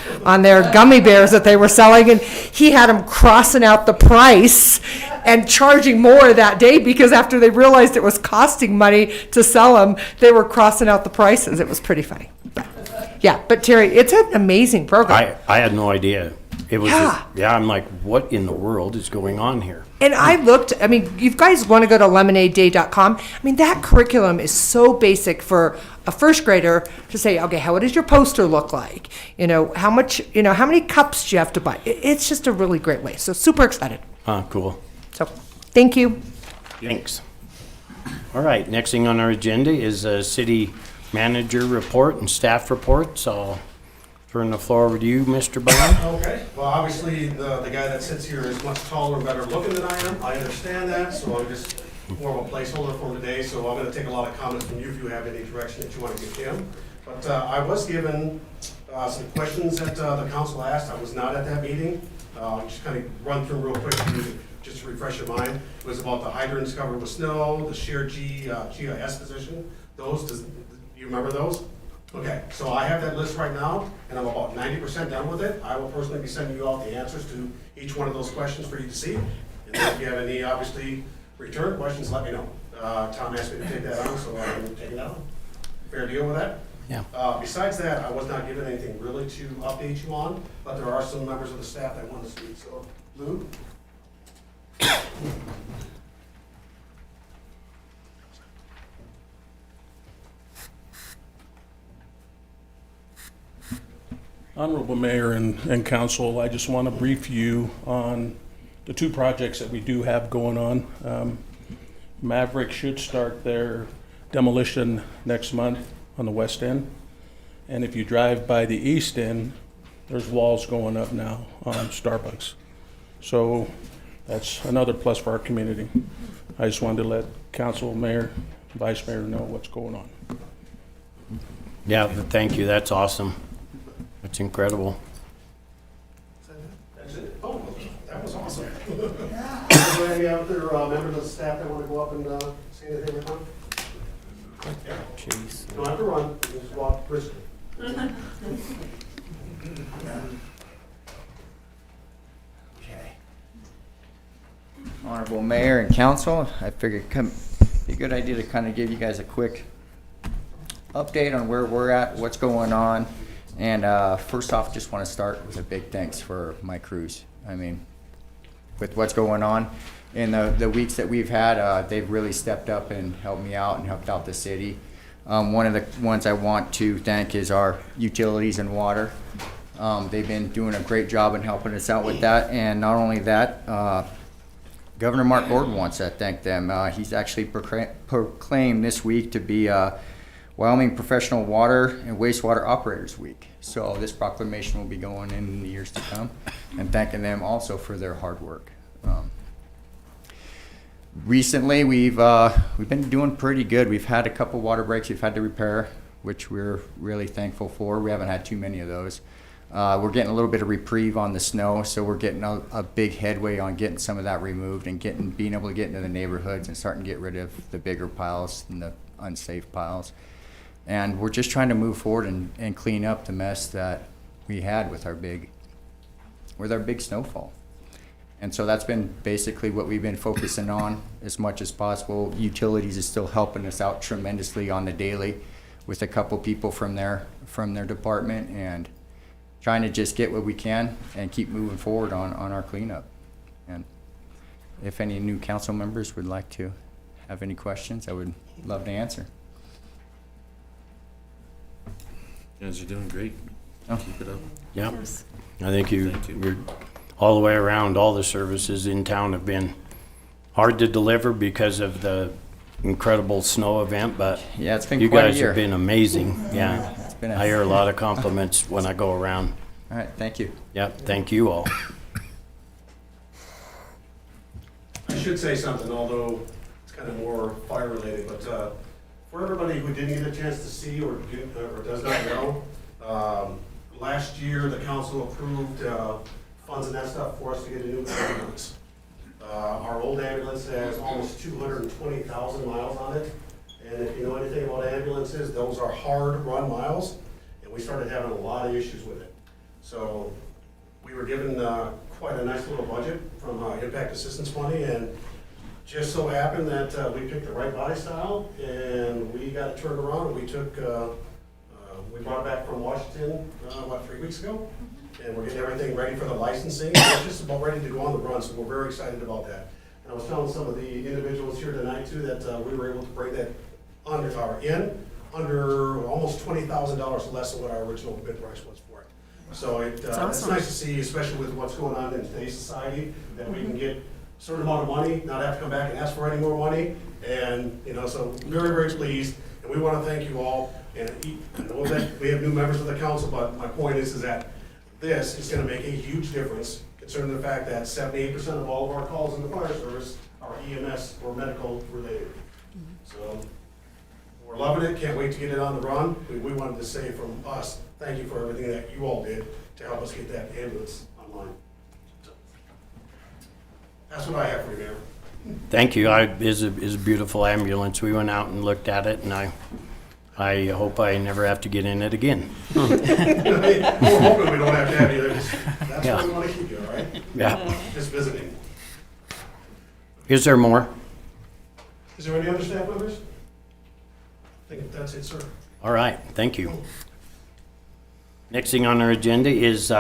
gummy bears that they were selling, and he had them crossing out the price and charging more that day because after they realized it was costing money to sell them, they were crossing out the prices. It was pretty funny. Yeah, but Terry, it's an amazing program. I had no idea. It was Yeah. I'm like, what in the world is going on here? And I looked, I mean, you guys want to go to lemonadeday.com. I mean, that curriculum is so basic for a first grader to say, okay, what does your poster look like? You know, how many cups do you have to buy? It's just a really great way. So super excited. Cool. So, thank you. Thanks. All right, next thing on our agenda is a city manager report and staff report. So I'll turn the floor over to you, Mr. Bond. Okay, well, obviously, the guy that sits here is much taller and better looking than I am. I understand that, so I'm just more of a placeholder for today. So I'm gonna take a lot of comments from you if you have any direction that you want to give him. But I was given some questions that the council asked. I was not at that meeting. Just kind of run through real quick for you, just to refresh your mind. It was about the hydrants covered with snow, the shared GIS position. Do you remember those? Okay, so I have that list right now, and I'm about 90% done with it. I will personally be sending you out the answers to each one of those questions for you to see. And if you have any, obviously, return questions, let me know. Tom asked me to take that on, so I'm taking that on. Fair deal with that? Yeah. Besides that, I was not given anything really to update you on, but there are some members of the staff that want to speak. So, Lou? Honorable Mayor and Council, I just want to brief you on the 2 projects that we do have going on. Maverick should start their demolition next month on the west end. And if you drive by the east end, there's walls going up now on Starbucks. So that's another plus for our community. I just wanted to let Council, Mayor, Vice Mayor know what's going on. Yeah, thank you. That's awesome. That's incredible. That's it? Oh, that was awesome. Is there any other members of the staff that want to go up and say anything with them? Yeah. Jeez. You don't have to run, you can just walk briskly. Okay. Honorable Mayor and Council, I figured it'd be a good idea to kind of give you guys a quick update on where we're at, what's going on. And first off, just want to start with a big thanks for my crews. I mean, with what's going on in the weeks that we've had, they've really stepped up and helped me out and helped out the city. One of the ones I want to thank is our utilities and water. They've been doing a great job in helping us out with that. And not only that, Governor Mark Gordon wants to thank them. He's actually proclaimed this week to be Wyoming Professional Water and Wastewater Operators Week. So this proclamation will be going in the years to come, and thanking them also for their hard work. recently, we've been doing pretty good. We've had a couple water breaks we've had to repair, which we're really thankful for. We haven't had too many of those. We're getting a little bit of reprieve on the snow, so we're getting a big headway on getting some of that removed and being able to get into the neighborhoods and starting to get rid of the bigger piles and the unsafe piles. And we're just trying to move forward and clean up the mess that we had with our big snowfall. And so that's been basically what we've been focusing on as much as possible. Utilities is still helping us out tremendously on the daily with a couple people from their department, and trying to just get what we can and keep moving forward on our cleanup. And if any new council members would like to have any questions, I would love to answer. You guys are doing great. Oh. Keep it up. Yep. I think you're all the way around, all the services in town have been hard to deliver because of the incredible snow event, but yeah, it's been you quite a guys year. have been amazing. Yeah. I hear a lot of compliments when I go around. All right, thank you. Yep, thank you all. I should say something, although it's kind of more fire related, but for everybody who didn't get a chance to see or does not know, last year the council approved funds and that stuff for us to get a new ambulance. Our old ambulance has almost 220,000 miles on it. And if you know anything about ambulances, those are hard run miles, and we started having a lot of issues with it. So we were given quite a nice little budget from impact assistance money, and just so happened that we picked the right body style, and we got it turned around. We took, we brought it back from Washington, 3 weeks ago, and we're getting everything ready for the licensing. It's just about ready to go on the run, so we're very excited about that. And I was telling some of the individuals here tonight too that we were able to bring that under almost $20,000 less than what our original bid price was for it. So it's nice to see, especially with what's going on in today's society, that we can get a certain amount of money, not have to come back and ask for any more money. And, so very, very pleased. And we want to thank you all. And I know that we have new members of the council, but my point is that this is going to make a huge difference, considering the fact that 78% of all of our calls in the fire service are EMS or medical related. So we're loving it, can't wait to get it on the run. We wanted to say from us, thank you for everything that you all did to help us get that ambulance online. So, that's what I have for you, Mayor. Thank you. Is a beautiful ambulance. We went out and looked at it, and I hope I never have to get in it again. We're hoping we don't have to have you there. That's why we want to keep you, all right? Yeah. Just visiting. Is there more? Is there any other staff members? I think that's it, sir. All right, thank you. Next thing on our agenda is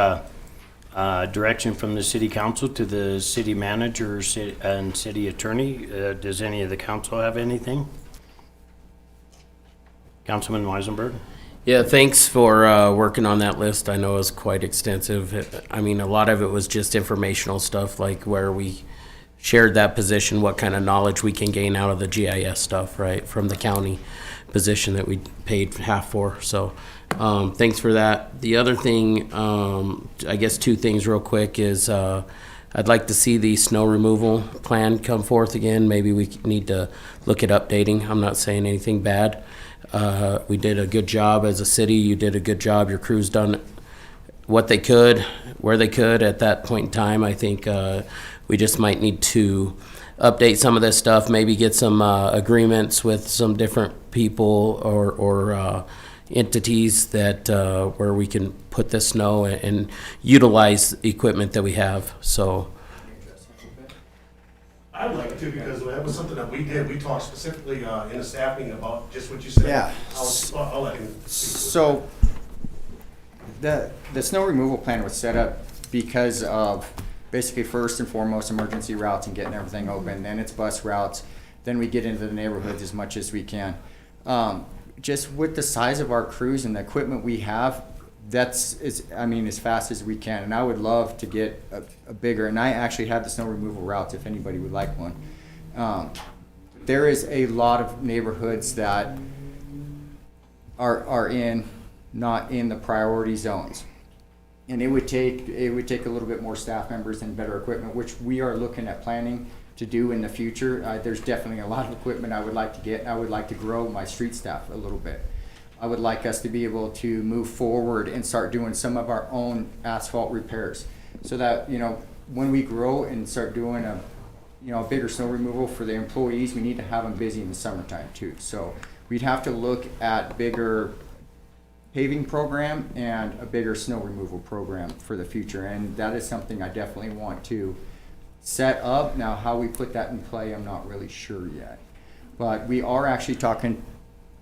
direction from the city council to the city manager and city attorney. Does any of the council have anything? Councilman Weisenberg? Yeah, thanks for working on that list. I know it was quite extensive. I mean, a lot of it was just informational stuff, like where we shared that position, what kind of knowledge we can gain out of the GIS stuff, right, from the county position that we paid half for. So thanks for that. The other thing, I guess two things real quick is I'd like to see the snow removal plan come forth again. Maybe we need to look at updating. I'm not saying anything bad. We did a good job as a city. You did a good job. Your crew's done what they could, where they could at that point in time. I think we just might need to update some of this stuff, maybe get some agreements with some different people or entities that where we can put the snow and utilize the equipment that we have. So I'd like to, because that was something that we did. We talked specifically in the staff meeting about just what you said. Yeah. I'll let him speak. So the snow removal plan was set up because of basically first and foremost emergency routes and getting everything open. Then it's bus routes. Then we get into the neighborhoods as much as we can. Just with the size of our crews and the equipment we have, that's as fast as we can. And I would love to get a bigger, and I actually have the snow removal routes if anybody would like one. There is a lot of neighborhoods that are not in the priority zones. And it would take a little bit more staff members and better equipment, which we are looking at planning to do in the future. There's definitely a lot of equipment I would like to get. I would like to grow my street staff a little bit. I would like us to be able to move forward and start doing some of our own asphalt repairs, so that, you know, when we grow and start doing a bigger snow removal for the employees, we need to have them busy in the summertime too. So we'd have to look at bigger paving program and a bigger snow removal program for the future, and that is something I definitely want to set up. Now, how we put that in play, I'm not really sure yet, but we are actually talking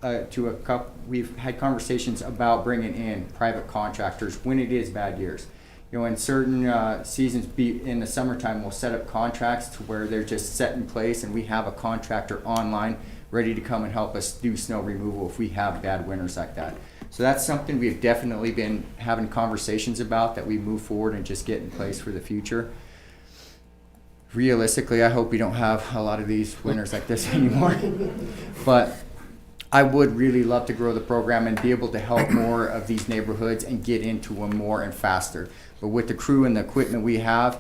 to a couple. We've had conversations about bringing in private contractors when it is bad years. You know, in certain seasons, in the summertime, we'll set up contracts to where they're just set in place, and we have a contractor online ready to come and help us do snow removal if we have bad winters like that. So that's something we've definitely been having conversations about, that we move forward and just get in place for the future. Realistically, I hope we don't have a lot of these winters like this anymore. But I would really love to grow the program and be able to help more of these neighborhoods and get into them more and faster. But with the crew and the equipment we have,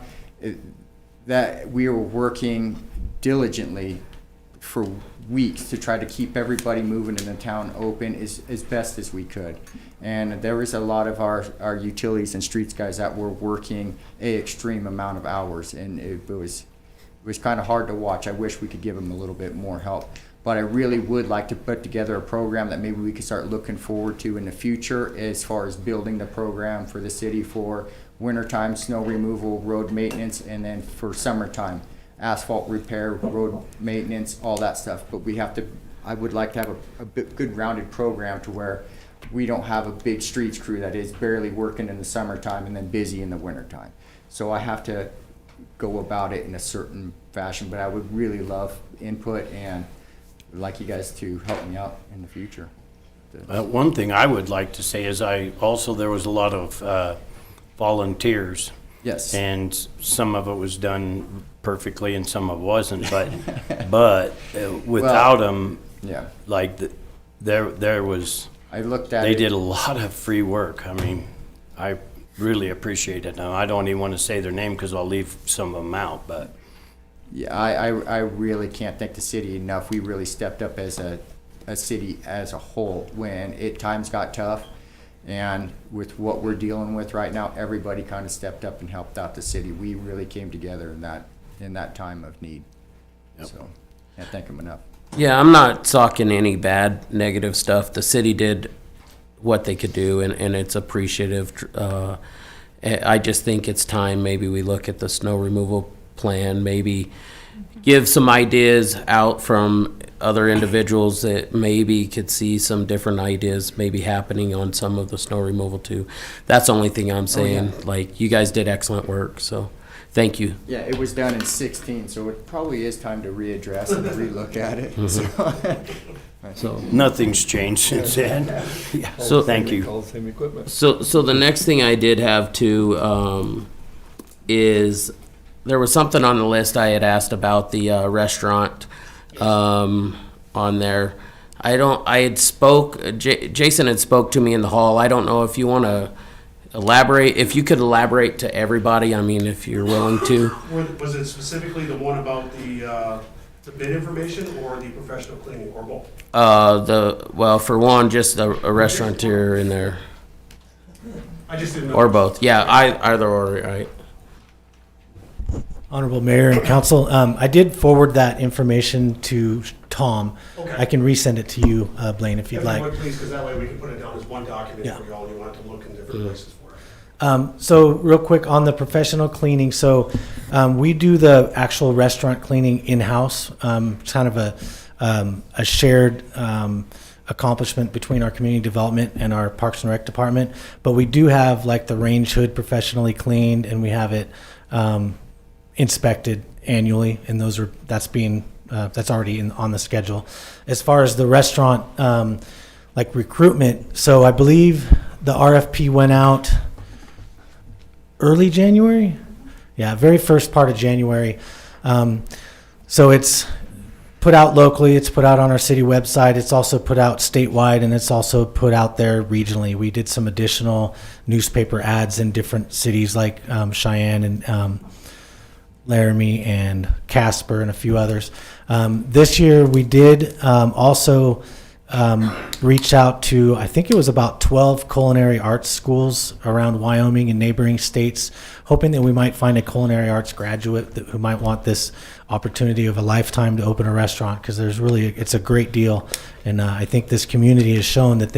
that we are working diligently for weeks to try to keep everybody moving in the town open as best as we could. And there was a lot of our utilities and streets guys that were working an extreme amount of hours, and it was kind of hard to watch. I wish we could give them a little bit more help. But I really would like to put together a program that maybe we could start looking forward to in the future, as far as building the program for the city for wintertime snow removal, road maintenance, and then for summertime, asphalt repair, road maintenance, all that stuff. But I would like to have a good rounded program to where we don't have a big streets crew that is barely working in the summertime and then busy in the wintertime. So I have to go about it in a certain fashion, but I would really love input, and would like you guys to help me out in the future. One thing I would like to say is there was a lot of volunteers. Yes. And some of it was done perfectly and some of it wasn't, but without them, yeah, like there was, I looked at they did a lot of free work. I mean, I really appreciate it. Now, I don't even want to say their name because I'll leave some of them out, but yeah, I really can't thank the city enough. We really stepped up as a city as a whole when times got tough, and with what we're dealing with right now, everybody kind of stepped up and helped out the city. We really came together in that time of need. Yep. So can't thank them enough. Yeah, I'm not talking any bad, negative stuff. The city did what they could do, and it's appreciative. I just think it's time maybe we look at the snow removal plan, maybe give some ideas out from other individuals that maybe could see some different ideas maybe happening on some of the snow removal too. That's the only thing I'm saying. Like, you guys did excellent work, so thank you. Yeah, it was done in 2016, so it probably is time to readdress and relook at it. Mm-hmm. So nothing's changed since then. Yeah. So thank you. All the same equipment. So the next thing I did have too is there was something on the list I had asked about the restaurant on there. Jason had spoke to me in the hall. I don't know if you want to elaborate, if you could elaborate to everybody, I mean, if you're willing to. Was it specifically the one about the bid information or the professional cleaning, or both? Well, for one, just a restaurateur in there. I just didn't know. Or both. Yeah, either or, right? Honorable Mayor and Council, I did forward that information to Tom. Okay. I can resend it to you, Blaine, if you'd like. Please, because that way we can put it down as one document for you all, and you want to look in different places for it. So real quick on the professional cleaning, so we do the actual restaurant cleaning in-house. It's kind of a shared accomplishment between our community development and our Parks and Rec department. But we do have like the range hood professionally cleaned, and we have it inspected annually, and that's already on the schedule. As far as the restaurant like recruitment, so I believe the RFP went out early January. Yeah, very first part of January. So it's put out locally, it's put out on our city website, it's also put out statewide, and it's also put out there regionally. We did some additional newspaper ads in different cities like Cheyenne and Laramie and Casper and a few others. This year we did also reach out to, I think it was about 12 culinary arts schools around Wyoming and neighboring states, hoping that we might find a culinary arts graduate who might want this opportunity of a lifetime to open a restaurant, because it's a great deal. And I think this community has shown that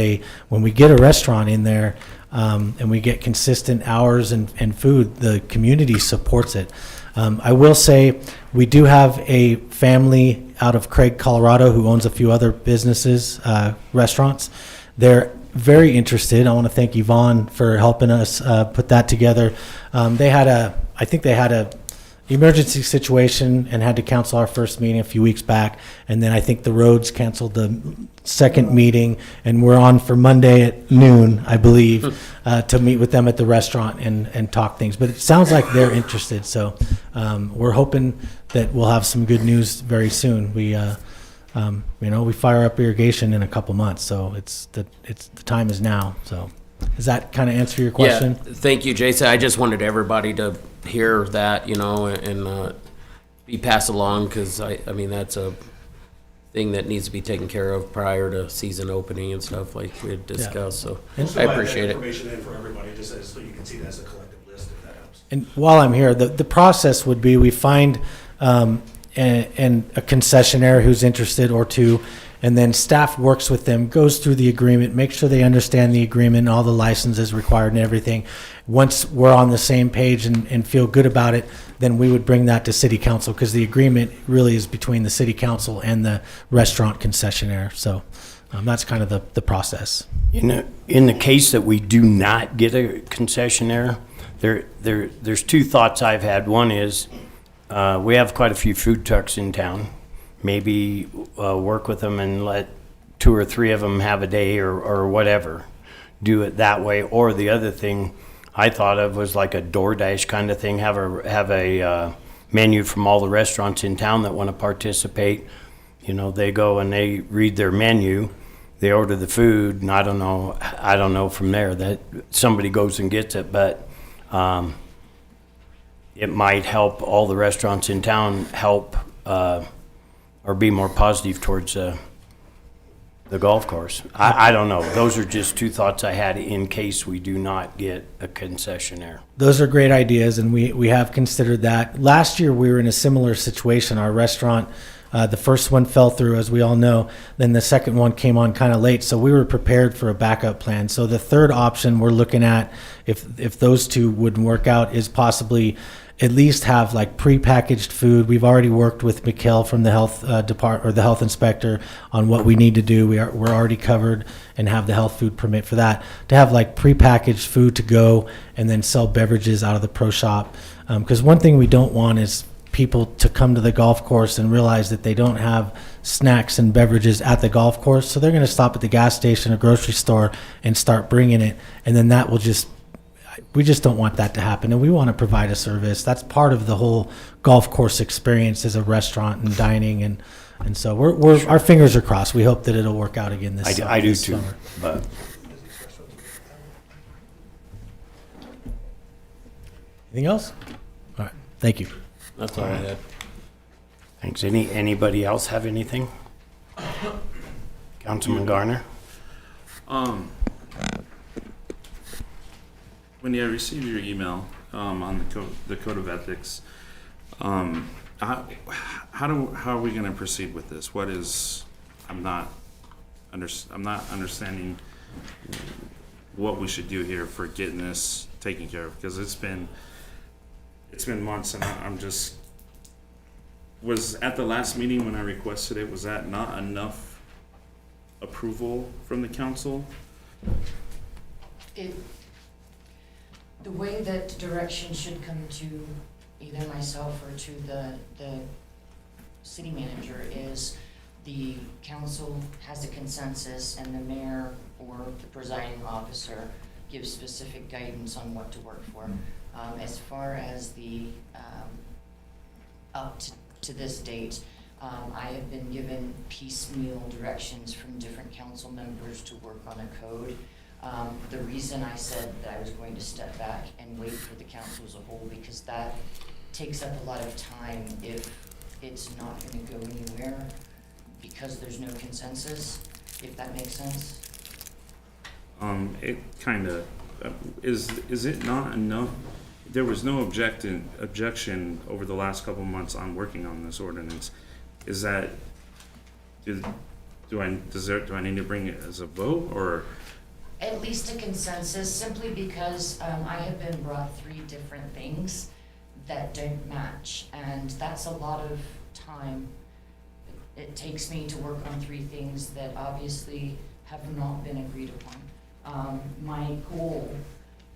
when we get a restaurant in there and we get consistent hours and food, the community supports it. I will say we do have a family out of Craig, Colorado, who owns a few other businesses, restaurants. They're very interested. I want to thank Yvonne for helping us put that together. I think they had a emergency situation and had to cancel our first meeting a few weeks back. And then I think the Rhodes canceled the second meeting, and we're on for Monday at noon, I believe, to meet with them at the restaurant and talk things. But it sounds like they're interested. So we're hoping that we'll have some good news very soon. We fire up irrigation in a couple months, so the time is now. So does that kind of answer your question? Yeah, thank you, Jason. I just wanted everybody to hear that, and be passed along, because I mean that's a thing that needs to be taken care of prior to season opening and stuff like we had discussed. So I appreciate it. Information in for everybody, just so you can see that as a collective list, if that helps. And while I'm here, the process would be we find and a concessionaire who's interested or two, and then staff works with them, goes through the agreement, makes sure they understand the agreement, all the licenses required and everything. Once we're on the same page and feel good about it, then we would bring that to city council, because the agreement really is between the city council and the restaurant concessionaire. So that's kind of the process. In the case that we do not get a concessionaire, there's two thoughts I've had. One is we have quite a few food trucks in town. Maybe work with them and let 2 or 3 of them have a day or whatever. Do it that way. Or the other thing I thought of was like a DoorDash kind of thing. Have a menu from all the restaurants in town that want to participate. They go and they read their menu, they order the food, and I don't know from there that somebody goes and gets it, but it might help all the restaurants in town help or be more positive towards the golf course. I don't know. Those are just two thoughts I had in case we do not get a concessionaire. Those are great ideas, and we have considered that. Last year we were in a similar situation. Our restaurant, the first one fell through, as we all know. Then the second one came on kind of late, so we were prepared for a backup plan. So the third option we're looking at, if those two wouldn't work out, is possibly at least have like prepackaged food. We've already worked with Mikhail from the health department, or the health inspector, on what we need to do. We're already covered and have the health food permit for that, to have like prepackaged food to go and then sell beverages out of the pro shop. Because one thing we don't want is people to come to the golf course and realize that they don't have snacks and beverages at the golf course. So they're going to stop at the gas station or grocery store and start bringing it. And then that will we just don't want that to happen, and we want to provide a service. That's part of the whole golf course experience, as a restaurant and dining, and so our fingers are crossed. We hope that it'll work out again this summer. I do too. But anything else? All right, thank you. That's all I had. Thanks. Anybody else have anything? Councilman Garner? When you receive your email on the code of ethics, how are we going to proceed with this? What is I'm not understanding what we should do here for getting this taken care of, because it's been months, and I'm just was at the last meeting when I requested it. Was that not enough approval from the council? The way that direction should come to either myself or to the city manager is the council has a consensus, and the mayor or the presiding officer gives specific guidance on what to work for. As far as the up to this date, I have been given piecemeal directions from different council members to work on a code. The reason I said that I was going to step back and wait for the council as a whole, because that takes up a lot of time if it's not gonna go anywhere because there's no consensus, if that makes sense. It kind of, is it not enough? There was no objection over the last couple months on working on this ordinance. Is that, do I need to bring it as a vote, or? At least a consensus, simply because I have been brought 3 different things that don't match, and that's a lot of time it takes me to work on 3 things that obviously have not been agreed upon. My goal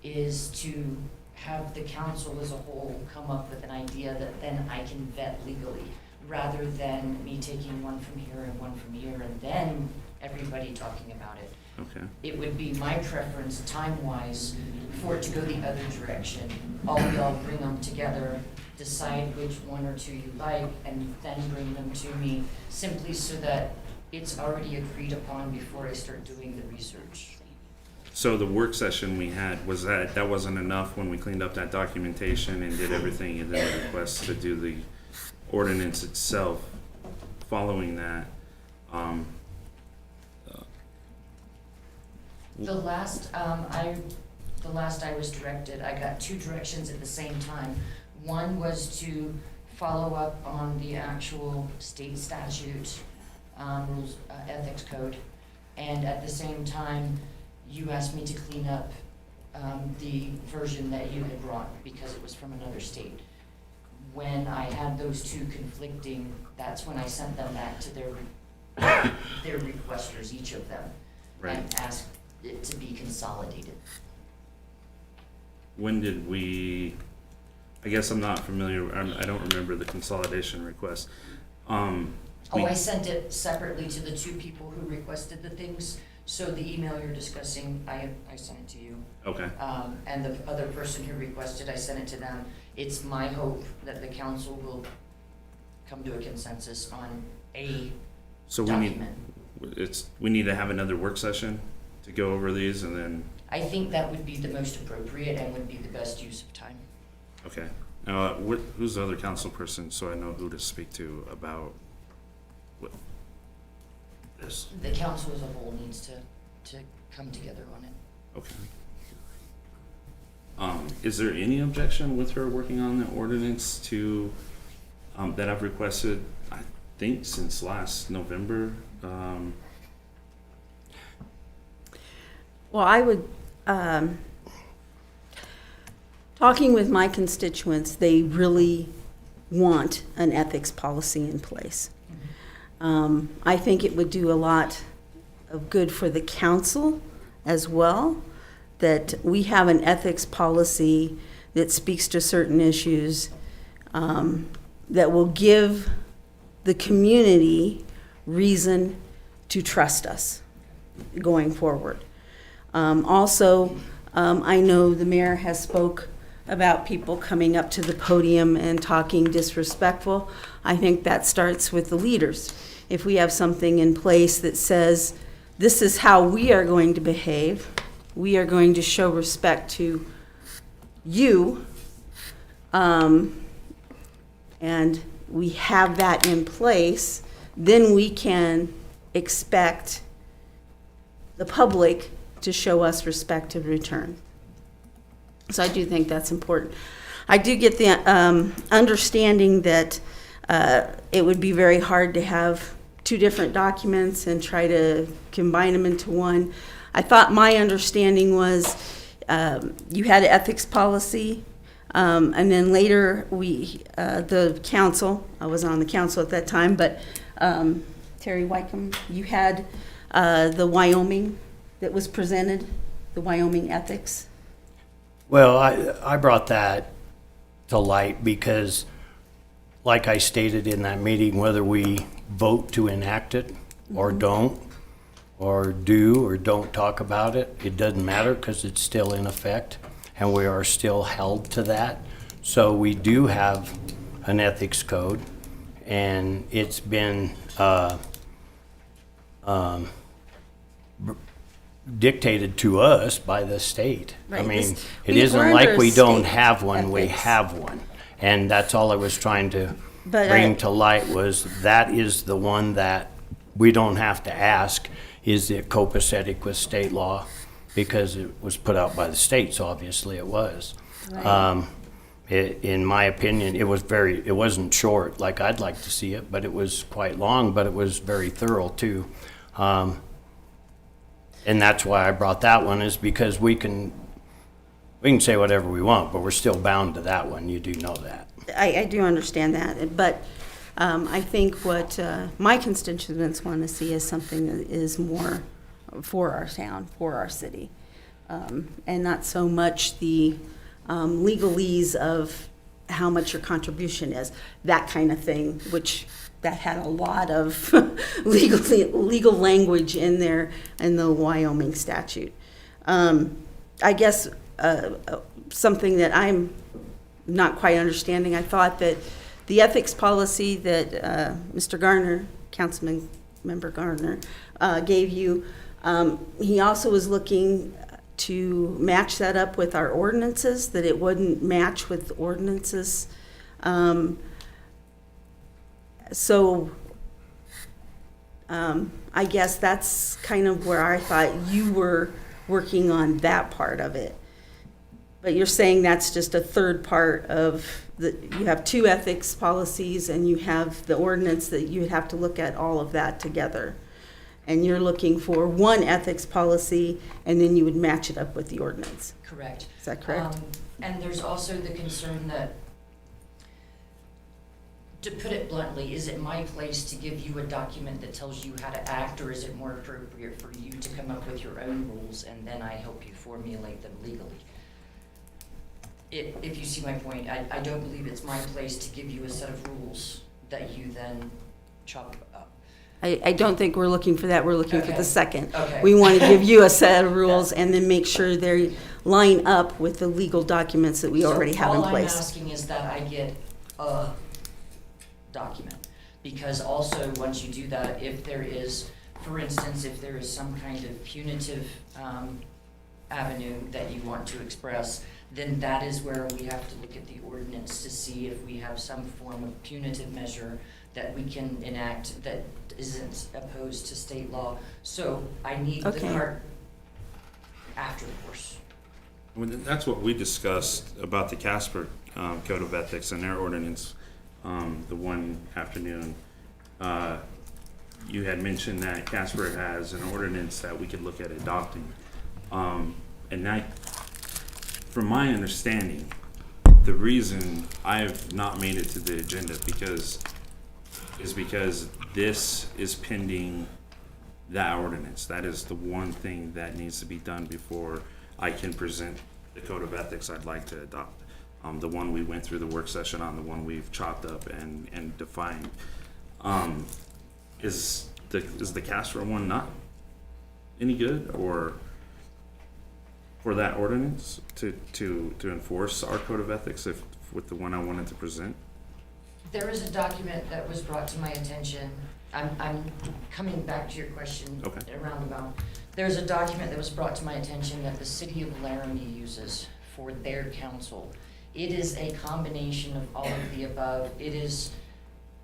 is to have the council as a whole come up with an idea that then I can vet legally, rather than me taking one from here and one from here and then everybody talking about it. Okay. It would be my preference, time-wise, for it to go the other direction. All y'all bring them together, decide which 1 or 2 you like, and then bring them to me, simply so that it's already agreed upon before I start doing the research. So the work session we had, was that wasn't enough when we cleaned up that documentation and did everything, and then the request to do the ordinance itself following that? The last I was directed, I got 2 directions at the same time. One was to follow up on the actual state statute, rules, ethics code, and at the same time, you asked me to clean up the version that you had brought because it was from another state. When I had those 2 conflicting, that's when I sent them back to their requesters, each of them, and asked it to be consolidated. When did we, I guess I'm not familiar, I don't remember the consolidation request. I sent it separately to the 2 people who requested the things. So the email you're discussing, I sent it to you. Okay. And the other person who requested, I sent it to them. It's my hope that the council will come to a consensus on a document. We need to have another work session to go over these, and then. I think that would be the most appropriate and would be the best use of time. Okay. Now, who's the other council person, so I know who to speak to about this? The council as a whole needs to come together on it. Okay. Is there any objection with her working on the ordinance to, that I've requested, I think since last November? Well, I would, talking with my constituents, they really want an ethics policy in place. I think it would do a lot of good for the council as well, that we have an ethics policy that speaks to certain issues, that will give the community reason to trust us going forward. Also, I know the mayor has spoke about people coming up to the podium and talking disrespectful. I think that starts with the leaders. If we have something in place that says, this is how we are going to behave, we are going to show respect to you, and we have that in place, then we can expect the public to show us respect in return. So I do think that's important. I do get the understanding that it would be very hard to have 2 different documents and try to combine them into one. I thought my understanding was you had an ethics policy, and then later the council, I wasn't on the council at that time, but Terry Wycombe, you had the Wyoming that was presented, the Wyoming ethics. Well, I brought that to light because, like I stated in that meeting, whether we vote to enact it or don't, or do or don't talk about it, it doesn't matter because it's still in effect and we are still held to that. So we do have an ethics code, and it's been dictated to us by the state. Right. I mean, This- it we isn't learned like our we don't state have one, we ethics. have one. And that's all I was trying to But bring to light, was that is the one that we don't have to ask, is it copacetic with state law? Because it was put out by the states, obviously it was. Right. In my opinion, it wasn't short like I'd like to see it, but it was quite long, but it was very thorough too. And that's why I brought that one, is because we can say whatever we want, but we're still bound to that one. You do know that. I do understand that, but I think what my constituents want to see is something that is more for our town, for our city, and not so much the legalese of how much your contribution is, that kind of thing, which that had a lot of legal language in there in the Wyoming statute. I guess something that I'm not quite understanding, I thought that the ethics policy that Mr. Garner, Councilman Member Garner, gave you, he also was looking to match that up with our ordinances, that it wouldn't match with ordinances. So I guess that's kind of where I thought you were working on that part of it. But you're saying that's just a third part of you have two ethics policies and you have the ordinance, that you would have to look at all of that together. And you're looking for one ethics policy, and then you would match it up with the ordinance. Correct. Is that correct? And there's also the concern that, to put it bluntly, is it my place to give you a document that tells you how to act, or is it more appropriate for you to come up with your own rules and then I help you formulate them legally? If you see my point, I don't believe it's my place to give you a set of rules that you then chop up. I don't think we're looking for that. We're looking for the second. Okay. We want to give you a set of rules and then make sure they line up with the legal documents that we already have in All I'm place. asking is that I get a document, because also once you do that, if there is, for instance, if there is some kind of punitive avenue that you want to express, then that is where we have to look at the ordinance to see if we have some form of punitive measure that we can enact that isn't opposed to state law. So I need the cart after the horse. Well, that's what we discussed about the Casper Code of Ethics and their ordinance the one afternoon. You had mentioned that Casper has an ordinance that we could look at adopting. And that, from my understanding, the reason I've not made it to the agenda is because this is pending that ordinance. That is the one thing that needs to be done before I can present the code of ethics I'd like to adopt. The one we went through the work session on, the one we've chopped up and defined. Is the Casper one not any good, or for that ordinance to enforce our code of ethics with the one I wanted to present? There is a document that was brought to my attention. I'm coming back to your question roundabout. There's a document that was brought to my attention that the city of Laramie uses for their council. It is a combination of all of the above. It is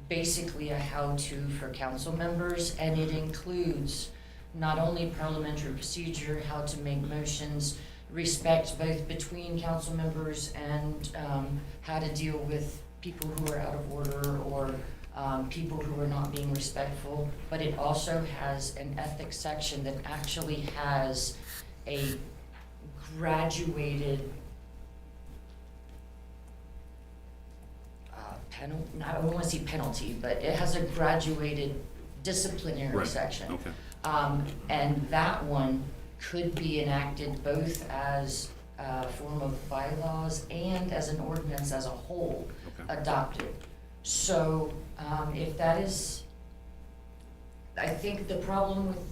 basically a how-to for council members, and it includes not only parliamentary procedure, how to make motions, respect both between council members, and how to deal with people who are out of order or people who are not being respectful. But it also has an ethics section that actually has a graduated penalty, I don't want to say penalty, but it has a graduated disciplinary section. Okay. And that one could be enacted both as a form of bylaws and as an ordinance as a whole adopted. So if that is, I think the problem with,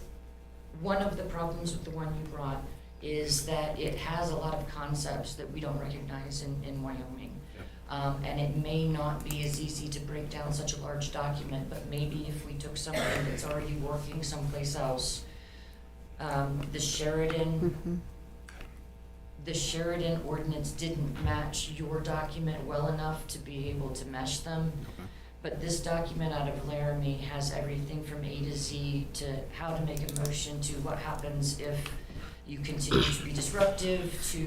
one of the problems with the one you brought is that it has a lot of concepts that we don't recognize in Wyoming. And it may not be as easy to break down such a large document, but maybe if we took something that's already working someplace else, the Sheridan the Sheridan ordinance didn't match your document well enough to be able to mesh them. But this document out of Laramie has everything from A to Z to how to make a motion to what happens if you continue to be disruptive, to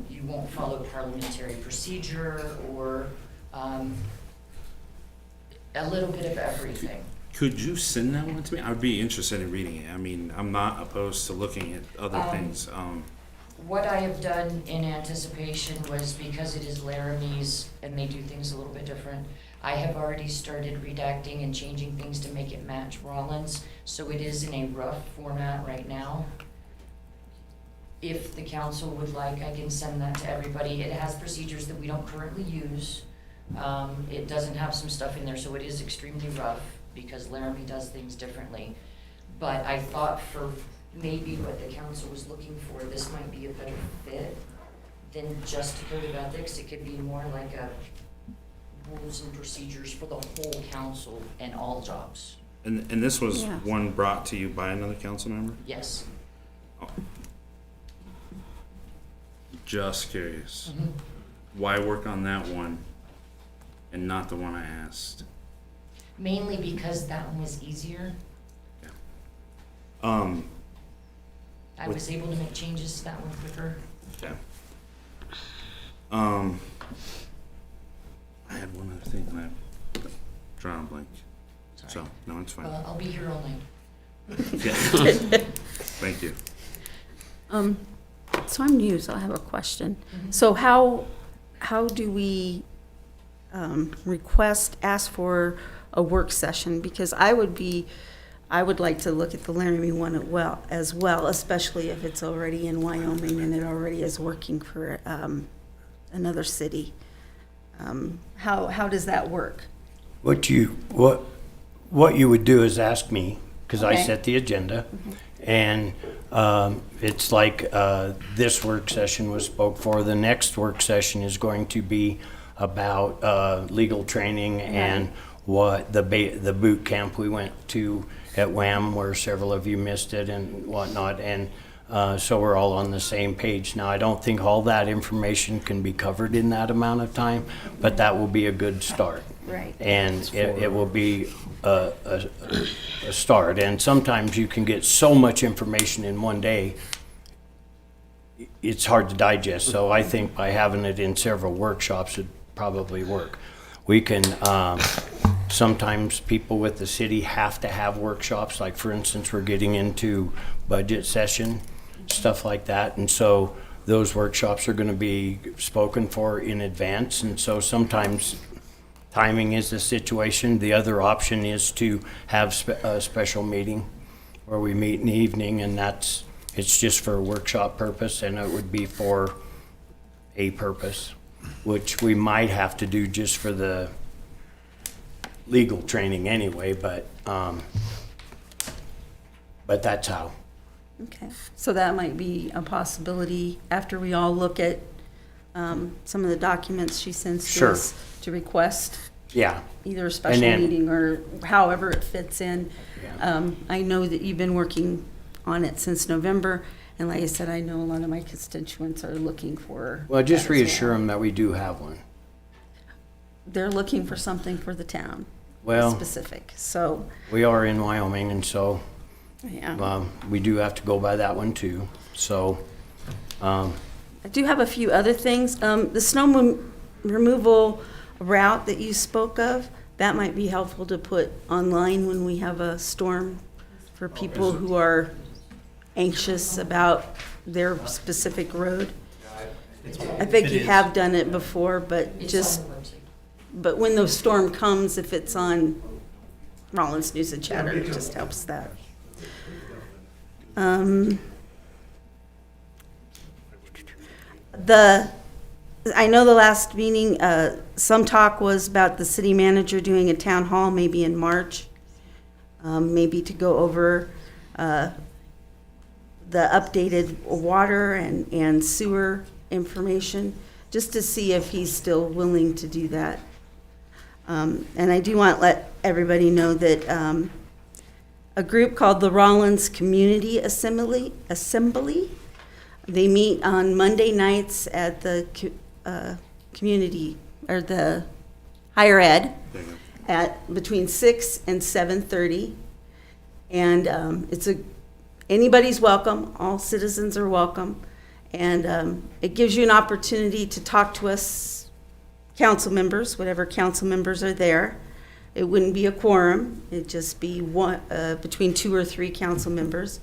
you won't follow parliamentary procedure, or a little bit of everything. Could you send that one to me? I would be interested in reading it. I mean, I'm not opposed to looking at other things. What I have done in anticipation was, because it is Laramie's and they do things a little bit different, I have already started redacting and changing things to make it match Rawlins, so it is in a rough format right now. If the council would like, I can send that to everybody. It has procedures that we don't currently use. It doesn't have some stuff in there, so it is extremely rough because Laramie does things differently. But I thought for maybe what the council was looking for, this might be a better fit than just a code of ethics. It could be more like a rules and procedures for the whole council and all jobs. And this was one brought to you by another council member? Yes. Oh. Just curious. Mm-hmm. Why work on that one and not the one I asked? Mainly because that one was easier. I was able to make changes to that one quicker. Yeah. I had one other thing and I drawn a blank. Sorry. So, no, it's fine. Well, I'll be here all night. Yeah. Thank you. So I'm new, so I have a question. So how do we ask for a work session? Because I would like to look at the Laramie one as well, especially if it's already in Wyoming and it already is working for another city. How does that work? What you would do is ask me, because I Okay. set the agenda, and it's like this work session was spoke for. The next work session is going to be about legal training and what the boot camp we went to at WHAM, where several of you missed it and whatnot, and so we're all on the same page. Now, I don't think all that information can be covered in that amount of time, but that will be a good start. Right. And it will be a start. And sometimes you can get so much information in one day, it's hard to digest. So I think by having it in several workshops would probably work. We can, sometimes people with the city have to have workshops. Like, for instance, we're getting into budget session, stuff like that. And so those workshops are going to be spoken for in advance. And so sometimes timing is the situation. The other option is to have a special meeting where we meet in the evening, and it's just for a workshop purpose, and it would be for a purpose, which we might have to do just for the legal training anyway, but that's how. Okay, so that might be a possibility after we all look at some of the documents she sends to Sure. us to request. Yeah. Either a special then- meeting or however it fits in. I know that you've been working on it since November, and like I said, I know a lot of my constituents are looking for. Well, just that as reassure well. them that we do have one. They're looking for something for the town. Well, Specific, so, we are in Wyoming, and so yeah. we do have to go by that one too. So, I do have a few other things. The snow removal route that you spoke of, that might be helpful to put online when we have a storm for people who are anxious about their specific road. I think It you is. have done it before, but It's just, on the website. but when the storm comes, if it's on Rawlins News and Chatter, it just helps that. I know the last meeting, some talk was about the city manager doing a town hall maybe in March, maybe to go over the updated water and sewer information, just to see if he's still willing to do that. And I do want to let everybody know that a group called the Rawlins Community Assembly They meet on Monday nights at the community, or the higher ed, at between 6 and 7:30. And anybody's welcome, all citizens are welcome. And it gives you an opportunity to talk to us council members, whatever council members are there. It wouldn't be a quorum, it'd just be between 2 or 3 council members.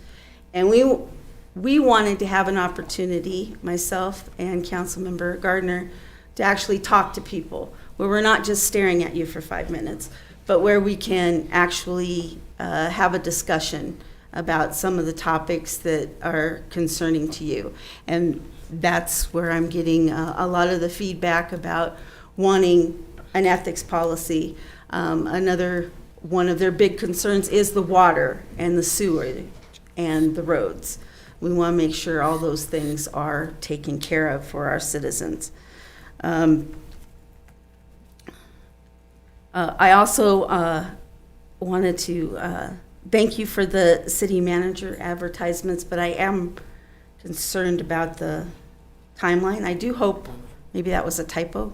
And we wanted to have an opportunity, myself and Councilmember Gardner, to actually talk to people, where we're not just staring at you for 5 minutes, but where we can actually have a discussion about some of the topics that are concerning to you. And that's where I'm getting a lot of the feedback about wanting an ethics policy. Another one of their big concerns is the water and the sewer and the roads. We want to make sure all those things are taken care of for our citizens. I also wanted to thank you for the city manager advertisements, but I am concerned about the timeline. I do hope maybe that was a typo.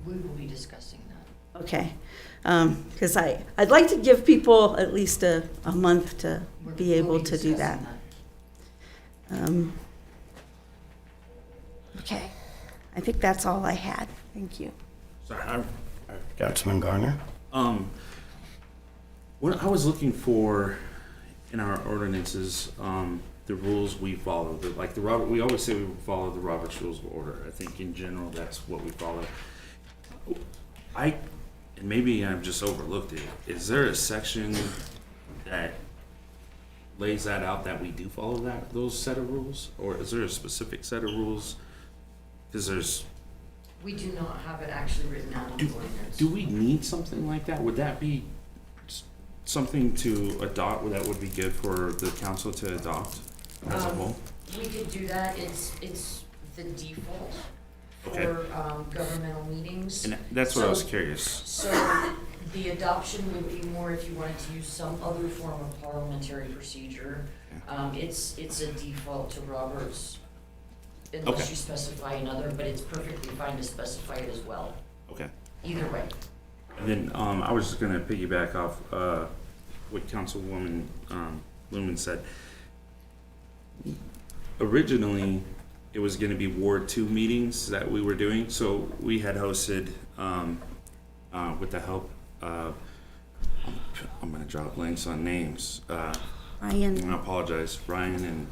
We will be discussing that. Okay, because I'd like to give people at least a month to be able to do that. Okay, I think that's all I had. Thank you. Sorry, Councilman Garner? What I was looking for in our ordinances, the rules we follow, we always say we follow the Robert's Rules of Order. I think in general that's what we follow. And maybe I've just overlooked it. Is there a section that lays that out that we do follow those set of rules, or is there a specific set of rules? Because We do not have it actually written out in the ordinance. do we need something like that? Would that be something to adopt, that would be good for the council to adopt as a whole? We could do that. It's the default Okay. for governmental meetings. And that's what I was So- curious. So the adoption would be more if you wanted to use some other form of parliamentary procedure. It's a default to Roberts unless Okay. you specify another, but it's perfectly fine to specify it as well. Okay. Either way. And then I was just gonna piggyback off what Councilwoman Lumen said. Originally, it was gonna be Ward 2 meetings that we were doing, so we had hosted with the help of, I'm gonna drop blanks on names. Ryan. I apologize, Ryan and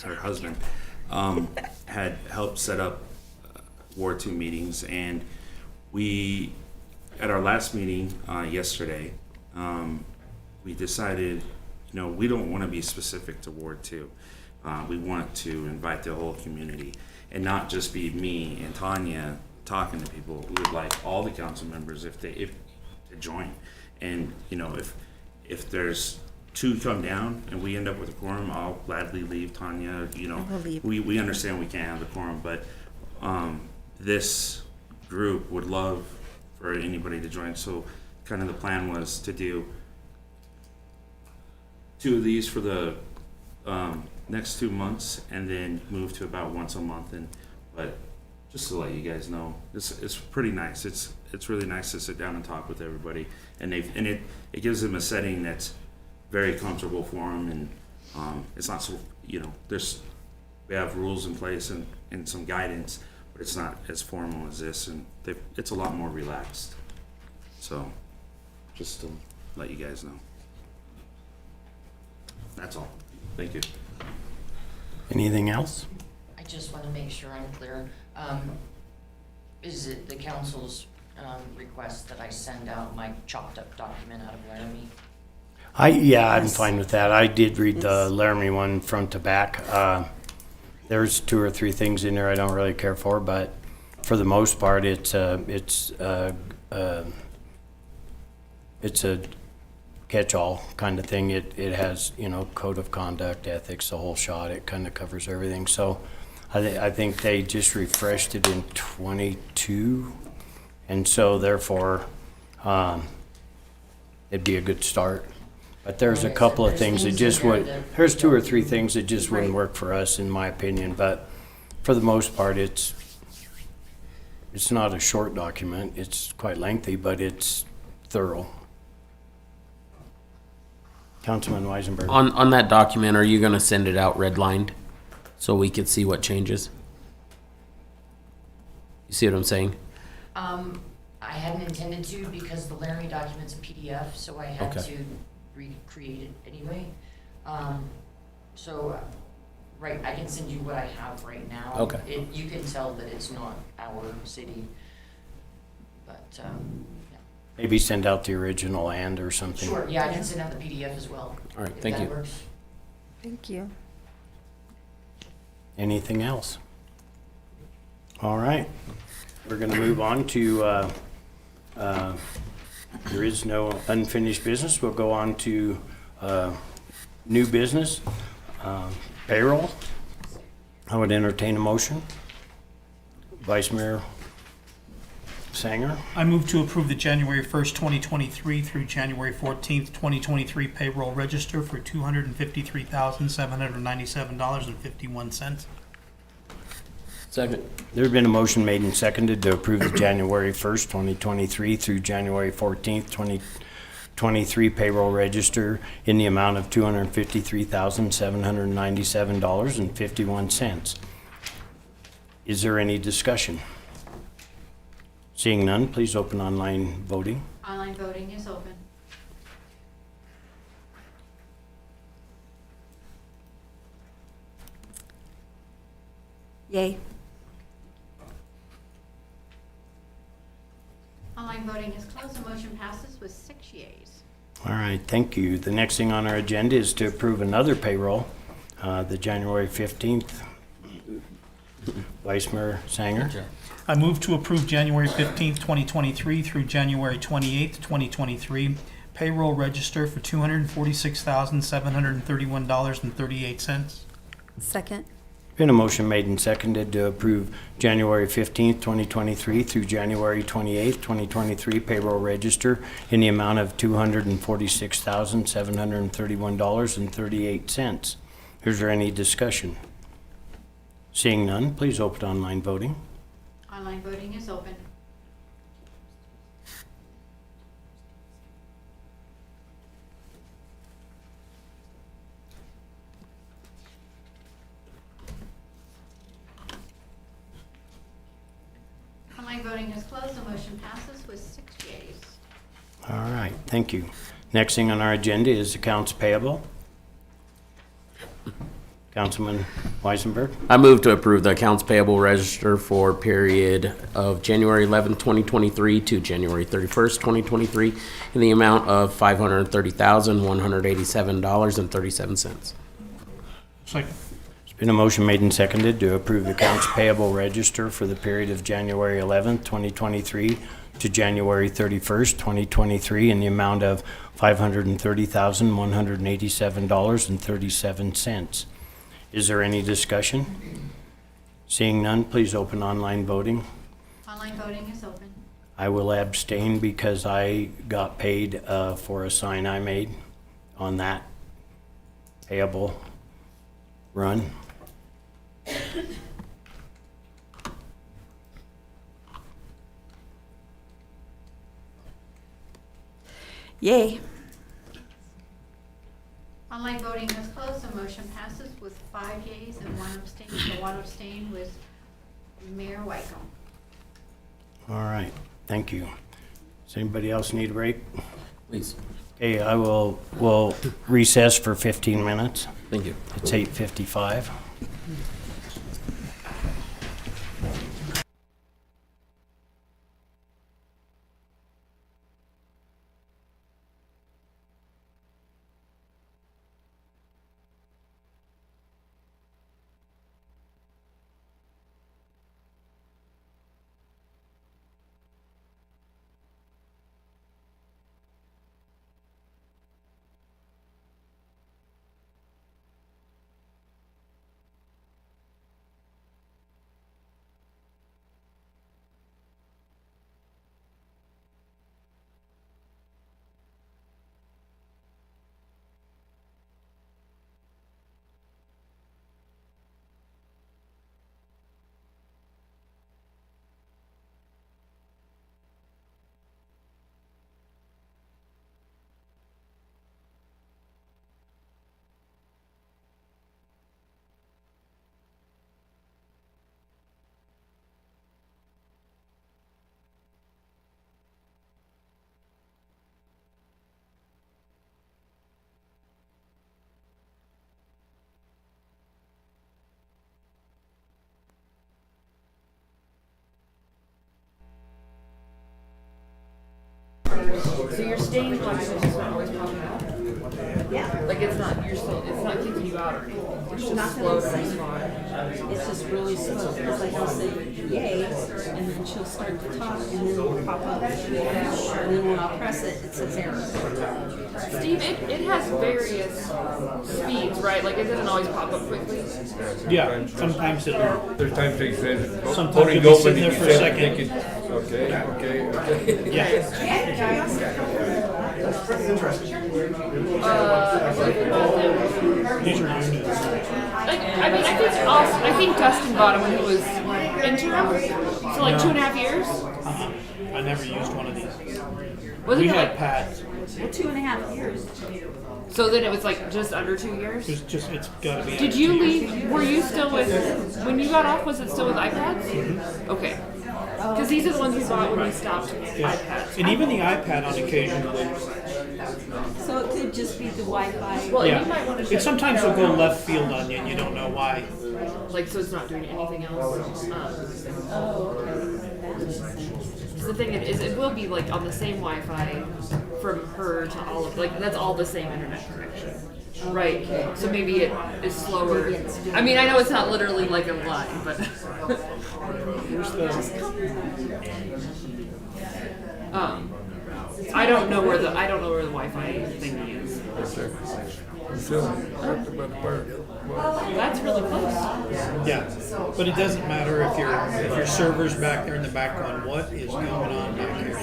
her husband had helped set up Ward 2 meetings, and we, at our last meeting yesterday, we decided, we don't want to be specific to Ward 2. We want to invite the whole community and not just be me and Tanya talking to people. We would like all the council members if to join. And if there's 2 come down and we end up with a quorum, I'll gladly leave. Tanya, we understand we can't have the quorum, but this group would love for anybody to join. So kind of the plan was to do 2 of these for the next 2 months and then move to about once a month. But just to let you guys know, it's pretty nice. It's really nice to sit down and talk with everybody, and it gives them a setting that's very comfortable for them, and it's not so, we have rules in place and some guidance, but it's not as formal as this, and it's a lot more relaxed. So just to let you guys know. That's all. Thank you. Anything else? I just want to make sure I'm clear. Is it the council's request that I send out my chopped up document out of Laramie? I'm fine with that. I did read the Laramie one front to back. There's 2 or 3 things in there I don't really care for, but for the most part, it's a catch-all kind of thing. It has, code of conduct, ethics, the whole shot. It kind of covers everything. So I think they just refreshed it in 22, and so therefore it'd be a good start. But there's a Like I couple said, of there's things that things just in there would, that there's we 2 or don't- 3 things that just wouldn't Right. work for us, in my opinion, but for the most part, it's not a short document, it's quite lengthy, but it's thorough. Councilman Weisenberg. On that document, are you gonna send it out redlined so we could see what changes? You see what I'm saying? I hadn't intended to because the Laramie document's a PDF, so I had Okay. to recreate it anyway. So, right, I can send you what I have right now. Okay. You can tell that it's not our city, but, yeah. Maybe send out the original and or something. Sure, yeah, I can send out the PDF as well. All right, if thank that you. works. Thank you. Anything else? All right, we're gonna move on to, there is no unfinished business. We'll go on to new business, payroll. I would entertain a motion. Vice Mayor Sanger. I move to approve the January 1st, 2023 through January 14th, 2023 payroll register for $253,797.51. Second. There's been a motion made and seconded to approve the January 1st, 2023 through January 14th, 2023 payroll register in the amount of $253,797.51. Is there any discussion? Seeing none, please open online voting. Online voting is open. Yay. Online voting is closed. The motion passes with 6 yeas. All right, thank you. The next thing on our agenda is to approve another payroll, the January 15th. Vice Mayor Sanger. I move to approve January 15th, 2023 through January 28th, 2023 payroll register for $246,731.38. Second. Been a motion made and seconded to approve January 15th, 2023 through January 28th, 2023 payroll register in the amount of $246,731.38. Is there any discussion? Seeing none, please open online voting. Online voting is open. Online voting is closed. The motion passes with 6 yeas. All right, thank you. Next thing on our agenda is accounts payable. Councilman Weisenberg. I move to approve the accounts payable register for period of January 11th, 2023 to January 31st, 2023 in the amount of $530,187.37. Second. There's been a motion made and seconded to approve the accounts payable register for the period of January 11th, 2023 to January 31st, 2023 in the amount of $530,187.37. Is there any discussion? Seeing none, please open online voting. Online voting is open. I will abstain because I got paid for a sign I made on that payable run. Yay. Online voting is closed. The motion passes with 5 yeas and 1 abstain. The 1 abstain was Mayor Wycombe. All right, thank you. Does anybody else need a break? Please. Okay, we'll recess for 15 minutes. Thank you. It's 8:55. So you're staying black, it's just not always popping out? Yeah. Like it's not, you're still, it's not kicking you out or anything? It's It's not just slow gonna to say, respond? it's just really slow, because like I'll say yay, and then she'll start to talk, and then it'll pop up. And then when I'll press it, it says error. Steve, it has various speeds, right? Like it doesn't always pop up quickly? Yeah, sometimes it'll, There's times they said, Sometimes voting you'll be open, sitting and there you for a said, second. thinking, okay. yeah. That's pretty interesting. These are units. Like, I mean, I think Dustin bought it when he was interim, so like 2.5 years. I never used one of these. Wasn't We it had like pads. Well, 2.5 years. So then it was like just under 2 years. It's gotta be. Did you leave? Were you still with when you got off? Was it still with iPads? Okay. Because these are the ones we bought when we stopped iPads. And even the iPad on occasion would. So it could just be the Wi-Fi. Well, Yeah. you might want to. And sometimes it'll go left field on you, and you don't know why. Like, so it's not doing anything else. Oh, okay. That makes sense. Because the thing is, it will be like on the same Wi-Fi from her to all of, like, that's all the same internet connection. Right, so maybe it is slower. I mean, I know it's not literally like a line, but. I don't know where the Wi-Fi thing is. That's really close. Yeah, but it doesn't matter if your server's back there in the background. What is going on back here?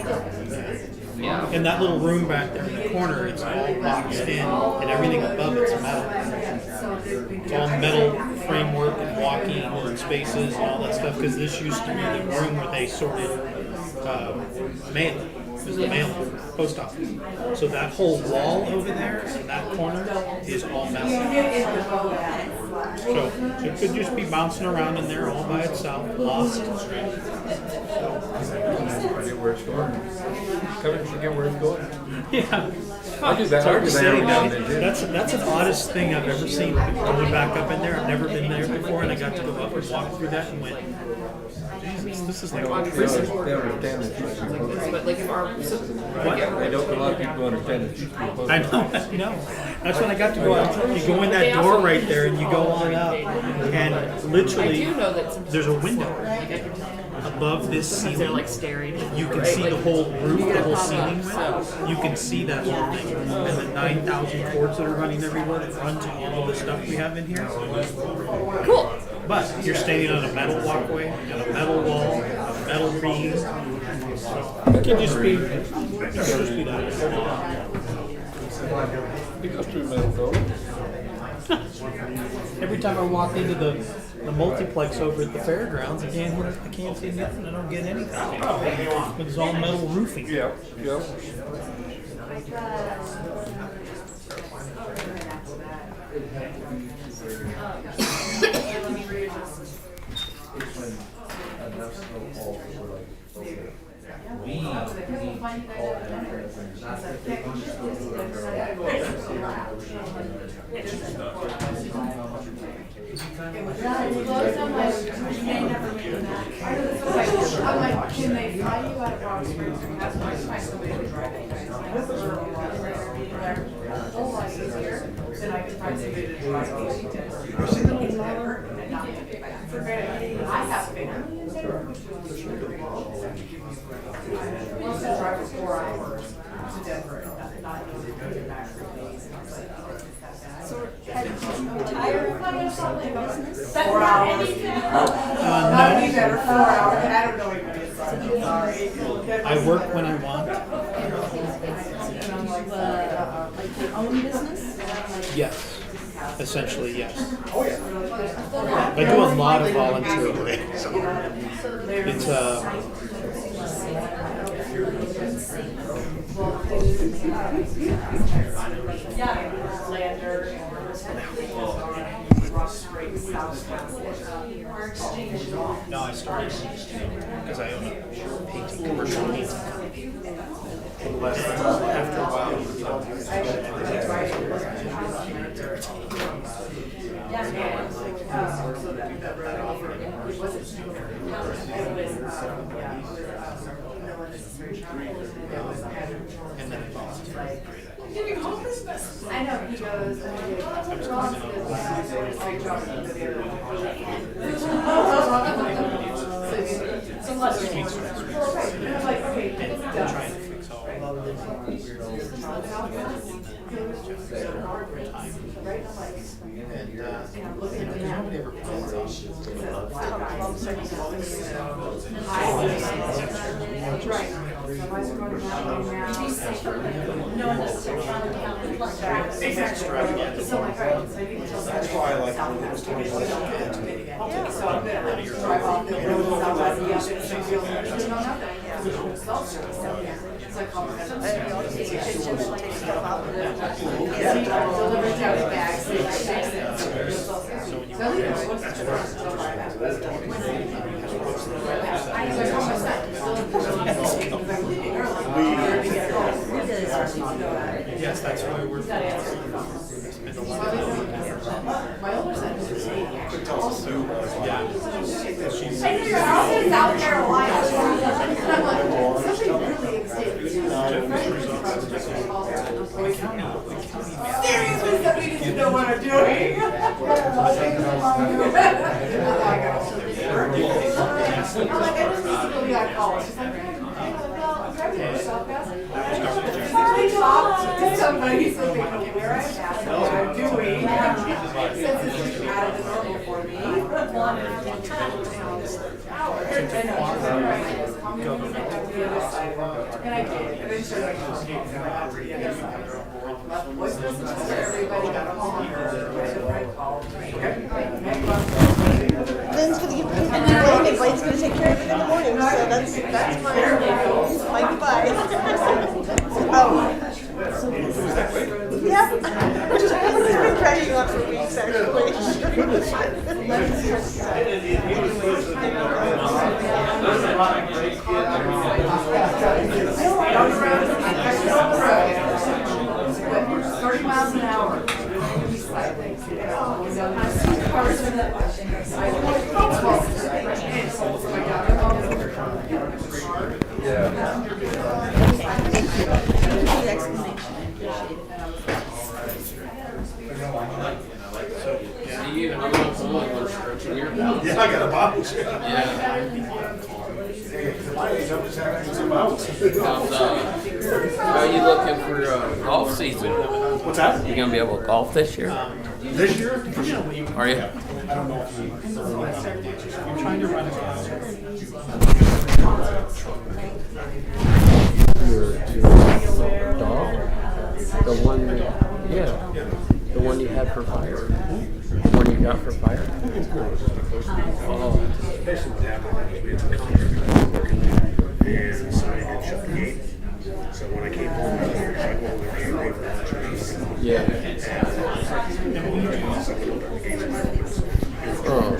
Yeah. And that little room back there in the corner, it's all boxed in, and everything above it's metal. It's all metal framework and walking and spaces and all that stuff. Because this used to be the room where they sorted mail. It was the mail post office. So that whole wall over there in that corner is all metal. So it could just be bouncing around in there all by itself, lost. Get where it's going. Cover should get where it's going. Yeah. I do that. It's hard I to do say, that now and then, too. that's the oddest thing I've ever seen. Going back up in there, I've never been there before, and I got to go up and walk through that and went, Jesus, this is like On a prison. They don't understand that she's supposed to. But like if our, I don't, a lot of people understand that she's supposed I to. know. That's when I got to go out. You go in that door right there, and you go on up, and literally, there's a window above this ceiling. they're like staring. You can see the whole roof, the whole ceiling. You can see that whole thing, and the 9,000 cords that are running everywhere that run to all of the stuff we have in here. Cool. But you're standing on a metal walkway, and a metal wall, a metal beam. It can just be that. It goes through metal though. Every time I walk into the multiplex over at the fairgrounds, I can't see nothing. I don't get anything. It's all metal roofing. Yeah, yeah. I'm like, can they fly you out of Rawlins City Council? That's why I find somebody to drive it. Oh, I was here, then I could find somebody to drive it. I have been. Once I drive for 4 hours to Denver, not even back for days. That's not anything. Not any better, 4 hours, I don't know even it's sorry. I work when I want. Like your own business? Yes. Essentially, yes. I do a lot of volunteer work. It's No, I started because I own a painting, commercial painting company. After a while, you And then it volunteers. I know, he goes, That's why I like when it was 21. So I'm gonna drive off the road, Yes, that's why we're. my older son is just saying, I know your house in South Carolina. And I'm like, something really exists. Seriously, somebody needs to know what I'm doing. I'm like, I just need to go be on call. She's like, well, grab your yourself, guys. I talked to somebody so they know where I'm at and what I'm doing. Since this is out of the normal for me. And I did. And then she was like, what's this? Everybody got a home. Lynn's gonna give me Blaine, and Blaine's gonna take care of it in the morning, so that's my goodbye. Oh. Yeah. Which I haven't been cracking up for weeks, actually. $30 miles an hour. Yeah, I got a bounce. How are you looking for golf season? What's that? You gonna be able to golf this year? This year? Are you? I don't know if I'm trying to run it. Your dog? The one, yeah. The one you had for fire? The one you got for fire? Oh. And so I didn't shut the gate. So when I came home, I was like, well, we're getting ready for lunch. Yeah. Oh.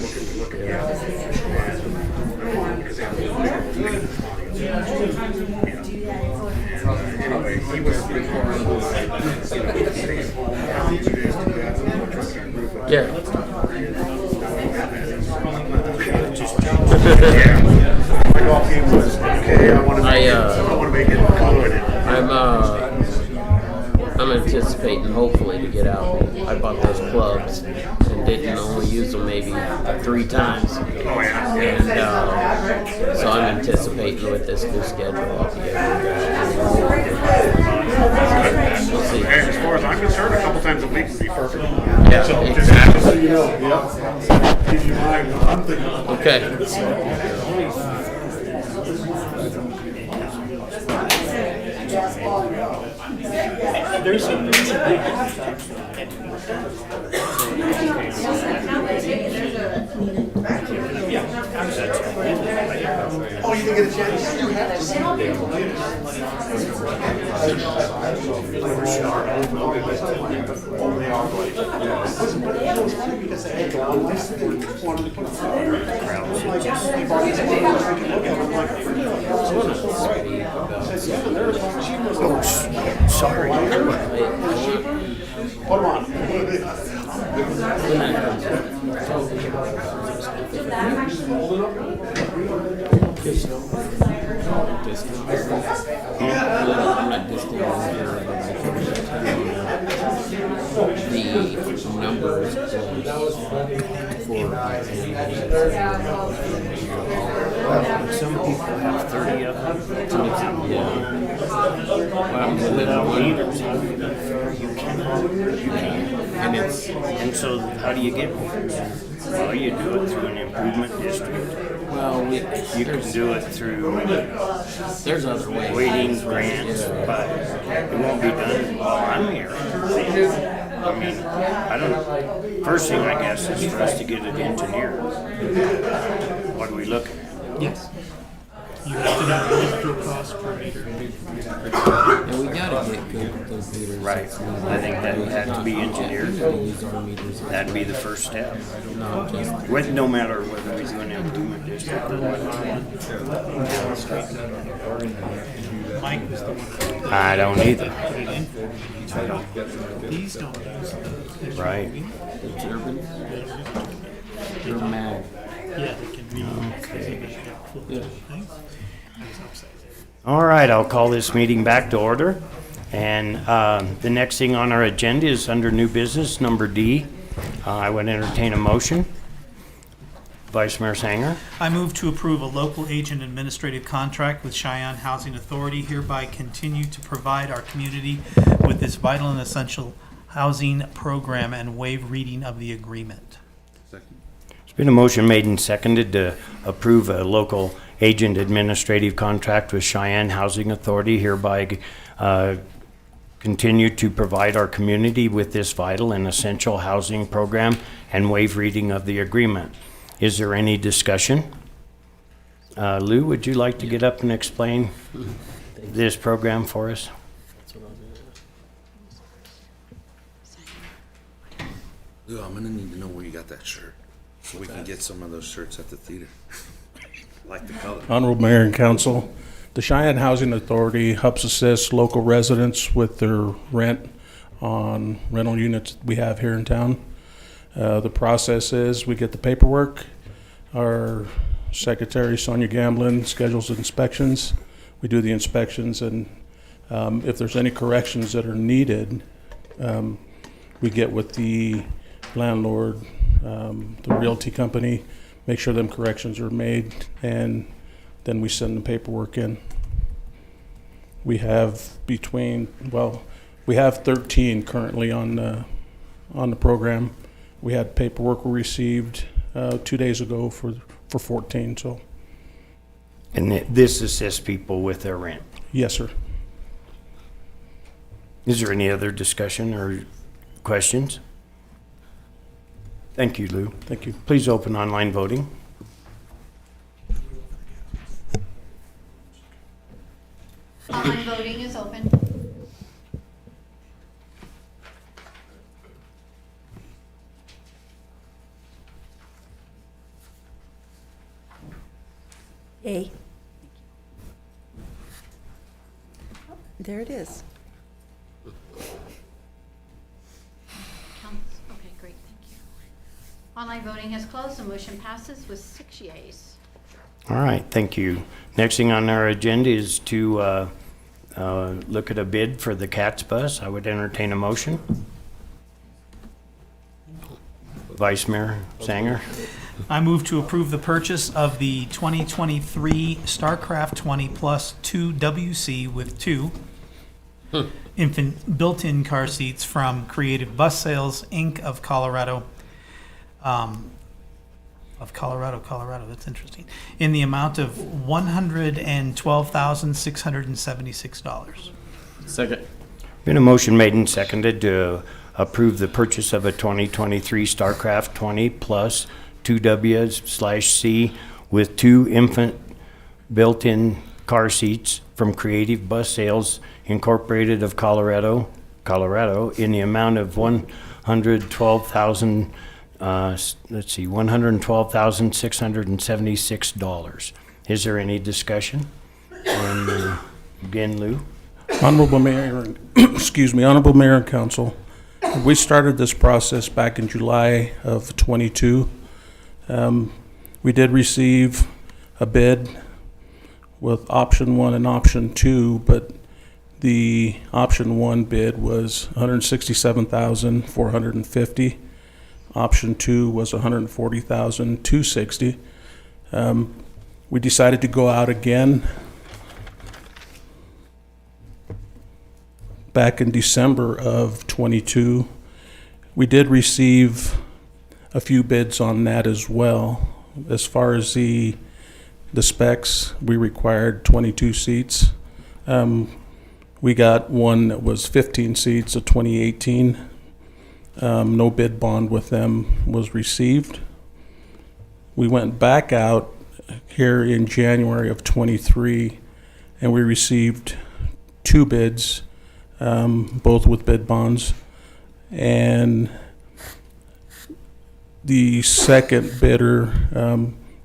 Anyway, he was yeah. My golf game was okay. I want to make it fluid. I'm anticipating hopefully to get out. I bought those clubs and didn't only use them maybe 3 times. Oh yeah. And so I'm anticipating with this new schedule I'll be able to we'll see. As far as I'm concerned, a couple times a week would be perfect. Yeah, so exactly. Just so you know, yeah. Keep your mind what I'm thinking. Okay. There's Oh, you didn't get a chance? You have to see Oh, sorry. Put them on. discounting. I'm not discounting here, but I can the numbers for Some people have 30 of them. Well, And so how do you get one? Well, you do it through an improvement district. Well, you can do it through there's other ways. waiting grants, but it won't be done while I'm here. I mean, I don't know. First thing, I guess, is for us to get an engineer. What are we looking at? Yes. You have to have electrical cost per meter. And we gotta get good with those meters. Right. I think that would have to be engineered. That'd be the first step. With no matter whether we do an improvement district or what. Mike was the one. I don't either. These don't use those. Right. It's urban. They're mag. Yeah, they can be. Okay. Yeah. All right, I'll call this meeting back to order. And the next thing on our agenda is under new business, number D. I would entertain a motion. Vice Mayor Sanger. I move to approve a local agent administrative contract with Cheyenne Housing Authority, hereby continue to provide our community with this vital and essential housing program and waive reading of the agreement. There's been a motion made and seconded to approve a local agent administrative contract with Cheyenne Housing Authority, hereby continue to provide our community with this vital and essential housing program and waive reading of the agreement. Is there any discussion? Lou, would you like to get up and explain this program for us? Lou, I'm gonna need to know where you got that shirt, so we can get some of those shirts at the theater. Like the color. Honorable Mayor and Council, the Cheyenne Housing Authority helps assist local residents with their rent on rental units we have here in town. The process is we get the paperwork. Our secretary, Sonia Gamblin, schedules inspections. We do the inspections, and if there's any corrections that are needed, we get with the landlord, the realty company, make sure them corrections are made, and then we send the paperwork in. We have we have 13 currently on the program. We had paperwork we received 2 days ago for 14. So. And this assists people with their rent? Yes, sir. Is there any other discussion or questions? Thank you, Lou. Thank you. Please open online voting. Online voting is open. Yay. There it is. Okay, great, thank you. Online voting has closed. The motion passes with 6 yeas. All right, thank you. Next thing on our agenda is to look at a bid for the CATS bus. I would entertain a motion. Vice Mayor Sanger. I move to approve the purchase of the 2023 StarCraft 20 Plus 2 WC with 2 infant built-in car seats from Creative Bus Sales, Inc. of Colorado. Colorado, that's interesting. In the amount of $112,676. Second. Been a motion made and seconded to approve the purchase of a 2023 StarCraft 20 Plus 2W/C with 2 infant built-in car seats from Creative Bus Sales Incorporated of Colorado, in the amount of $112,676. Is there any discussion? And again, Lou. Honorable Mayor, Honorable Mayor and Council, we started this process back in July of 22. We did receive a bid. with option 1 and option 2, but the option 1 bid was $167,450. Option 2 was $140,260. We decided to go out again back in December of 22. We did receive a few bids on that as well. As far as the specs, we required 22 seats. We got one that was 15 seats, a 2018. No bid bond with them was received. We went back out here in January of 23, and we received 2 bids, both with bid bonds. And the second bidder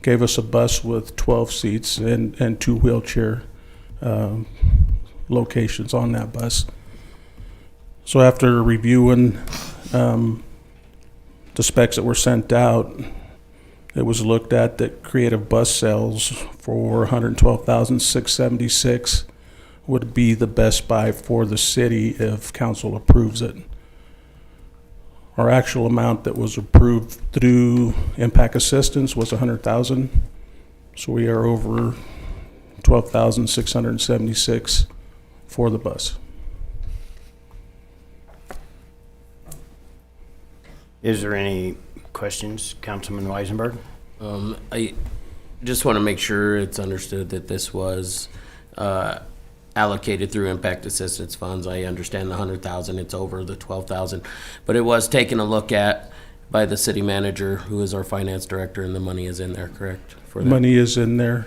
gave us a bus with 12 seats and 2 wheelchair locations on that bus. So after reviewing the specs that were sent out, it was looked at that Creative Bus Sales for $112,676 would be the best buy for the city if council approves it. Our actual amount that was approved through Impact Assistance was $100,000, so we are over $12,676 for the bus. Is there any questions, Councilman Weisenberg? I just want to make sure it's understood that this was allocated through impact assistance funds. I understand the 100,000, it's over the 12,000, but it was taken a look at by the city manager, who is our finance director, and the money is in there, correct? For that? Money is in there.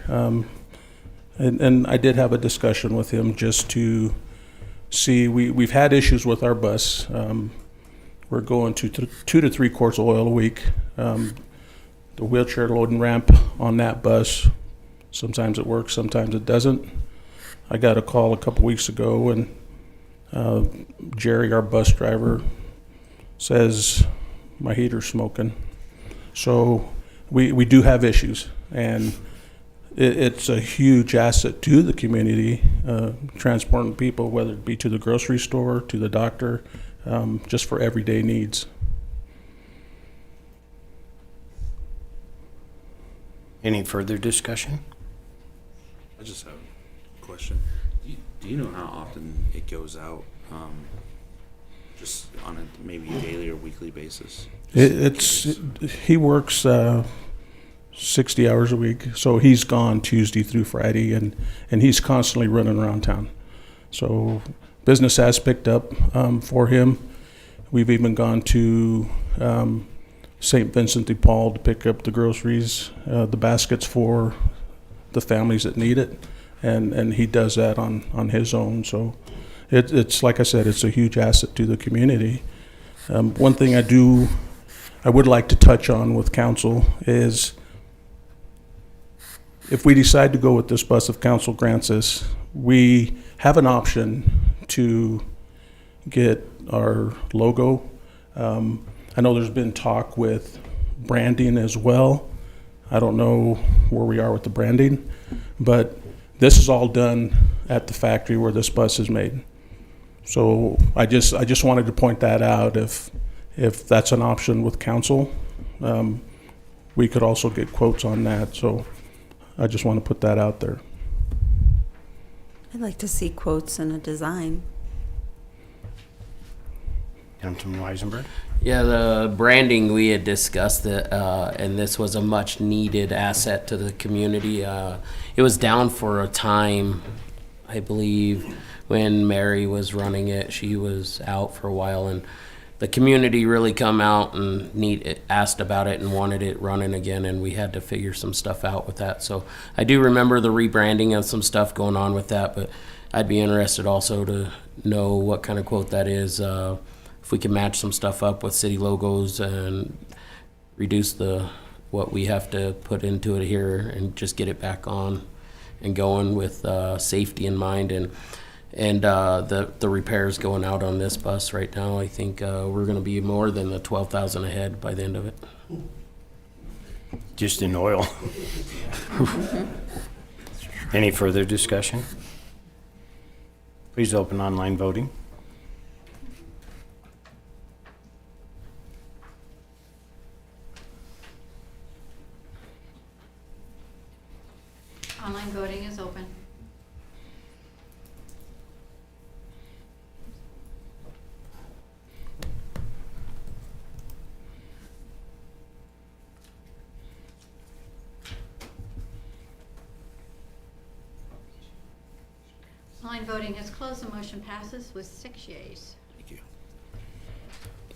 And I did have a discussion with him just to see, we've had issues with our bus. We're going to 2 to 3 quarts of oil a week. The wheelchair loading ramp on that bus, sometimes it works, sometimes it doesn't. I got a call a couple weeks ago, and Jerry, our bus driver, says my heater's smoking. So we do have issues, and it's a huge asset to the community, transporting people, whether it be to the grocery store, to the doctor, just for everyday needs. Any further discussion? I just have a question. Do you know how often it goes out, just on a maybe daily or weekly basis? He works 60 hours a week, so he's gone Tuesday through Friday, and he's constantly running around town. So business has picked up for him. We've even gone to St. Vincent de Paul to pick up the groceries, the baskets for the families that need it, and he does that on his own. So it's like I said, it's a huge asset to the community. One thing I would like to touch on with council is, if we decide to go with this bus, if council grants us, we have an option to get our logo. I know there's been talk with branding as well. I don't know where we are with the branding, but this is all done at the factory where this bus is made. So I just wanted to point that out. If that's an option with council, we could also get quotes on that. So I just want to put that out there. I'd like to see quotes and a design. Councilman Weisenberg? Yeah, the branding, we had discussed it, and this was a much needed asset to the community. It was down for a time, I believe, when Mary was running it. She was out for a while, and the community really come out and asked about it and wanted it running again, and we had to figure some stuff out with that. So I do remember the rebranding and some stuff going on with that, but I'd be interested also to know what kind of quote that is. If we can match some stuff up with city logos and reduce what we have to put into it here and just get it back on and going with safety in mind, and the repairs going out on this bus right now, I think we're going to be more than the 12,000 ahead by the end of it. Just in oil. Any further discussion? Please open online voting. Online voting is open. Online voting has closed. The motion passes with 6 yeas.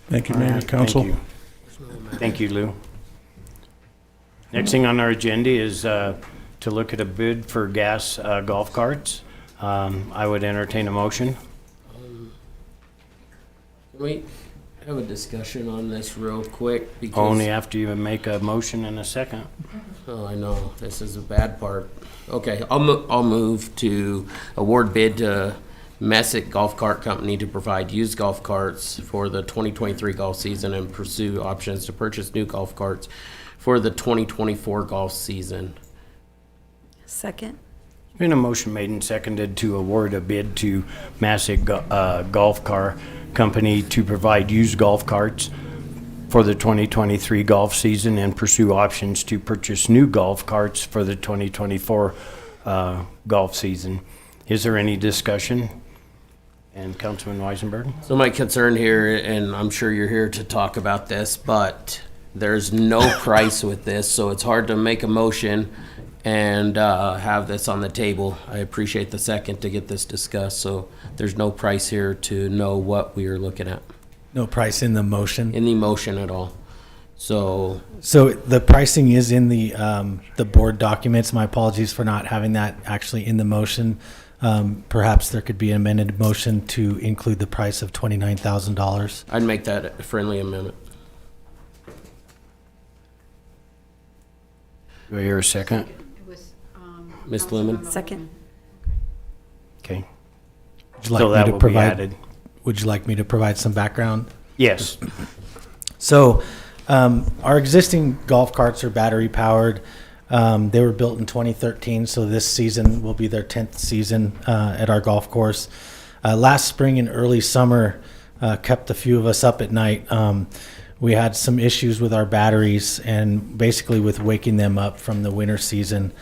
Thank you, All Mayor right, and Council. Thank you. Thank you, Lou. Next thing on our agenda is to look at a bid for gas golf carts. I would entertain a motion. We have a discussion on this real quick because. Only after you make a motion in a second. Oh, I know, this is a bad part. Okay, I'll move to award bid to Messick Golf Cart Company to provide used golf carts for the 2023 golf season and pursue options to purchase new golf carts for the 2024 golf season. Second. Been a motion made and seconded to award a bid to Messick Golf Car Company to provide used golf carts for the 2023 golf season and pursue options to purchase new golf carts for the 2024 golf season. Is there any discussion? And Councilman Weisenberg? So my concern here, and I'm sure you're here to talk about this, but there's no price with this, so it's hard to make a motion and have this on the table. I appreciate the second to get this discussed, so there's no price here to know what we are looking at. No price in the motion? In the motion at all. So the pricing is in the board documents. My apologies for not having that actually in the motion. Perhaps there could be an amended motion to include the price of $29,000. I'd make that a friendly amendment. Do I hear a second? It was, Ms. Lumen? Second. Okay. Would you like So me that to will be provide? added. Would you like me to provide some background? Yes. So, our existing golf carts are battery powered. They were built in 2013, so this season will be their 10th season at our golf course. Last spring and early summer kept a few of us up at night. We had some issues with our batteries and basically with waking them up from the winter season.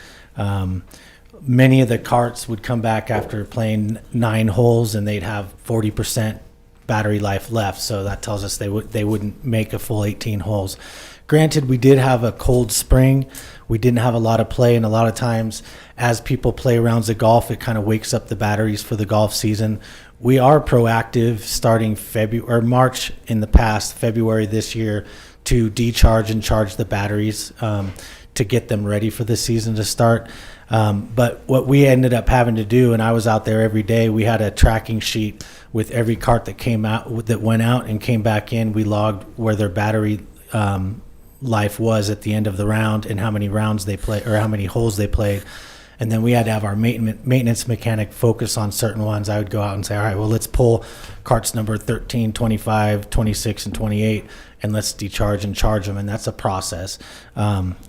Many of the carts would come back after playing 9 holes and they'd have 40% battery life left. So that tells us they wouldn't make a full 18 holes. Granted, we did have a cold spring. We didn't have a lot of play, and a lot of times as people play rounds of golf, it kind of wakes up the batteries for the golf season. We are proactive starting February or March in the past, February this year, to decharge and charge the batteries to get them ready for the season to start. But what we ended up having to do, and I was out there every day, we had a tracking sheet with every cart that came out, that went out and came back in. We logged where their battery life was at the end of the round and how many rounds they played or how many holes they played. And then we had to have our maintenance mechanic focus on certain ones. I would go out and say, all right, well, let's pull carts number 13, 25, 26, and 28, and let's decharge and charge them. And that's a process.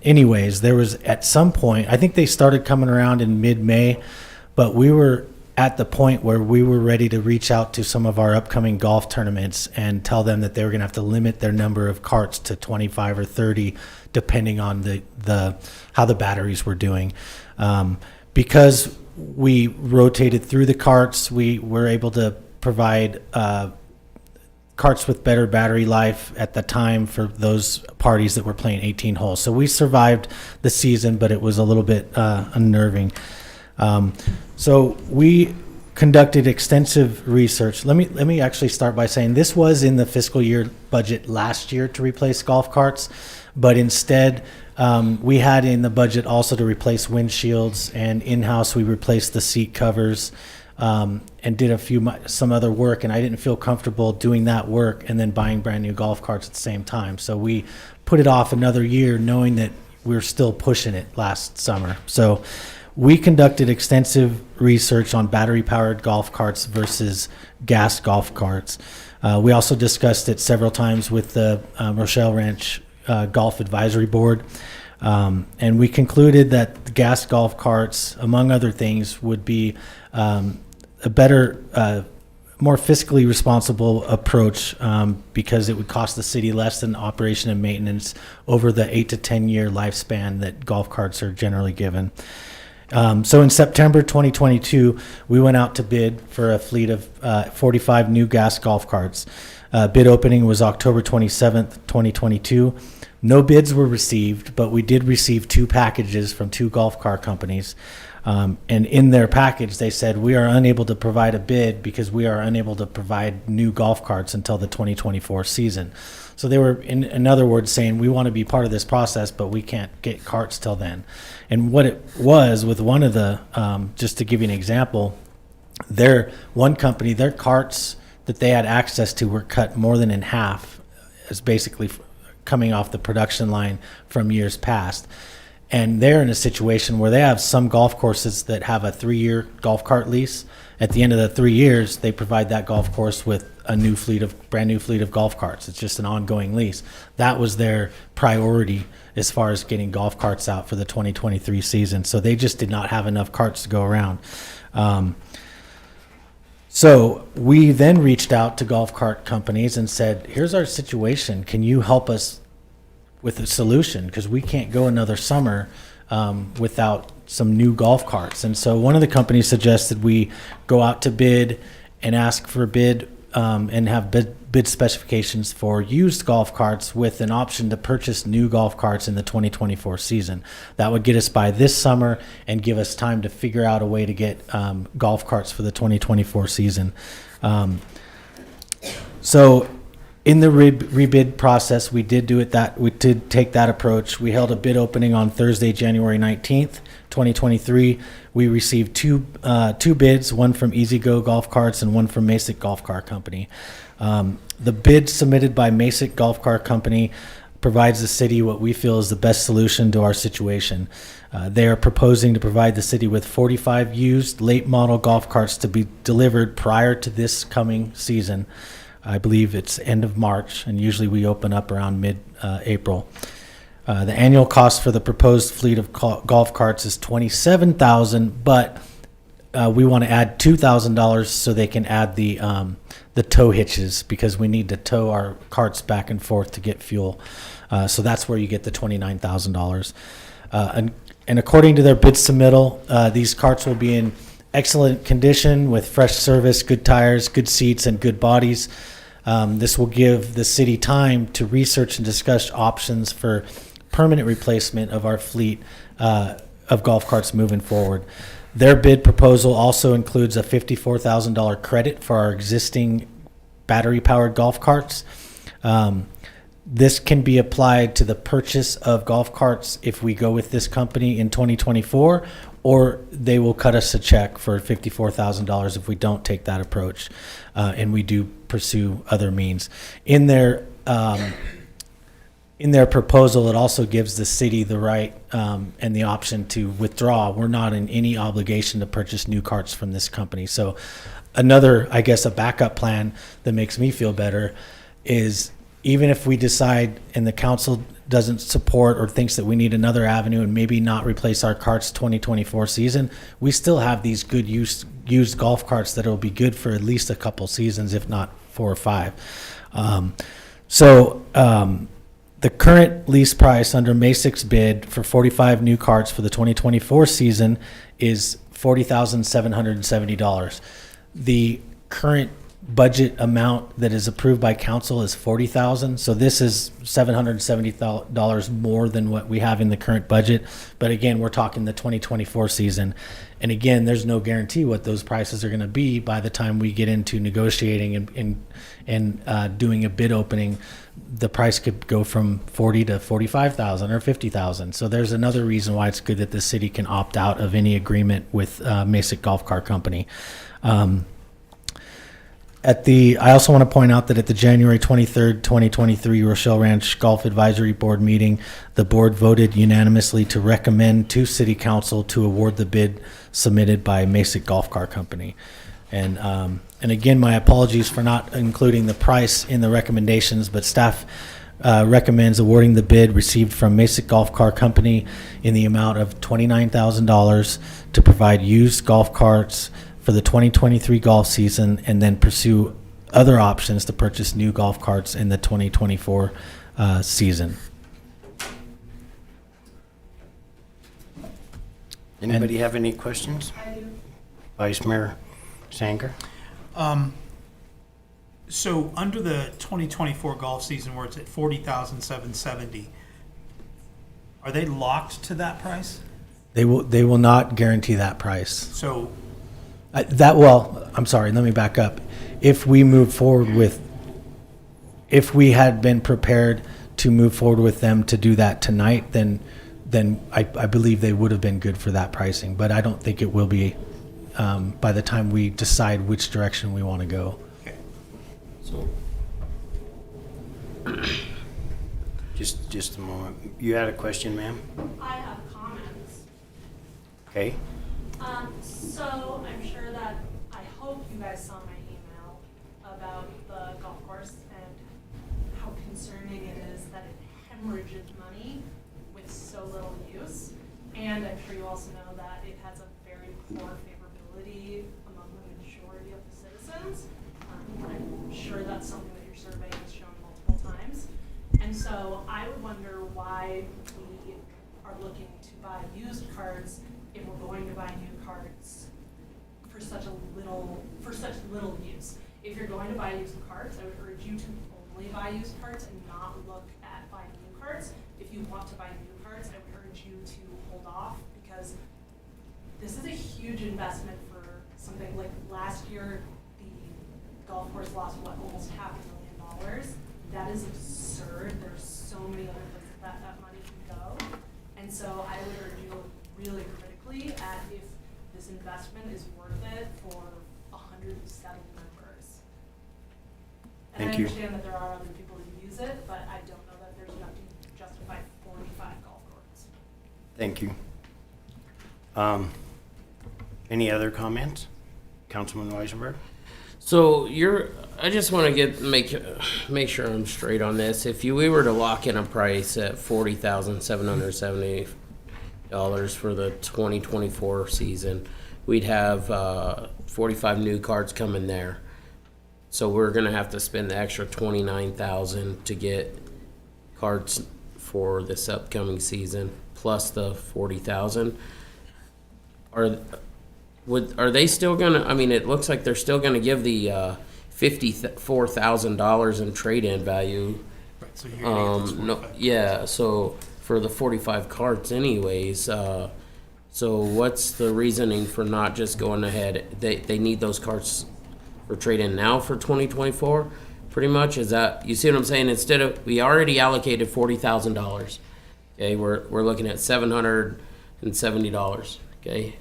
Anyways, there was at some point, I think they started coming around in mid-May, but we were at the point where we were ready to reach out to some of our upcoming golf tournaments and tell them that they were going to have to limit their number of carts to 25 or 30, depending on the how the batteries were doing. Because we rotated through the carts, we were able to provide carts with better battery life at the time for those parties that were playing 18 holes. So we survived the season, but it was a little bit unnerving. So we conducted extensive research. Let me actually start by saying this was in the fiscal year budget last year to replace golf carts, but instead we had in the budget also to replace windshields, and in-house we replaced the seat covers and did some other work, and I didn't feel comfortable doing that work and then buying brand new golf carts at the same time. So we put it off another year knowing that we were still pushing it last summer. So we conducted extensive research on battery-powered golf carts versus gas golf carts. We also discussed it several times with the Rochelle Ranch Golf Advisory Board. And we concluded that the gas golf carts, among other things, would be a better, more fiscally responsible approach because it would cost the city less than operation and maintenance over the 8 to 10 year lifespan that golf carts are generally given. So in September 2022, we went out to bid for a fleet of 45 new gas golf carts. Bid opening was October 27th, 2022. No bids were received, but we did receive 2 packages from 2 golf car companies. And in their package, they said, we are unable to provide a bid because we are unable to provide new golf carts until the 2024 season. So they were, in other words, saying, we want to be part of this process, but we can't get carts till then. And what it was with one of the, just to give you an example, one company, their carts that they had access to were cut more than in half, as basically coming off the production line from years past. And they're in a situation where they have some golf courses that have a 3-year golf cart lease. At the end of the 3 years, they provide that golf course with a brand new fleet of golf carts. It's just an ongoing lease. That was their priority as far as getting golf carts out for the 2023 season. So they just did not have enough carts to go around. So we then reached out to golf cart companies and said, here's our situation. Can you help us with a solution? Because we can't go another summer without some new golf carts. And so one of the companies suggested we go out to bid and ask for a bid and have bid specifications for used golf carts with an option to purchase new golf carts in the 2024 season. That would get us by this summer and give us time to figure out a way to get golf carts for the 2024 season. So in the rebid process, we did take that approach. We held a bid opening on Thursday, January 19th, 2023. We received two bids, one from Easy Go Golf Carts and one from Masick Golf Car Company. The bid submitted by Masick Golf Car Company provides the city what we feel is the best solution to our situation. They are proposing to provide the city with 45 used late model golf carts to be delivered prior to this coming season. I believe it's end of March, and usually we open up around mid-April. The annual cost for the proposed fleet of golf carts is $27,000, but we want to add $2,000 so they can add the tow hitches, because we need to tow our carts back and forth to get fuel. So that's where you get the $29,000. And according to their bid submittal, these carts will be in excellent condition with fresh service, good tires, good seats, and good bodies. This will give the city time to research and discuss options for permanent replacement of our fleet of golf carts moving forward. Their bid proposal also includes a $54,000 credit for our existing battery-powered golf carts. This can be applied to the purchase of golf carts if we go with this company in 2024, or they will cut us a check for $54,000 if we don't take that approach, and we do pursue other means. In their proposal, it also gives the city the right and the option to withdraw. We're not in any obligation to purchase new carts from this company. So another, I guess, a backup plan that makes me feel better is, even if we decide and the council doesn't support or thinks that we need another avenue and maybe not replace our carts 2024 season, we still have these good used golf carts that will be good for at least a couple seasons, if not 4 or 5. The current lease price under Masick's bid for 45 new carts for the 2024 season is $40,770. The current budget amount that is approved by council is $40,000. So this is $770 more than what we have in the current budget. But again, we're talking the 2024 season. And again, there's no guarantee what those prices are going to be by the time we get into negotiating and doing a bid opening. The price could go from $40,000 to $45,000 or $50,000. So there's another reason why it's good that the city can opt out of any agreement with Masick Golf Car Company. I also want to point out that at the January 23rd, 2023 Rochelle Ranch Golf Advisory Board meeting, the board voted unanimously to recommend to City Council to award the bid submitted by Masick Golf Car Company. And again, my apologies for not including the price in the recommendations, but staff recommends awarding the bid received from Mesa Golf Car Company in the amount of $29,000 to provide used golf carts for the 2023 golf season, and then pursue other options to purchase new golf carts in the 2024 season. Anybody have any questions? I do. Vice Mayor Sanger? So under the 2024 golf season where it's at 40,770, are they locked to that price? They will not guarantee that price. So I'm sorry, let me back up. If we had been prepared to move forward with them to do that tonight, then I believe they would have been good for that pricing. But I don't think it will be by the time we decide which direction we want to go. So, Just a moment. You had a question, ma'am? I have comments. Okay. So I'm sure that, I hope you guys saw my email about the golf course and how concerning it is that it hemorrhages money with so little use. And I'm sure you also know that it has a very poor favorability among the majority of the citizens. I'm sure that's something that your survey has shown multiple times. And so I would wonder why we are looking to buy used carts if we're going to buy new carts for such little use. If you're going to buy used carts, I would urge you to only buy used carts and not look at buying new carts. If you want to buy new carts, I would urge you to hold off, because this is a huge investment for something like last year. The golf course lost almost $500,000. That is absurd. There's so many other places that money can go. And so I would urge you to look really critically at if this investment is worth it for 107 members. And Thank I you. understand that there are other people who use it, but I don't know that there's enough to justify 45 golf courts. Thank you. Any other comments? Councilman Weisenberg? So I just want to make sure I'm straight on this. If we were to lock in a price at $40,770 for the 2024 season, we'd have 45 new carts coming there. So we're gonna have to spend the extra $29,000 to get carts for this upcoming season, plus the $40,000. Are they still gonna? I mean, it looks like they're still gonna give the $54,000 in trade-in value. Right, so you're gonna get this 45. Yeah. So for the 45 carts, anyways. So what's the reasoning for not just going ahead? They need those carts for trade-in now for 2024. Pretty much, is that, you see what I'm saying? Instead of, we already allocated $40,000. Okay, we're looking at $770. Okay.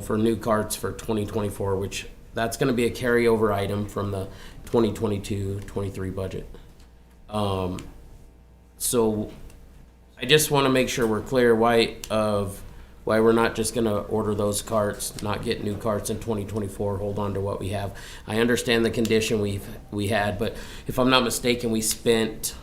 For new carts for 2024, which that's going to be a carryover item from the 2022-23 budget. So I just want to make sure we're clear why we're not just going to order those carts, not get new carts in 2024, hold on to what we have. I understand the condition we had, but if I'm not mistaken, we spent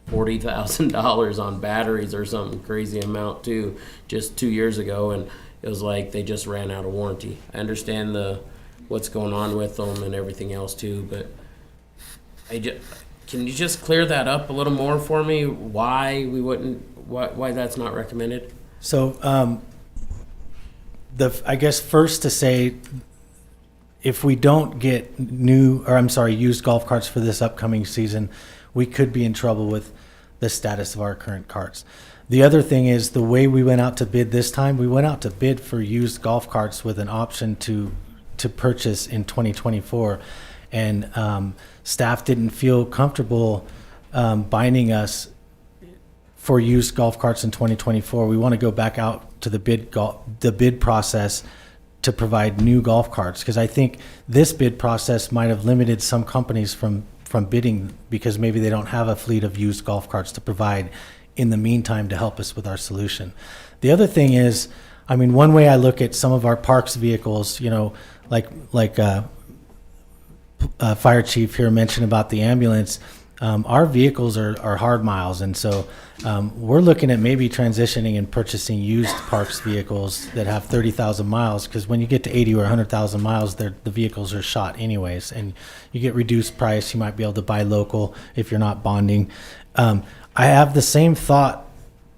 $40,000 on batteries or something crazy amount too, just 2 years ago, and it was like they just ran out of warranty. I understand what's going on with them and everything else too, but can you just clear that up a little more for me? Why that's not recommended? So, I guess first to say, if we don't get used golf carts for this upcoming season, we could be in trouble with the status of our current carts. The other thing is, the way we went out to bid this time, we went out to bid for used golf carts with an option to purchase in 2024. And staff didn't feel comfortable binding us for used golf carts in 2024. We want to go back out to the bid process to provide new golf carts, because I think this bid process might have limited some companies from bidding, because maybe they don't have a fleet of used golf carts to provide in the meantime to help us with our solution. The other thing is, I mean, one way I look at some of our parks vehicles, like Fire Chief here mentioned about the ambulance, our vehicles are hard miles, and so we're looking at maybe transitioning and purchasing used parks vehicles that have 30,000 miles, because when you get to 80 or 100,000 miles, the vehicles are shot anyways, and you get reduced price. You might be able to buy local if you're not bonding. I have the same thought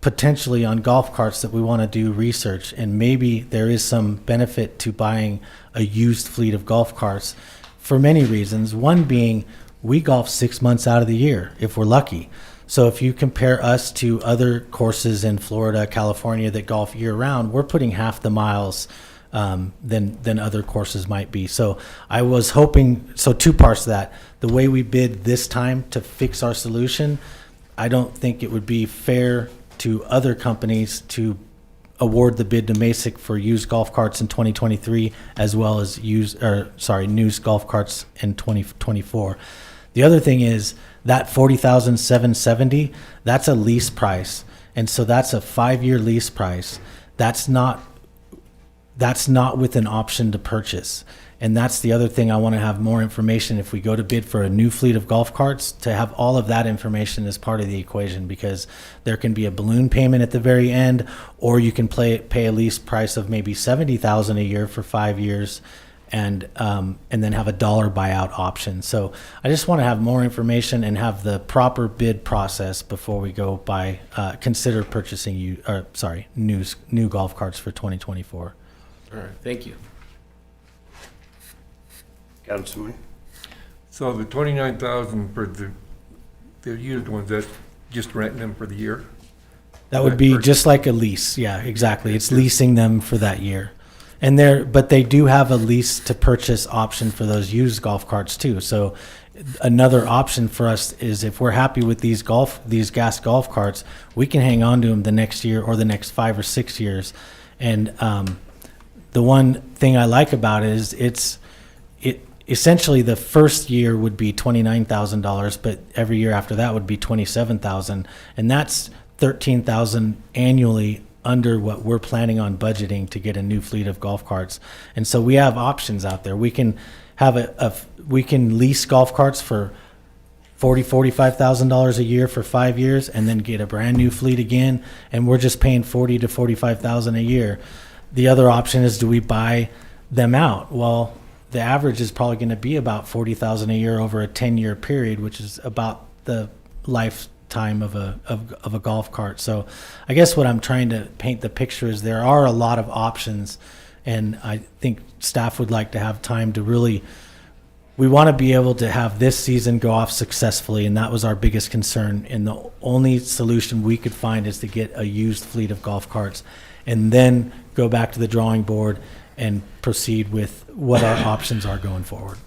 potentially on golf carts that we want to do research, and maybe there is some benefit to buying a used fleet of golf carts for many reasons. One being, we golf 6 months out of the year if we're lucky. So if you compare us to other courses in Florida, California that golf year round, we're putting half the miles than other courses might be. So I was hoping, so two parts to that. The way we bid this time to fix our solution, I don't think it would be fair to other companies to award the bid to Masick for used golf carts in 2023 as well as new golf carts in 2024. The other thing is that $40,770, that's a lease price. And so that's a 5-year lease price. That's not with an option to purchase. And that's the other thing. I want to have more information if we go to bid for a new fleet of golf carts, to have all of that information as part of the equation, because there can be a balloon payment at the very end, or you can pay a lease price of maybe $70,000 a year for 5 years, and then have a dollar buyout option. So I just want to have more information and have the proper bid process before we go consider purchasing new golf carts for 2024. All right, thank you. Councilman? So the 29,000 for the used ones, that's just renting them for the year? That would be just like a lease. Yeah, exactly. It's leasing them for that year. But they do have a lease to purchase option for those used golf carts too. So another option for us is, if we're happy with these gas golf carts, we can hang on to them the next year or the next 5 or 6 years. And the one thing I like about it is essentially the first year would be $29,000, but every year after that would be $27,000, and that's $13,000 annually under what we're planning on budgeting to get a new fleet of golf carts. And so we have options out there. We can have we can lease golf carts for $45,000 a year for 5 years, and then get a brand new fleet again, and we're just paying $40,000 to $45,000 a year. The other option is, do we buy them out? Well, the average is probably going to be about $40,000 a year over a 10-year period, which is about the lifetime of a golf cart. So I guess what I'm trying to paint the picture is there are a lot of options, and I think staff would like to have time to really, we want to be able to have this season go off successfully, and that was our biggest concern. And the only solution we could find is to get a used fleet of golf carts, and then go back to the drawing board and proceed with what our options are going forward.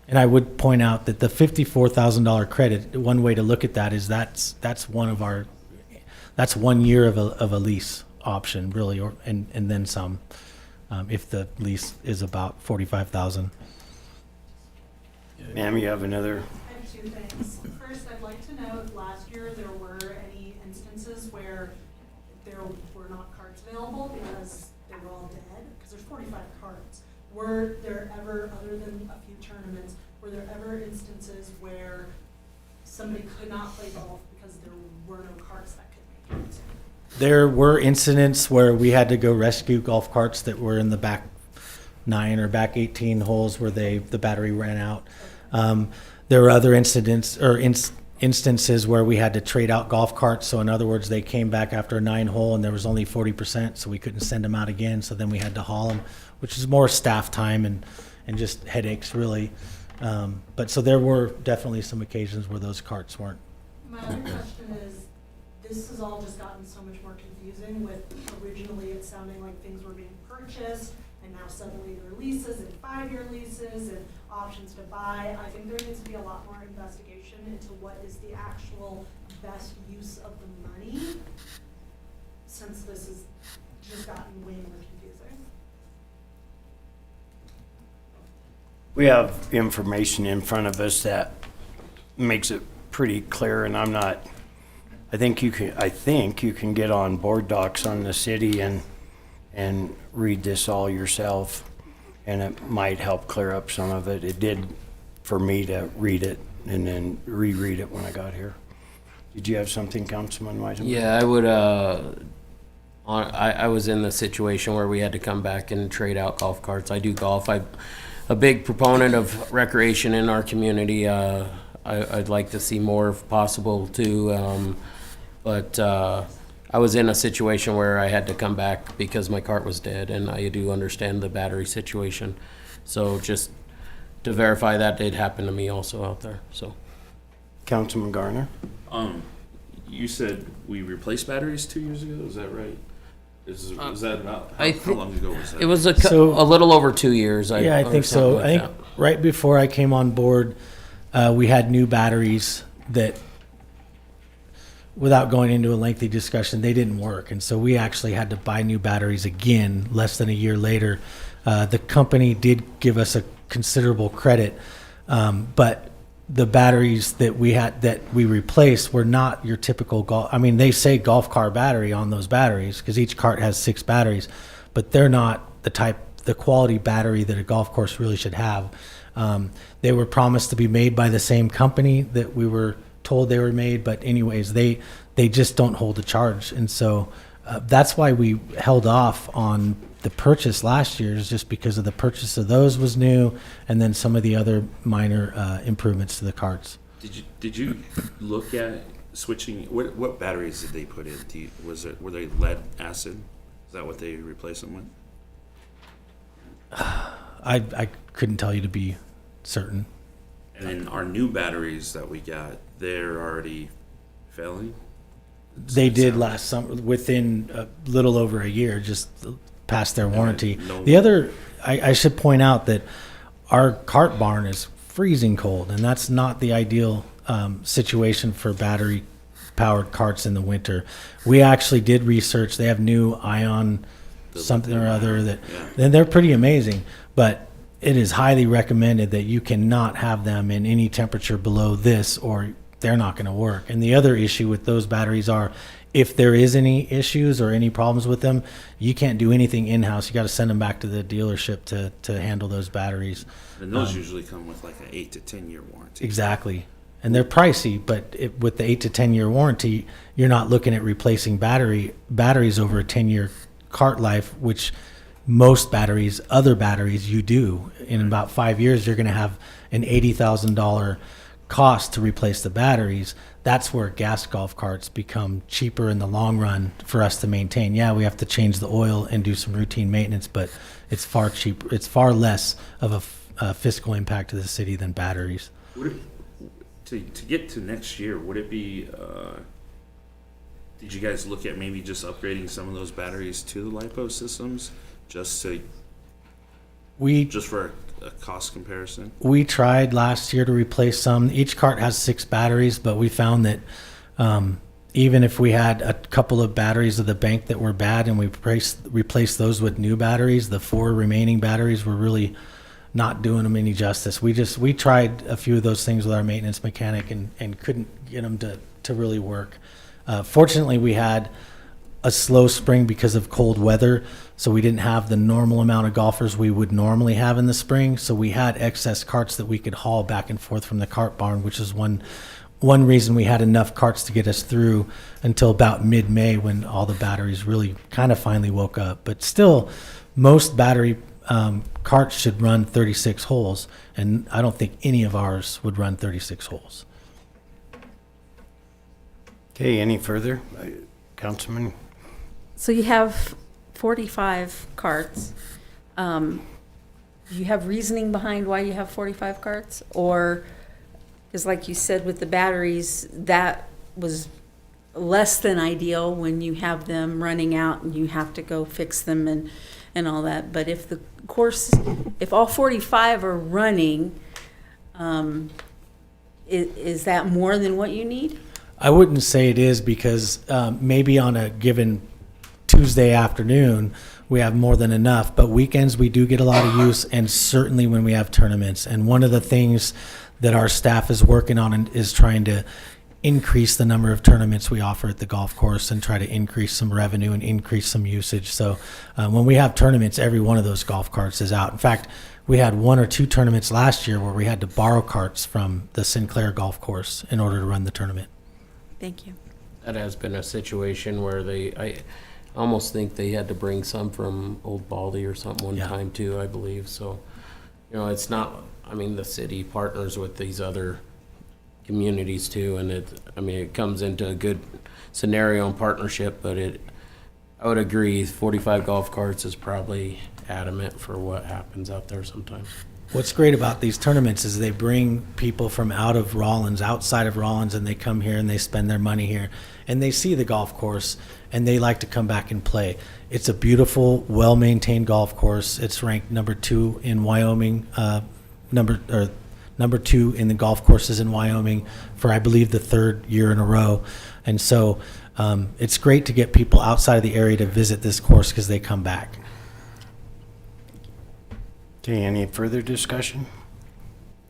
And I would point out that the $54,000 credit, one way to look at that is that's 1 year of a lease option, really, and then some, if the lease is about $45,000. Ma'am, you have another? I have two things. First, I'd like to know if last year there were any instances where there were not carts available because they were all dead, because there's 45 carts. Were there ever, other than a few tournaments, were there ever instances where somebody could not play golf because there were no carts that could make it? There were incidents where we had to go rescue golf carts that were in the back 9 or back 18 holes where the battery ran out. There were other incidents or instances where we had to trade out golf carts. So in other words, they came back after a 9 hole and there was only 40%, so we couldn't send them out again. So then we had to haul them, which is more staff time and just headaches, really. But so there were definitely some occasions where those carts weren't. My other question is, this has all just gotten so much more confusing with originally it sounding like things were being purchased, and now suddenly there are leases and 5-year leases and options to buy. I think there needs to be a lot more investigation into what is the actual best use of the money, since this has just gotten way more confusing. We have information in front of us that makes it pretty clear, and I think you can get on board docs on the city and read this all yourself, and it might help clear up some of it. It did for me to read it and then reread it when I got here. Did you have something, Councilman Weisenberg? Yeah, I would, I was in the situation where we had to come back and trade out golf carts. I do golf. I'm a big proponent of recreation in our community. I'd like to see more if possible too. But I was in a situation where I had to come back because my cart was dead, and I do understand the battery situation. So just to verify that did happen to me also out there, so. Councilman Garner? You said we replaced batteries 2 years ago, is that right? Was that about, how long ago was that? It was a little over 2 years. Yeah, I think so. I think right before I came on board, we had new batteries that, without going into a lengthy discussion, they didn't work. And so we actually had to buy new batteries again less than a year later. The company did give us a considerable credit, but the batteries that we replaced were not your typical golf. I mean, they say golf car battery on those batteries because each cart has 6 batteries, but they're not the quality battery that a golf course really should have. They were promised to be made by the same company that we were told they were made, but anyways, they just don't hold a charge. And so that's why we held off on the purchase last year, is just because of the purchase of those was new, and then some of the other minor improvements to the carts. Did you look at switching? What batteries did they put in? Were they lead acid? Is that what they replaced them with? I couldn't tell you to be certain. And then our new batteries that we got, they're already failing? They did last summer, within a little over a year, just past their warranty. The other, I should point out that our cart barn is freezing cold, and that's not the ideal situation for battery powered carts in the winter. We actually did research. They have new ion something or other that, and they're pretty amazing, but it is highly recommended that you cannot have them in any temperature below this, or they're not going to work. And the other issue with those batteries are, if there is any issues or any problems with them, you can't do anything in-house. You got to send them back to the dealership to handle those batteries. And those usually come with like an 8 to 10 year warranty. Exactly. And they're pricey, but with the 8 to 10 year warranty, you're not looking at replacing batteries over a 10-year cart life, which most batteries, other batteries, you do. In about 5 years, you're going to have an $80,000 cost to replace the batteries. That's where gas golf carts become cheaper in the long run for us to maintain. Yeah, we have to change the oil and do some routine maintenance, but it's far cheaper. It's far less of a fiscal impact to the city than batteries. To get to next year, would it be, did you guys look at maybe just upgrading some of those batteries to the LiPo systems just for a cost comparison? We tried last year to replace some. Each cart has 6 batteries, but we found that even if we had a couple of batteries of the bank that were bad and we replaced those with new batteries, the 4 remaining batteries were really not doing them any justice. We tried a few of those things with our maintenance mechanic and couldn't get them to really work. Fortunately, we had a slow spring because of cold weather, so we didn't have the normal amount of golfers we would normally have in the spring. So we had excess carts that we could haul back and forth from the cart barn, which is one reason we had enough carts to get us through until about mid-May, when all the batteries really kind of finally woke up. But still, most battery carts should run 36 holes, and I don't think any of ours would run 36 holes. Okay, any further? Councilman? So you have 45 carts. Do you have reasoning behind why you have 45 carts? Or, because like you said with the batteries, that was less than ideal when you have them running out and you have to go fix them and all that. But if if all 45 are running, is that more than what you need? I wouldn't say it is, because maybe on a given Tuesday afternoon, we have more than enough, but weekends we do get a lot of use, and certainly when we have tournaments. And one of the things that our staff is working on is trying to increase the number of tournaments we offer at the golf course and try to increase some revenue and increase some usage. So when we have tournaments, every one of those golf carts is out. In fact, we had 1 or 2 tournaments last year where we had to borrow carts from the Sinclair golf course in order to run the tournament. Thank you. That has been a situation where I almost think they had to bring some from Old Baldy or something one time too, I believe. So, it's not, the city partners with these other communities too, and it comes into a good scenario and partnership, but I would agree 45 golf carts is probably adamant for what happens out there sometimes. What's great about these tournaments is they bring people from out of Rawlins, outside of Rawlins, and they come here and they spend their money here and they see the golf course and they like to come back and play. It's a beautiful, well-maintained golf course. It's ranked number 2 in Wyoming, number 2 in the golf courses in Wyoming for, I believe, the 3rd year in a row. And so it's great to get people outside of the area to visit this course because they come back. Okay, any further discussion?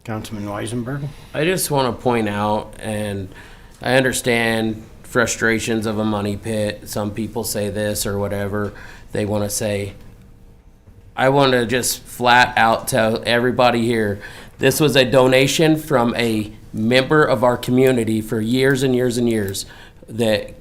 Councilman Weisenberg? I just want to point out, and I understand frustrations of a money pit. Some people say this or whatever they want to say. I want to just flat out tell everybody here, this was a donation from a member of our community for years and years and years that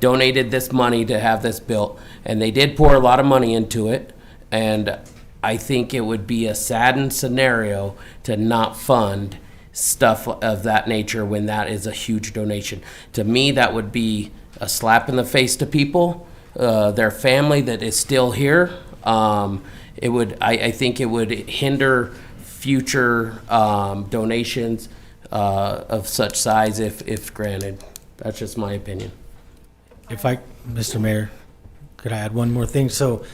donated this money to have this built. And they did pour a lot of money into it. And I think it would be a saddened scenario to not fund stuff of that nature when that is a huge donation. To me, that would be a slap in the face to people, their family that is still here. I think it would hinder future donations of such size if granted. That's just my opinion. Mr. Mayor, could I add one more thing? So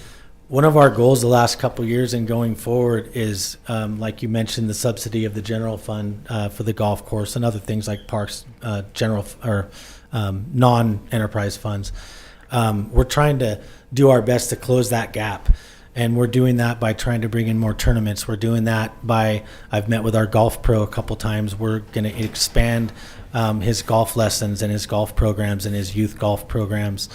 one of our goals the last couple of years and going forward is, like you mentioned, the subsidy of the general fund for the golf course and other things like parks, general or non-enterprise funds. We're trying to do our best to close that gap. And we're doing that by trying to bring in more tournaments. We're doing that by, I've met with our golf pro a couple times. We're going to expand his golf lessons and his golf programs and his youth golf programs.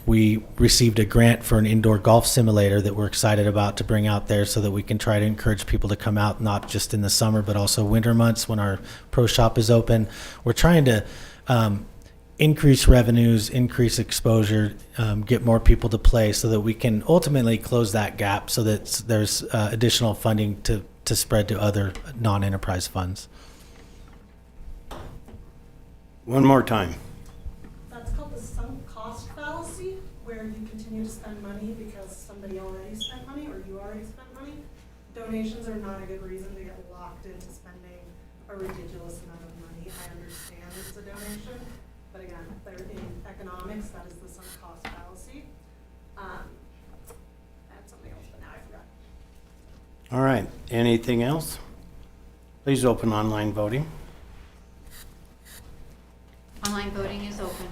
We received a grant for an indoor golf simulator that we're excited about to bring out there so that we can try to encourage people to come out, not just in the summer, but also winter months when our pro shop is open. We're trying to increase revenues, increase exposure, get more people to play so that we can ultimately close that gap so that there's additional funding to spread to other non-enterprise funds. One more time. That's called the sunk cost fallacy, where you continue to spend money because somebody already spent money or you already spent money. Donations are not a good reason to get locked into spending a ridiculous amount of money. I understand it's a donation, but again, they're in economics, that is the sunk cost fallacy. I had something else, but now I forgot. All right, anything else? Please open online voting. Online voting is open.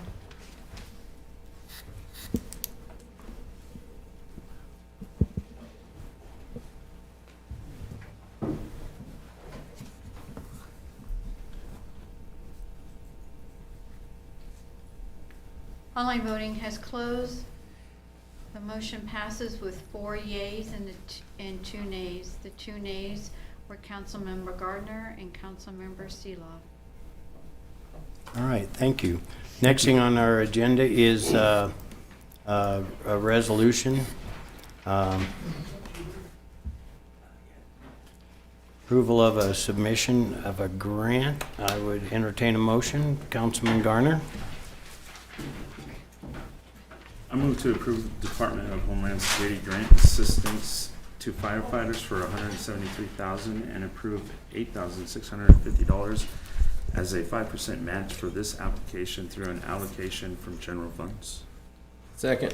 Online voting has closed. The motion passes with 4 yeas and 2 nays. The 2 nays were Councilmember Gardner and Councilmember Seeloff. All right, thank you. Next thing on our agenda is a resolution. Approval of a submission of a grant. I would entertain a motion. Councilman Garner. I move to approve Department of Homeland Security grant assistance to firefighters for $173,000 and approve $8,650 as a 5% match for this application through an allocation from general funds. Second.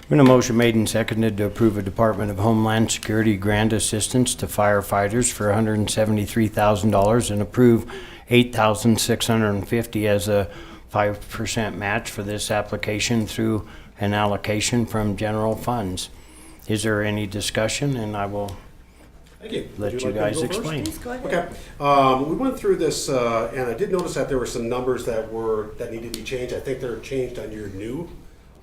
Been a motion made and seconded to approve a Department of Homeland Security grant assistance to firefighters for $173,000 and approve $8,650 as a 5% match for this application through an allocation from general funds. Is there any discussion? And I will Thank you. let Would you like me to guys go first? explain. Please go ahead. Okay, we went through this, and I did notice that there were some numbers that needed to be changed. I think they're changed on your new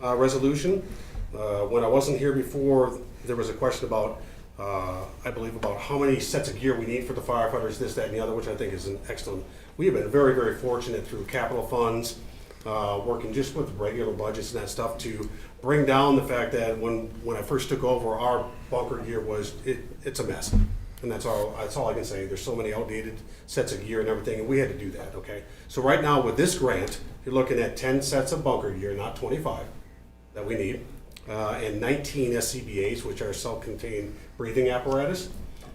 resolution. When I wasn't here before, there was a question about, I believe, about how many sets of gear we need for the firefighters, this, that, and the other, which I think is an excellent. We have been very, very fortunate through capital funds, working just with regular budgets and that stuff to bring down the fact that when I first took over, our bunker gear it's a mess. And that's all I can say. There's so many outdated sets of gear and everything, and we had to do that, okay? So right now with this grant, you're looking at 10 sets of bunker gear, not 25, that we need, and 19 SCBAs, which are self-contained breathing apparatus.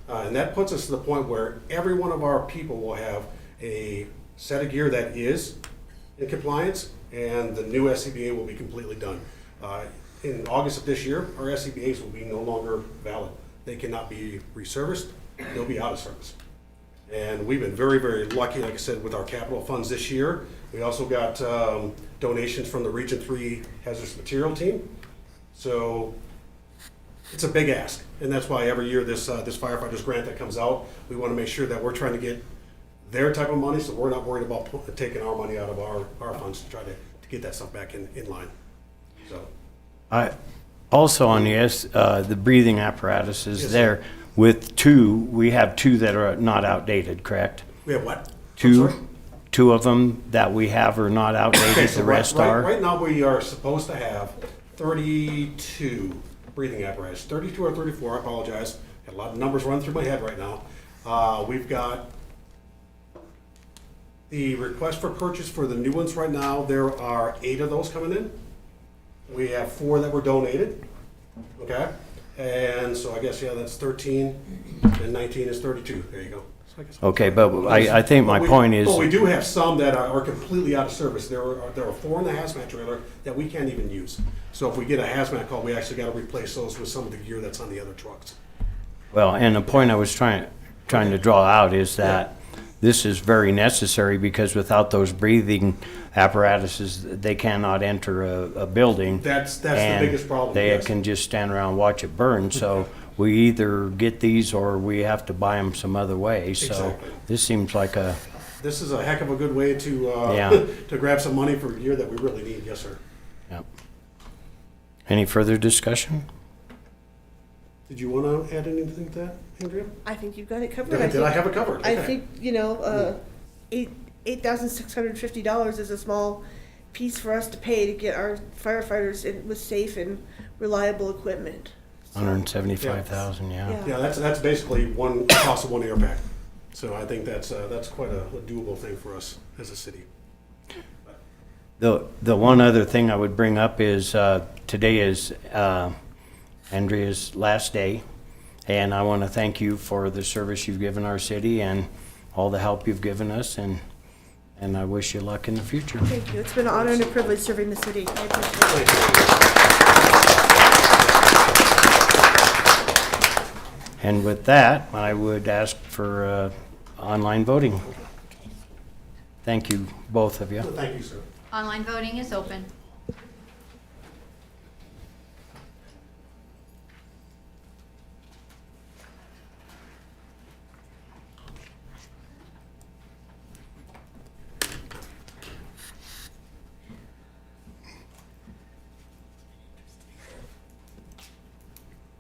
And that puts us to the point where every one of our people will have a set of gear that is in compliance, and the new SCBA will be completely done. In August of this year, our SCBAs will be no longer valid. They cannot be reserviced, they'll be out of service. And we've been very, very lucky, like I said, with our capital funds this year. We also got donations from the Region 3 Hazardous Material Team. So it's a big ask, and that's why every year this firefighters grant that comes out, we want to make sure that we're trying to get their type of money, so we're not worried about taking our money out of our funds to try to get that stuff back in line. So. Also on the breathing apparatus is Yes, there sir. with we have two that are not outdated, correct? We have what? Two of them that we have are not outdated, Okay, so the rest right, are? Right now, we are supposed to have 32 breathing apparatus, 32 or 34, I apologize. Got a lot of numbers running through my head right now. We've got the request for purchase for the new ones right now. There are 8 of those coming in. We have 4 that were donated, okay? And so I guess, yeah, that's 13, and 19 is 32, there you go. So I guess Okay, but I think my point is. But we do have some that are completely out of service. There are 4 in the hazmat trailer that we can't even use. So if we get a hazmat call, we actually got to replace those with some of the gear that's on the other trucks. Well, and the point I was trying to draw out is that this is very necessary because without those breathing apparatuses, they cannot enter a building. That's the biggest problem. They yes. can just stand around and watch it burn. So we either get these or we have to buy them some other way. So Exactly. this seems like This is a heck of a good way to to grab some money for gear that we really need. Yes, sir. Yep. Any further discussion? Did you want to add anything to that, Andrea? I think you've got it covered. Did I have it covered? I Okay. think, $8,650 is a small piece for us to pay to get our firefighters in with safe and reliable equipment. 175,000, yeah. Yeah, that's basically one cost of one air pack. So I think that's quite a doable thing for us as a city. The one other thing I would bring up is today is Andrea's last day, and I want to thank you for the service you've given our city and all the help you've given us, and I wish you luck in the future. Thank you. It's been an honor and a privilege serving the city. I appreciate it. And with that, I would ask for online voting. Thank you, both of you. Thank you, sir. Online voting is open.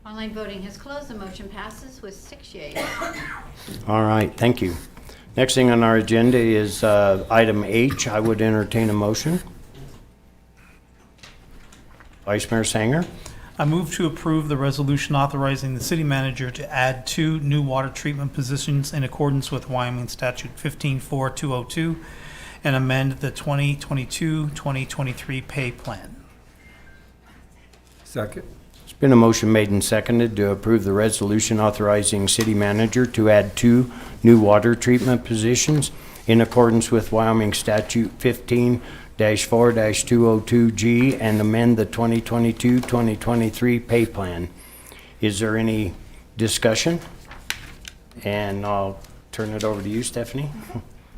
Online voting has closed. The motion passes with 6 yeas. All right, thank you. Next thing on our agenda is item H. I would entertain a motion. Vice Mayor Sanger. I move to approve the resolution authorizing the city manager to add 2 new water treatment positions in accordance with Wyoming Statute 154202 and amend the 2022-2023 pay plan. Second. There's been a motion made and seconded to approve the resolution authorizing city manager to add 2 new water treatment positions in accordance with Wyoming Statute 15-4-202G and amend the 2022-2023 pay plan. Is there any discussion? And I'll turn it over to you, Stephanie.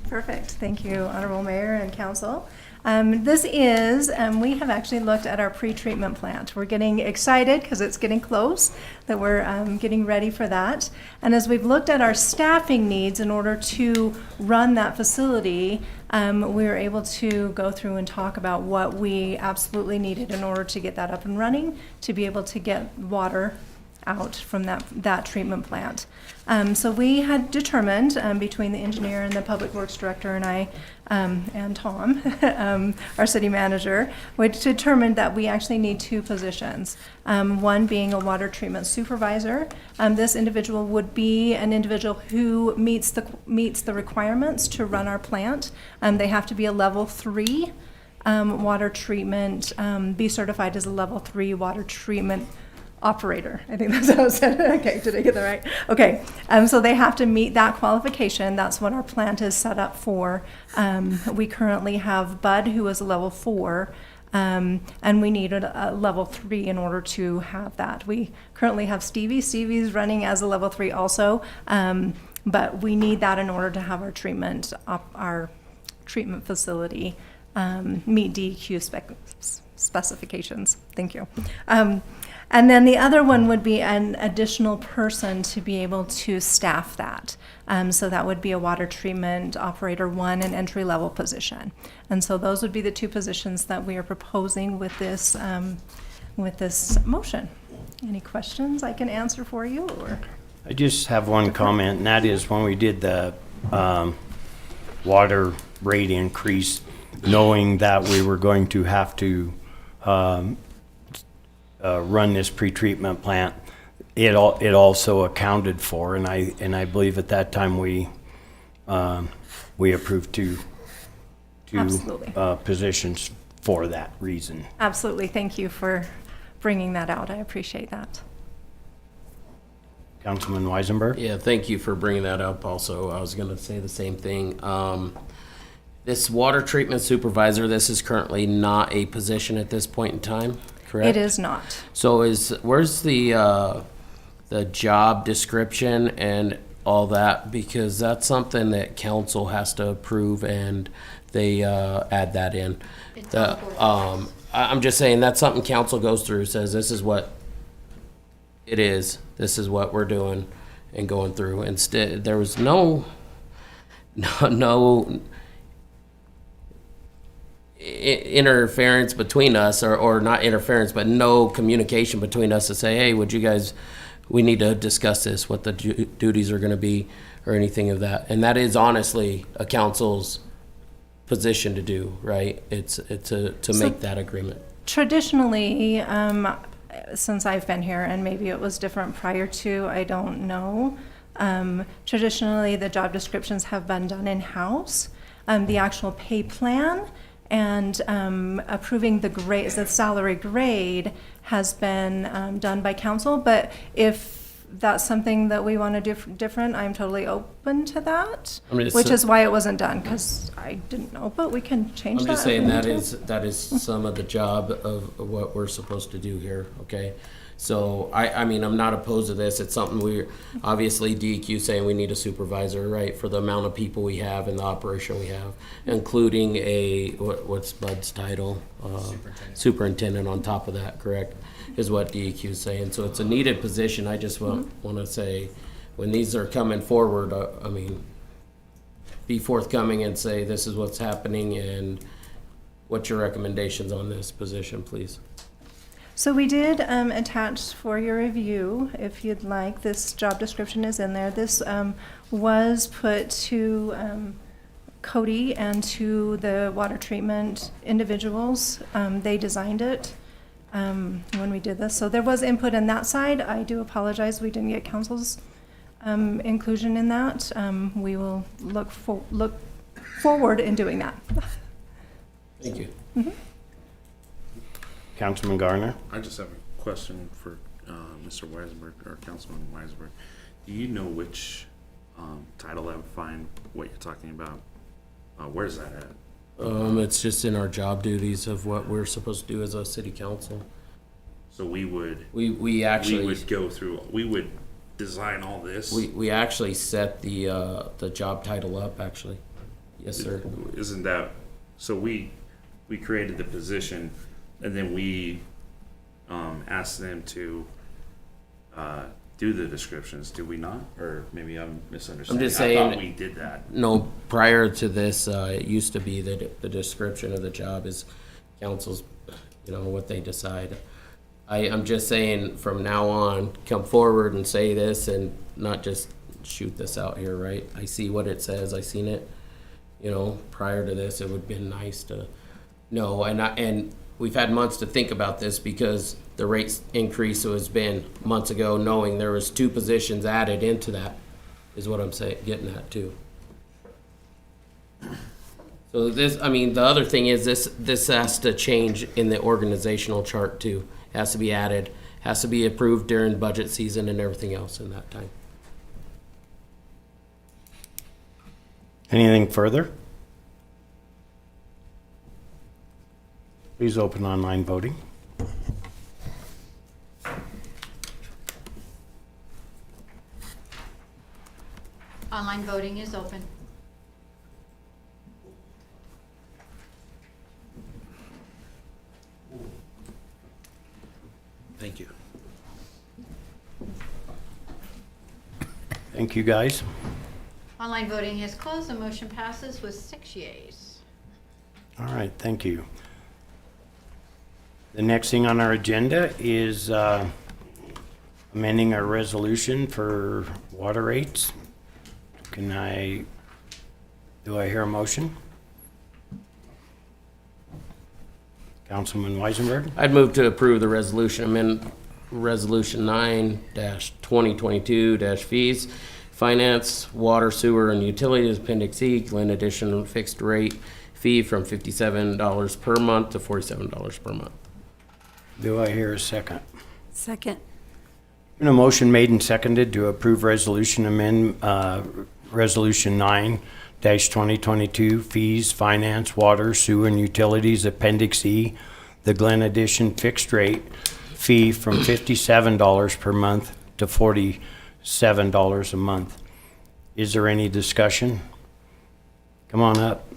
Perfect. Thank you, Honorable Mayor and Council. We have actually looked at our pre-treatment plant. We're getting excited because it's getting close, that we're getting ready for that. And as we've looked at our staffing needs in order to run that facility, we were able to go through and talk about what we absolutely needed in order to get that up and running, to be able to get water out from that treatment plant. So we had determined between the engineer and the public works director and I, and Tom, our city manager, we determined that we actually need two positions. One being a water treatment supervisor. This individual would be an individual who meets the requirements to run our plant. They have to be a level 3 water treatment, be certified as a level 3 water treatment operator. I think that's how it said. Okay, did I get that right? Okay, so they have to meet that qualification. That's what our plant is set up for. We currently have Bud, who is a level 4, and we needed a level 3 in order to have that. We currently have Stevie. Stevie's running as a level 3 also, but we need that in order to have our treatment facility meet DEQ specifications. Thank you. And then the other one would be an additional person to be able to staff that. So that would be a water treatment operator 1, an entry-level position. And so those would be the two positions that we are proposing with this motion. Any questions I can answer for you? Or? I just have one comment, and that is when we did the water rate increase, knowing that we were going to have to run this pretreatment plant, it also accounted for, and I believe at that time we approved two positions for that reason. Absolutely. Thank you for bringing that out. I appreciate that. Councilman Weisenberg? Yeah, thank you for bringing that up also. I was going to say the same thing. This water treatment supervisor, this is currently not a position at this point in time, correct? It is not. So where's the job description and all that? Because that's something that council has to approve and they add that in. I'm just saying that's something council goes through, says this is what it is, this is what we're doing and going through. Instead, there was no interference between us, or not interference, but no communication between us to say, hey, we need to discuss this, what the duties are going to be, or anything of that. And that is honestly a council's position to do, right? It's to make that agreement. Traditionally, since I've been here, and maybe it was different prior to, I don't know. Traditionally, the job descriptions have been done in-house. The actual pay plan and approving the salary grade has been done by council. But if that's something that we want to do different, I'm totally open to that. Which is why it wasn't done, because I didn't know. But we can change that. I'm just saying that is some of the job of what we're supposed to do here. Okay. So, I mean, I'm not opposed to this. It's something obviously DEQ saying we need a supervisor, right, for the amount of people we have and the operation we have, including what's Bud's title? Superintendent on top of that, correct, is what DEQ is saying. So it's a needed position. I just want to say, when these are coming forward, I mean, be forthcoming and say this is what's happening and what's your recommendations on this position, please. So we did attach for your review, if you'd like. This job description is in there. This was put to Cody and to the water treatment individuals. They designed it when we did this. So there was input in that side. I do apologize we didn't get council's inclusion in that. We will look forward in doing that. Thank you. Mm-hmm. Councilman Garner? I just have a question for Mr. Weisenberg, or Councilman Weisenberg. Do you know which title I would find what you're talking about? Where's that at? It's just in our job duties of what we're supposed to do as a city council. So we would go through, we would design all this? We actually set the job title up, actually. Yes, sir. Isn't that, so we created the position, and then we asked them to do the descriptions, do we not? Or maybe I'm misunderstanding. I'm just I thought saying. we did that. No, prior to this, it used to be that the description of the job is council's, what they decide. I'm just saying from now on, come forward and say this and not just shoot this out here, right? I see what it says, I seen it. Prior to this, it would have been nice to know. And we've had months to think about this because the rate increase has been months ago, knowing there was 2 positions added into that, is what I'm saying, getting at too. So this, the other thing is this has to change in the organizational chart too. Has to be added, has to be approved during budget season and everything else in that time. Anything further? Please open online voting. Online voting is open. Thank you. Thank you, guys. Online voting is closed. The motion passes with 6 yeas. All right, thank you. The next thing on our agenda is amending our resolution for water rates. Do I hear a motion? Councilman Weisenberg? I'd move to approve the resolution, amend Resolution 9-2022-fees, finance, water, sewer, and utilities, Appendix E, Glen Addition fixed rate fee from $57 per month to $47 per month. Do I hear a second? Second. Been a motion made and seconded to approve resolution Resolution 9-2022 fees, finance, water, sewer, and utilities, Appendix E, the Glen Addition fixed rate fee from $57 per month to $47 a month. Is there any discussion? Come on up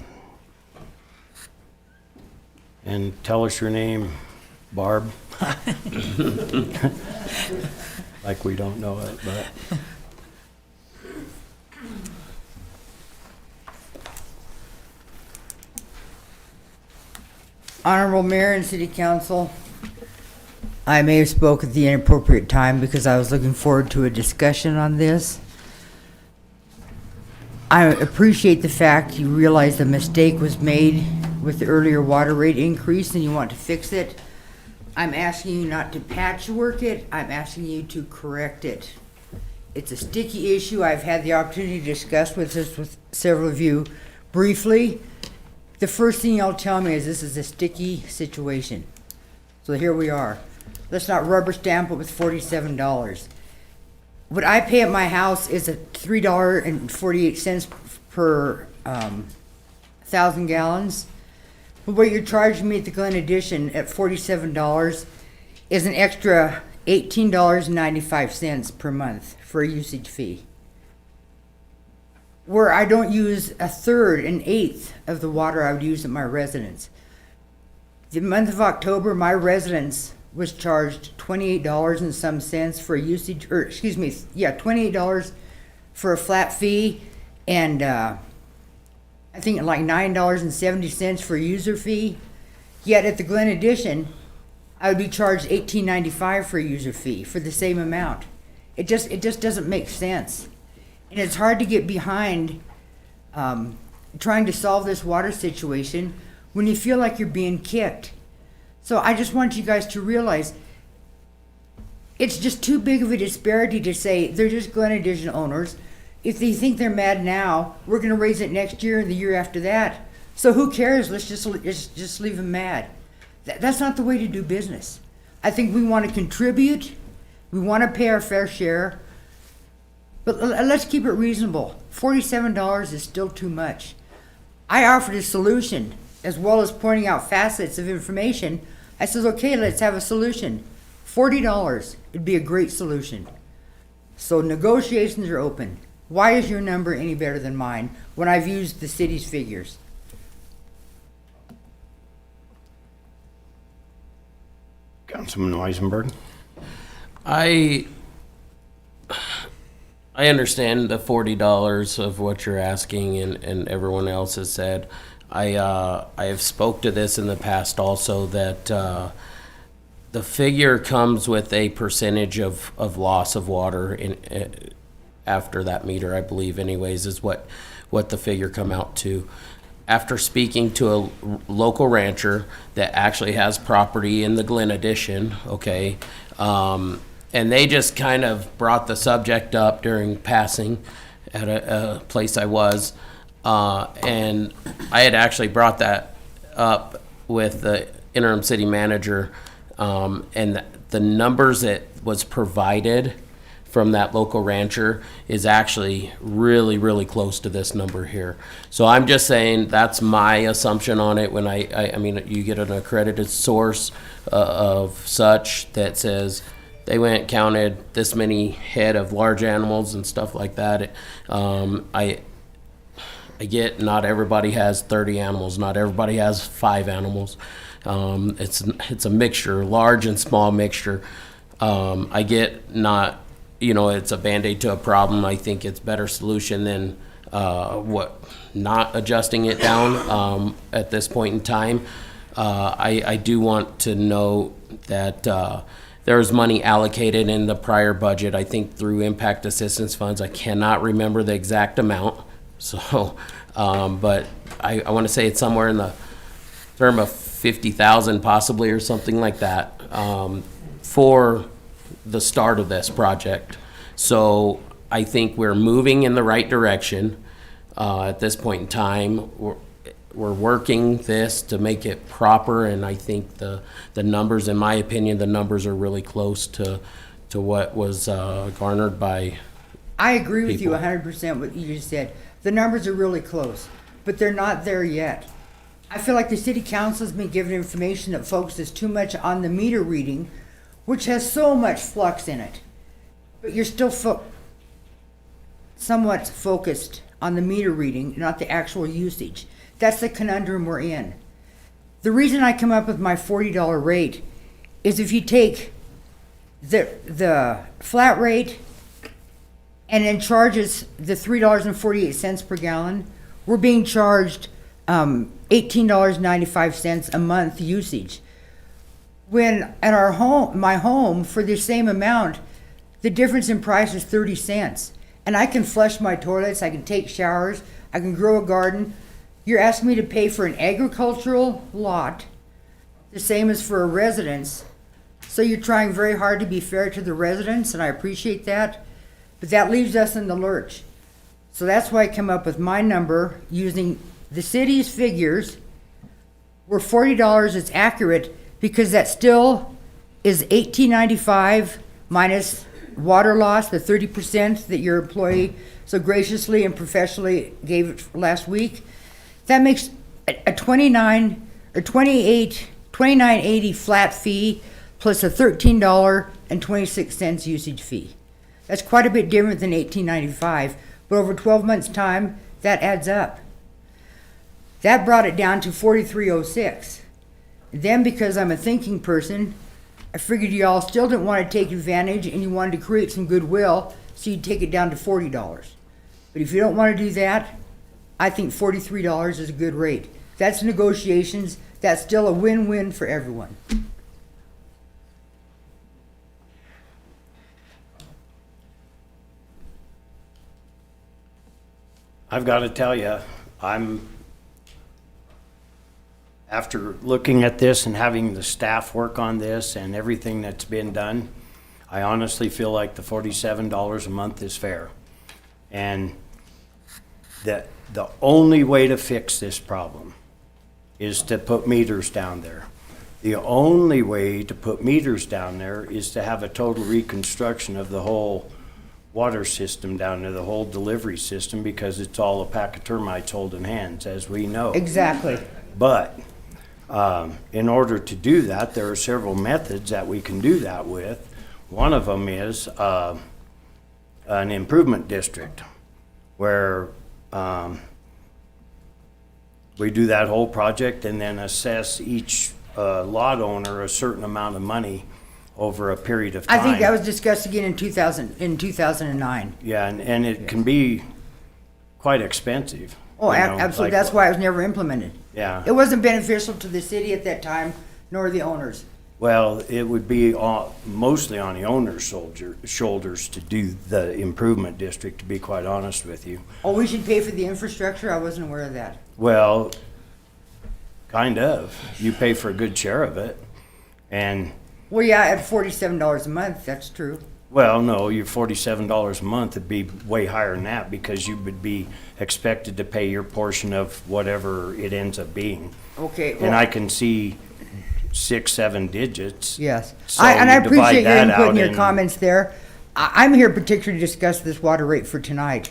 and tell us your name, Barb. Like we don't know it, but. Honorable Mayor and City Council, I may have spoke at the inappropriate time because I was looking forward to a discussion on this. I appreciate the fact you realize the mistake was made with the earlier water rate increase and you want to fix it. I'm asking you not to patchwork it, I'm asking you to correct it. It's a sticky issue. I've had the opportunity to discuss this with several of you briefly. The first thing y'all tell me is this is a sticky situation. So here we are. Let's not rubber stamp it with $47. What I pay at my house is at $3.48 per 1,000 gallons. But what you're charging me at the Glen Addition at $47 is an extra $18.95 per month for a usage fee. Where I don't use a third, an eighth of the water I would use at my residence. The month of October, my residence was charged $28 and some cents for usage, or excuse me, yeah, $28 for a flat fee, and I think like $9.70 for a user fee. Yet at the Glen Addition, I would be charged $18.95 for a user fee for the same amount. It just doesn't make sense. And it's hard to get behind trying to solve this water situation when you feel like you're being kicked. So I just want you guys to realize it's just too big of a disparity to say they're just Glen Addition owners. If they think they're mad now, we're going to raise it next year and the year after that. So who cares? Let's just leave them mad. That's not the way to do business. I think we want to contribute. We want to pay our fair share. But let's keep it reasonable. $47 is still too much. I offered a solution, as well as pointing out facets of information. I said, okay, let's have a solution. $40 would be a great solution. So negotiations are open. Why is your number any better than mine when I've used the city's figures? Councilman Weisenberg? I understand the $40 of what you're asking, and everyone else has said. I have spoke to this in the past also, that the figure comes with a percentage of loss of water after that meter, I believe anyways, is what the figure come out to. After speaking to a local rancher that actually has property in the Glen Addition, okay, and they just kind of brought the subject up during passing at a place I was, and I had actually brought that up with the interim city manager, and the numbers that was provided from that local rancher is actually really, really close to this number here. So I'm just saying that's my assumption on it. When I mean, you get an accredited source of such that says they went and counted this many head of large animals and stuff like that. I get not everybody has 30 animals, not everybody has 5 animals. It's a mixture, large and small mixture. I get not, it's a Band-Aid to a problem. I think it's better solution than not adjusting it down at this point in time. I do want to know that there's money allocated in the prior budget, I think through impact assistance funds. I cannot remember the exact amount. So, but I want to say it's somewhere in the term of 50,000 possibly, or something like that, for the start of this project. So I think we're moving in the right direction at this point in time. We're working this to make it proper, and I think the numbers, in my opinion, the numbers are really close to what was garnered by I agree with you people. 100% what you just said. The numbers are really close, but they're not there yet. I feel like the city council has been given information that focuses too much on the meter reading, which has so much flux in it. But you're still somewhat focused on the meter reading, not the actual usage. That's the conundrum we're in. The reason I come up with my $40 rate is if you take the flat rate and then charges the $3.48 per gallon, we're being charged $18.95 a month usage. When at my home, for the same amount, the difference in price is 30 cents. And I can flush my toilets, I can take showers, I can grow a garden. You're asking me to pay for an agricultural lot, the same as for a residence. So you're trying very hard to be fair to the residents, and I appreciate that. But that leaves us in the lurch. So that's why I come up with my number using the city's figures, where $40 is accurate, because that still is $18.95 minus water loss, the 30% that your employee so graciously and professionally gave last week. That makes a $29.80 flat fee plus a $13.26 usage fee. That's quite a bit different than $18.95, but over 12 months' time, that adds up. That brought it down to $43.06. Then, because I'm a thinking person, I figured y'all still didn't want to take advantage and you wanted to create some goodwill, so you'd take it down to $40. But if you don't want to do that, I think $43 is a good rate. That's negotiations. That's still a win-win for everyone. I've got to tell you, after looking at this and having the staff work on this and everything that's been done, I honestly feel like the $47 a month is fair. And that the only way to fix this problem is to put meters down there. The only way to put meters down there is to have a total reconstruction of the whole water system down there, the whole delivery system, because it's all a pack of termites holding hands, as we know. Exactly. But in order to do that, there are several methods that we can do that with. One of them is an improvement district, where we do that whole project and then assess each a lot owner a certain amount of money over a period of time. I think that was discussed again in 2009. Yeah, and it can be quite expensive. Oh, you know, absolutely. like- That's why it was never implemented. Yeah. It wasn't beneficial to the city at that time, nor the owners. Well, it would be mostly on the owner's shoulders to do the improvement district, to be quite honest with you. Oh, we should pay for the infrastructure? I wasn't aware of that. Well, kind of. You pay for a good share of it. And, Well, yeah, at $47 a month, that's true. well, no, your $47 a month would be way higher than that because you would be expected to pay your portion of whatever it ends up being. Okay. And well, I can see 6, 7 digits. Yes. So And I you divide appreciate your that input out and your in- comments there. I'm here particularly to discuss this water rate for tonight.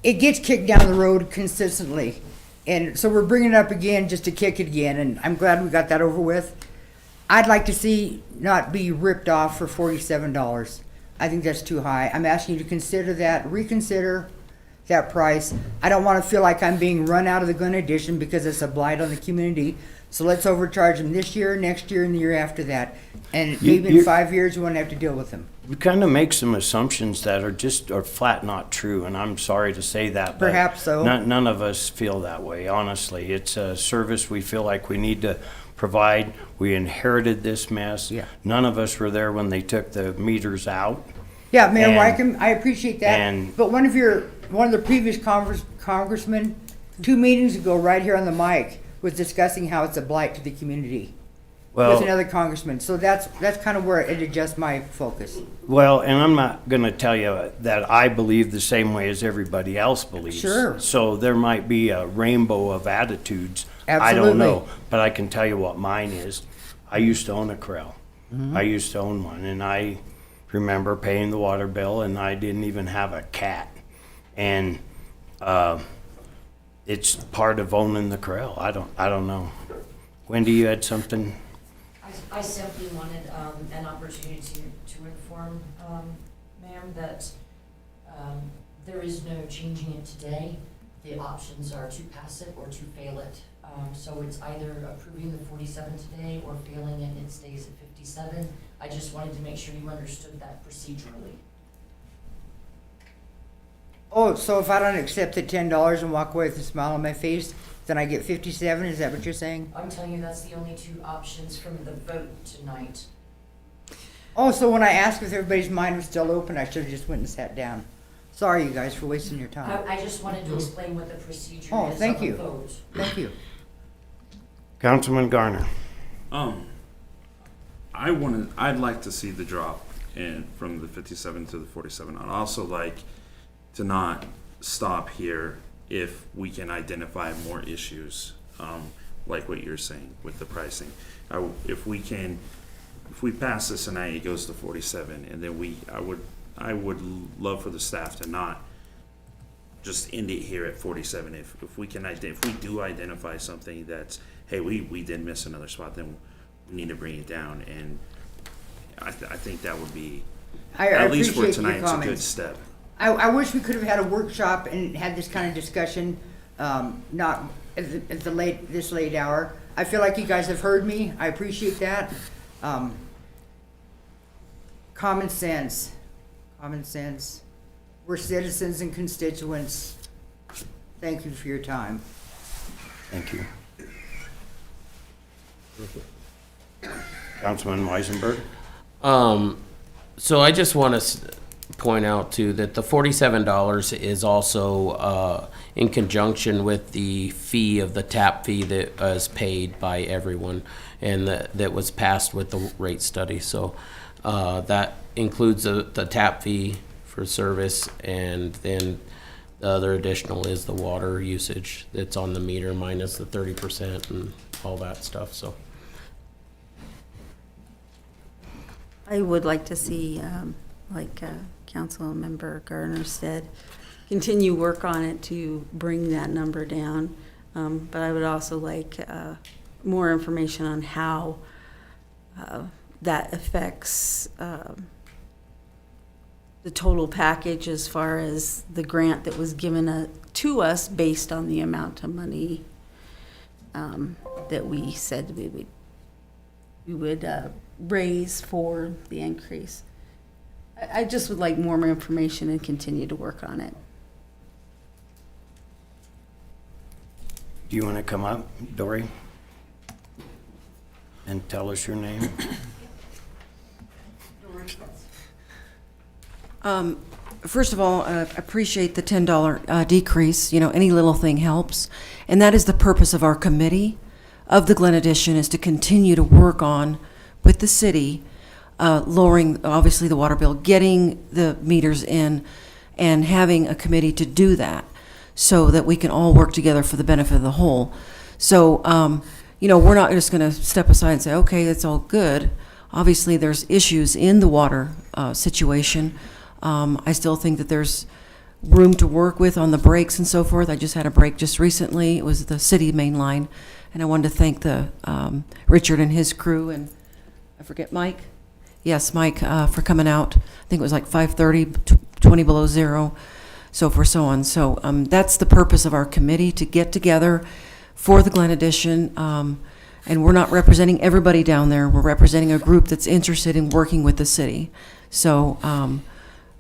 It gets kicked down the road consistently. And so we're bringing it up again just to kick it again, and I'm glad we got that over with. I'd like to see not be ripped off for $47. I think that's too high. I'm asking you to consider that, reconsider that price. I don't want to feel like I'm being run out of the Glen Edition because it's a blight on the community. So let's overcharge them this year, next year, and the year after that. And maybe in you- 5 years, we won't have to deal with them. We kind of make some assumptions that are flat not true, and I'm sorry to say that. But Perhaps so. None of us feel that way, honestly. It's a service we feel like we need to provide. We inherited this mess. Yeah. None of us were there when they took the meters out. Yeah, Mayor And- Wycombe, I appreciate that. and- But one of the previous congressmen, 2 meetings ago, right here on the mic, was discussing how it's a blight to the community with Well, another congressman. So that's kind of where it adjusts my focus. well, and I'm not going to tell you that I believe the same way as everybody else believes. Sure. So there might be a rainbow of attitudes. I Absolutely. don't know, but I can tell you what mine is. I used to own a corral. Mm-hmm. I used to own one, and I remember paying the water bill, and I didn't even have a cat. And it's part of owning the corral. I don't know. Wendy, you had something? I simply wanted an opportunity to inform ma'am that there is no changing it today. The options are to pass it or to fail it. So it's either approving the 47 today or failing it, it stays at 57. I just wanted to make sure you understood that procedurally. Oh, so if I don't accept the $10 and walk away with a smile on my face, then I get 57? Is that what you're saying? I'm telling you, that's the only 2 options from the vote tonight. Oh, so when I asked if everybody's mind was still open, I should have just went and sat down. Sorry, you guys, for wasting your time. I just wanted to explain what the procedure Oh, is thank of a you. vote. Thank you. Councilman Garner. I'd like to see the drop from the 57 to the 47. I'd also like to not stop here if we can identify more issues, like what you're saying with the pricing. If we pass this tonight, it goes to 47, and then I would love for the staff to not just end it here at 47. If we do identify something that's, hey, we did miss another spot, then we need to bring it down. And I think that would be, at least for appreciate your tonight, it's a good comments. step. I wish we could have had a workshop and had this kind of discussion, not at this late hour. I feel like you guys have heard me. I appreciate that. Common sense. We're citizens and constituents. Thank you for your time. Thank you. Councilman Weisenberg? So I just want to point out too that the $47 is also in conjunction with the fee of the tap fee that is paid by everyone and that was passed with the rate study. So that includes the tap fee for service, and then the other additional is the water usage that's on the meter minus the 30% and all that stuff. So I would like to see, like Council Member Garner said, continue work on it to bring that number down. But I would also like more information on how that affects the total package as far as the grant that was given to us based on the amount of money that we said we would we would raise for the increase. I just would like more information and continue to work on it. Do you want to come up, Dory? And tell us your name? First of all, I appreciate the $10 decrease. You know, any little thing helps. And that is the purpose of our committee of the Glen Addition, is to continue to work on, with the city, lowering, obviously, the water bill, getting the meters in, and having a committee to do that so that we can all work together for the benefit of the whole. So, you know, we're not just going to step aside and say, okay, it's all good. Obviously, there's issues in the water situation. I still think that there's room to work with on the breaks and so forth. I just had a break just recently. It was the city main line. And I wanted to thank the Richard and his crew, and I forget Mike. Yes, Mike, for coming out. I think it was like 5:30, 20 below zero, so forth, so on. So that's the purpose of our committee, to get together for the Glen Addition. And we're not representing everybody down there. We're representing a group that's interested in working with the city. So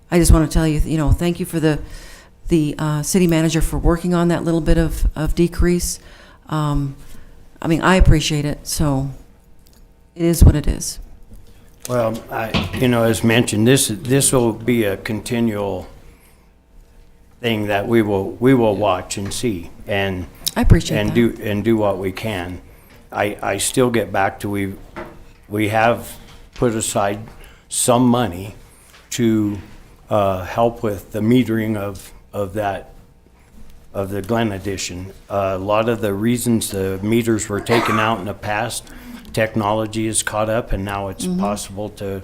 I just want to tell you, you know, thank you for the city manager for working on that little bit of decrease. I mean, I appreciate it, so it is what it is. Well, you know, as mentioned, this will be a continual thing that we will watch and see, and I appreciate that. and do what we can. I still get back to we have put aside some money to help with the metering of the Glen Addition. A lot of the reasons the meters were taken out in the past, technology has caught up, and now it's possible to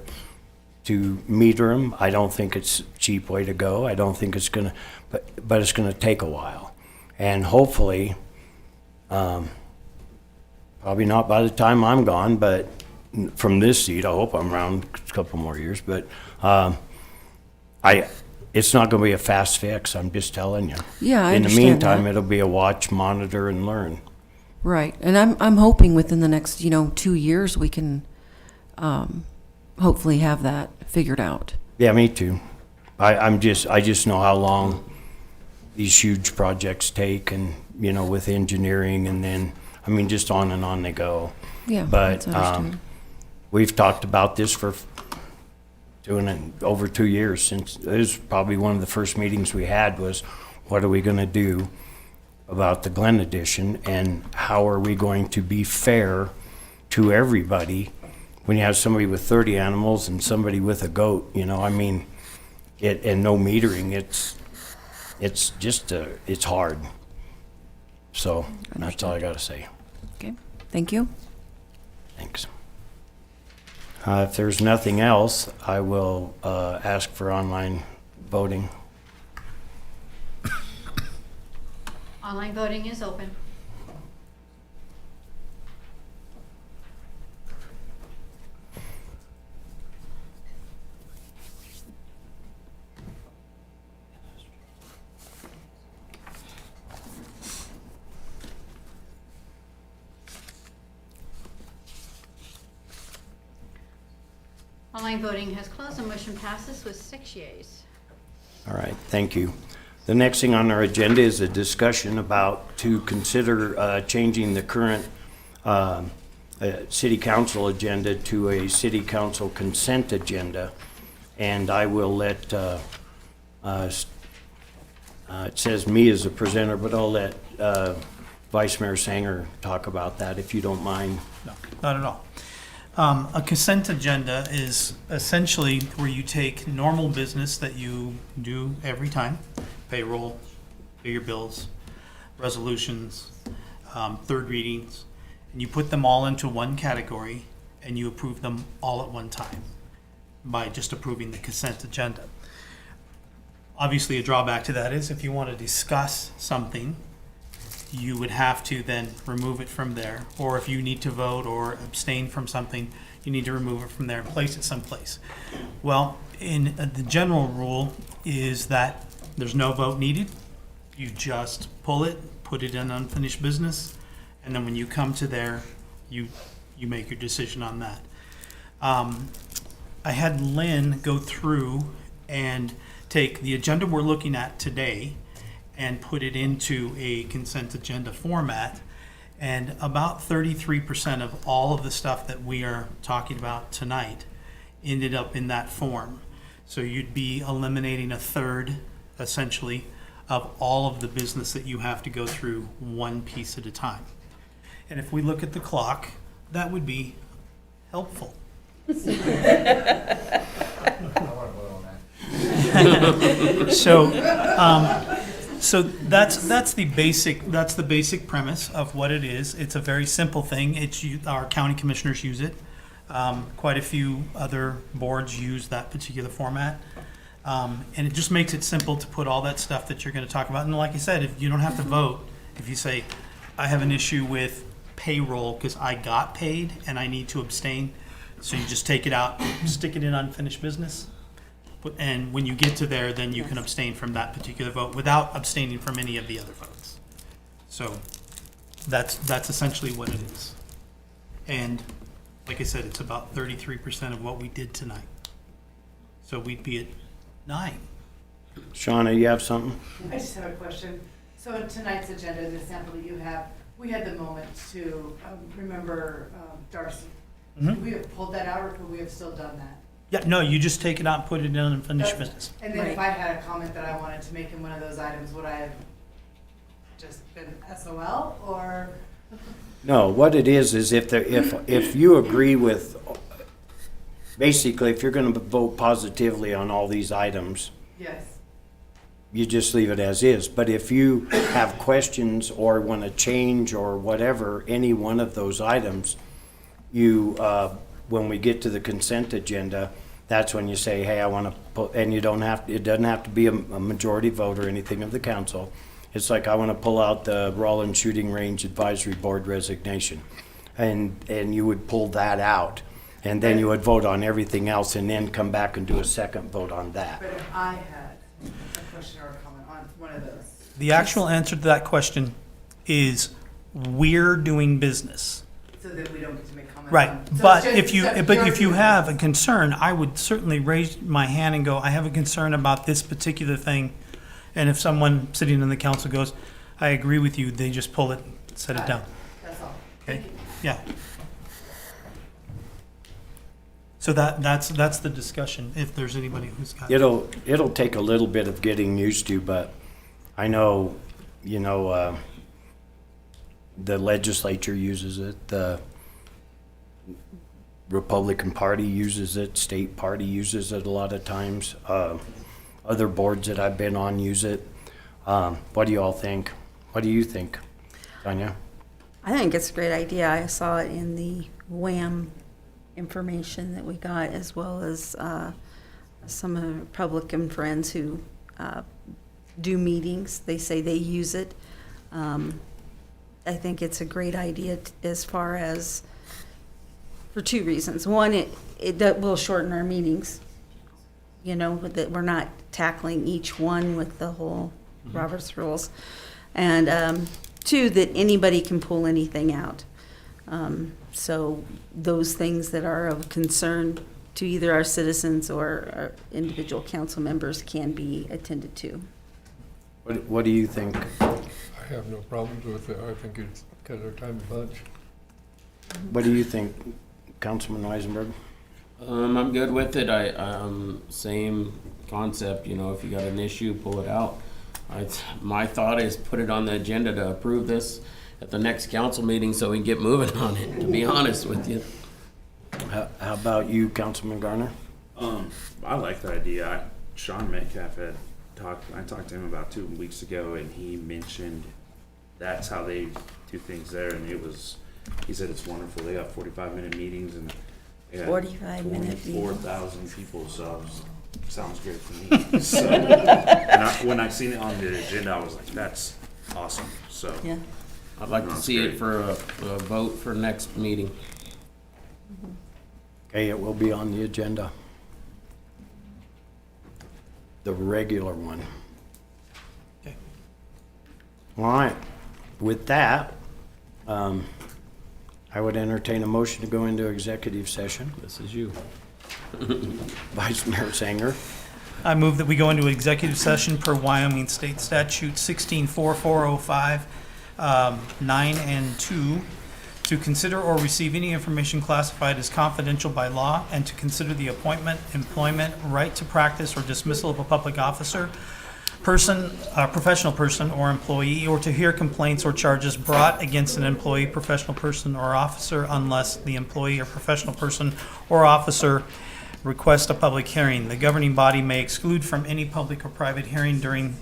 meter them. I don't think it's a cheap way to go. I don't think it's gonna, but it's gonna take a while, and hopefully, probably not by the time I'm gone, but from this seat, I hope I'm around a couple more years. But it's not going to be a fast fix. I'm just telling you. Yeah, I In the understand meantime, that. it'll be a watch, monitor, and learn. Right, and I'm hoping within the next 2 years we can hopefully have that figured out. Yeah, me too. I just know how long these huge projects take, and with engineering, and then just on and on they go. Yeah, But that's understood. we've talked about this for doing it over 2 years. Since it was probably one of the first meetings we had, was what are we going to do about the Glen Addition, and how are we going to be fair to everybody when you have somebody with 30 animals and somebody with a goat, and no metering. It's just it's hard. So that's all I got to say. Okay, thank you. Thanks. If there's nothing else, I will ask for online voting. Online voting is open. Online voting has closed. The motion passes with 6 yeas. All right, thank you. The next thing on our agenda is a discussion about to consider changing the current city council agenda to a city council consent agenda. And I will let, it says me as a presenter, but I'll let Vice Mayor Sanger talk about that, if you don't mind. No, not at all. A consent agenda is essentially where you take normal business that you do every time, payroll, pay your bills, resolutions, third readings, and you put them all into one category, and you approve them all at one time by just approving the consent agenda. Obviously, a drawback to that is if you want to discuss something, you would have to then remove it from there. Or if you need to vote or abstain from something, you need to remove it from there and place it someplace. Well, in the general rule is that there's no vote needed. You just pull it, put it in unfinished business, and then when you come to there, you you make your decision on that. I had Lynn go through and take the agenda we're looking at today and put it into a consent agenda format. And about 33% of all of the stuff that we are talking about tonight ended up in that form. So you'd be eliminating a third, essentially, of all of the business that you have to go through one piece at a time. And if we look at the clock, that would be helpful. So that's the basic premise of what it is. It's a very simple thing. Our county commissioners use it. Quite a few other boards use that particular format. And it just makes it simple to put all that stuff that you're going to talk about. And like I said, if you don't have to vote, if you say, I have an issue with payroll because I got paid and I need to abstain, so you just take it out, stick it in unfinished business. And when you get to there, then you can abstain from that particular vote without abstaining from any of the other votes. So that's essentially what it is. And like I said, it's about 33% of what we did tonight. So we'd be at 9. Shauna, you have something? I just have a question. So in tonight's agenda, the sample that you have, we had the moment to remember Darcy. Could we have pulled that out, or could we have still done that? Yeah, no, you just take it out and put it in unfinished business. And then if I had a comment that I wanted to make in one of those items, would I have just been SOL, or? No, what it is if you agree with, basically, if you're going to vote positively on all these items, Yes. you just leave it as is. But if you have questions or want to change or whatever, any one of those items, you, when we get to the consent agenda, that's when you say, hey, I want to put, and you don't have, it doesn't have to be a majority vote or anything of the council. It's like, I want to pull out the Rawlins Shooting Range Advisory Board resignation. And you would pull that out. And then you would vote on everything else and then come back and do a second vote on that. But if I had a question or a comment on one of those. The actual answer to that question is we're doing business. So that we don't get to make comments. Right, on. So but it's just- if you have a concern, I would certainly raise my hand and go, I have a concern about this particular thing. And if someone sitting in the council goes, I agree with you, they just pull it, set it down. That's all. Okay, yeah. So that's the discussion, if there's anybody who's got. It'll take a little bit of getting used to, but I know, the legislature uses it, the Republican Party uses it, state party uses it a lot of times. Other boards that I've been on use it. What do you all think? What do you think, Tanya? I think it's a great idea. I saw it in the WHAM information that we got, as well as some of the Republican friends who do meetings. They say they use it. I think it's a great idea as far as, for 2 reasons. One, it will shorten our meetings. That we're not tackling each one with the whole Robert's rules. And 2, that anybody can pull anything out. So those things that are of concern to either our citizens or our individual council members can be attended to. What do you think? I have no problems with it. I think it's cut our time a bunch. What do you think, Councilman Weisenberg? I'm good with it. Same concept, if you got an issue, pull it out. My thought is put it on the agenda to approve this at the next council meeting so we can get moving on it, to be honest with you. How about you, Councilman Garner? I like the idea. Sean Metcalf I talked to him about 2 weeks ago, and he mentioned that's how they do things there, and he said it's wonderful. They have 45-minute meetings, and they got 45-minute 24,000 people, so sounds great to me. So, and when I seen it on the agenda, I was like, that's awesome. So yeah, I'd like to see it for a vote for next meeting. Okay, it will be on the agenda. The regular one. Okay. All right. With that, how I would entertain a motion to go into executive session. This is you. Vice Mayor Sanger. I move that we go into executive session per Wyoming State Statute 164405, 9 and 2, to consider or receive any information classified as confidential by law, and to consider the appointment, employment, right to practice, or dismissal of a public officer, professional person, or employee, or to hear complaints or charges brought against an employee, professional person, or officer, unless the employee or professional person or officer request a public hearing. The governing body may exclude from any public or private hearing during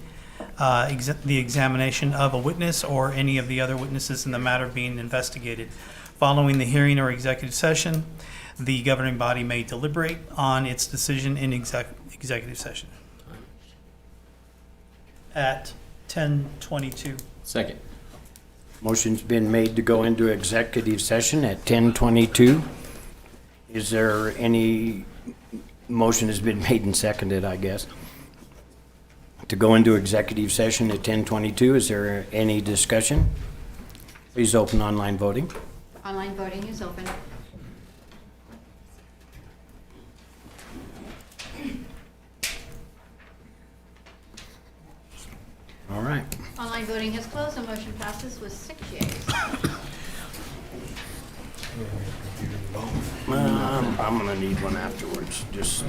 the examination of a witness or any of the other witnesses in the matter being investigated. Following the hearing or executive session, the governing body may deliberate on its decision in executive session. At 10:22. Second. Motion's been made to go into executive session at 10:22. Is there any, motion has been made and seconded, I guess, to go into executive session at 10:22. Is there any discussion? Please open online voting. Online voting is open. All right. Online voting has closed. The motion passes with 6 yeas. I'm gonna need one afterwards, just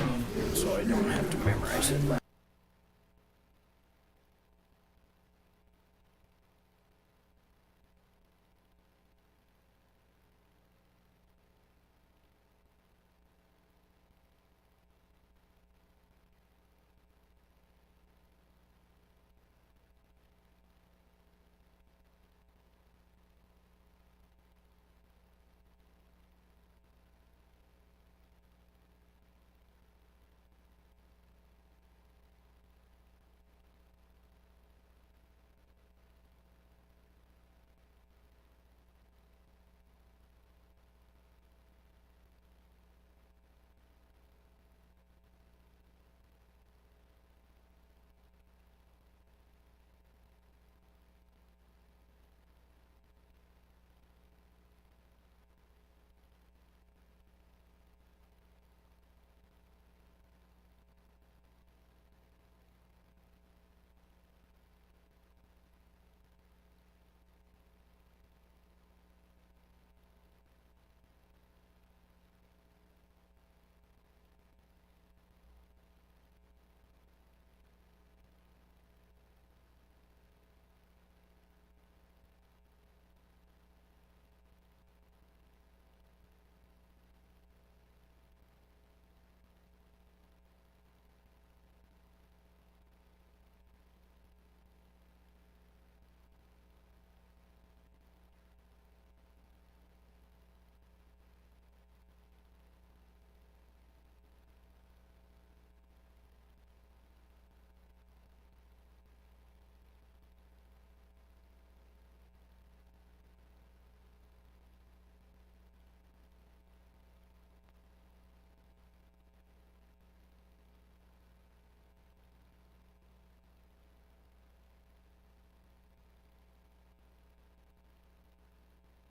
so I don't have to memorize it.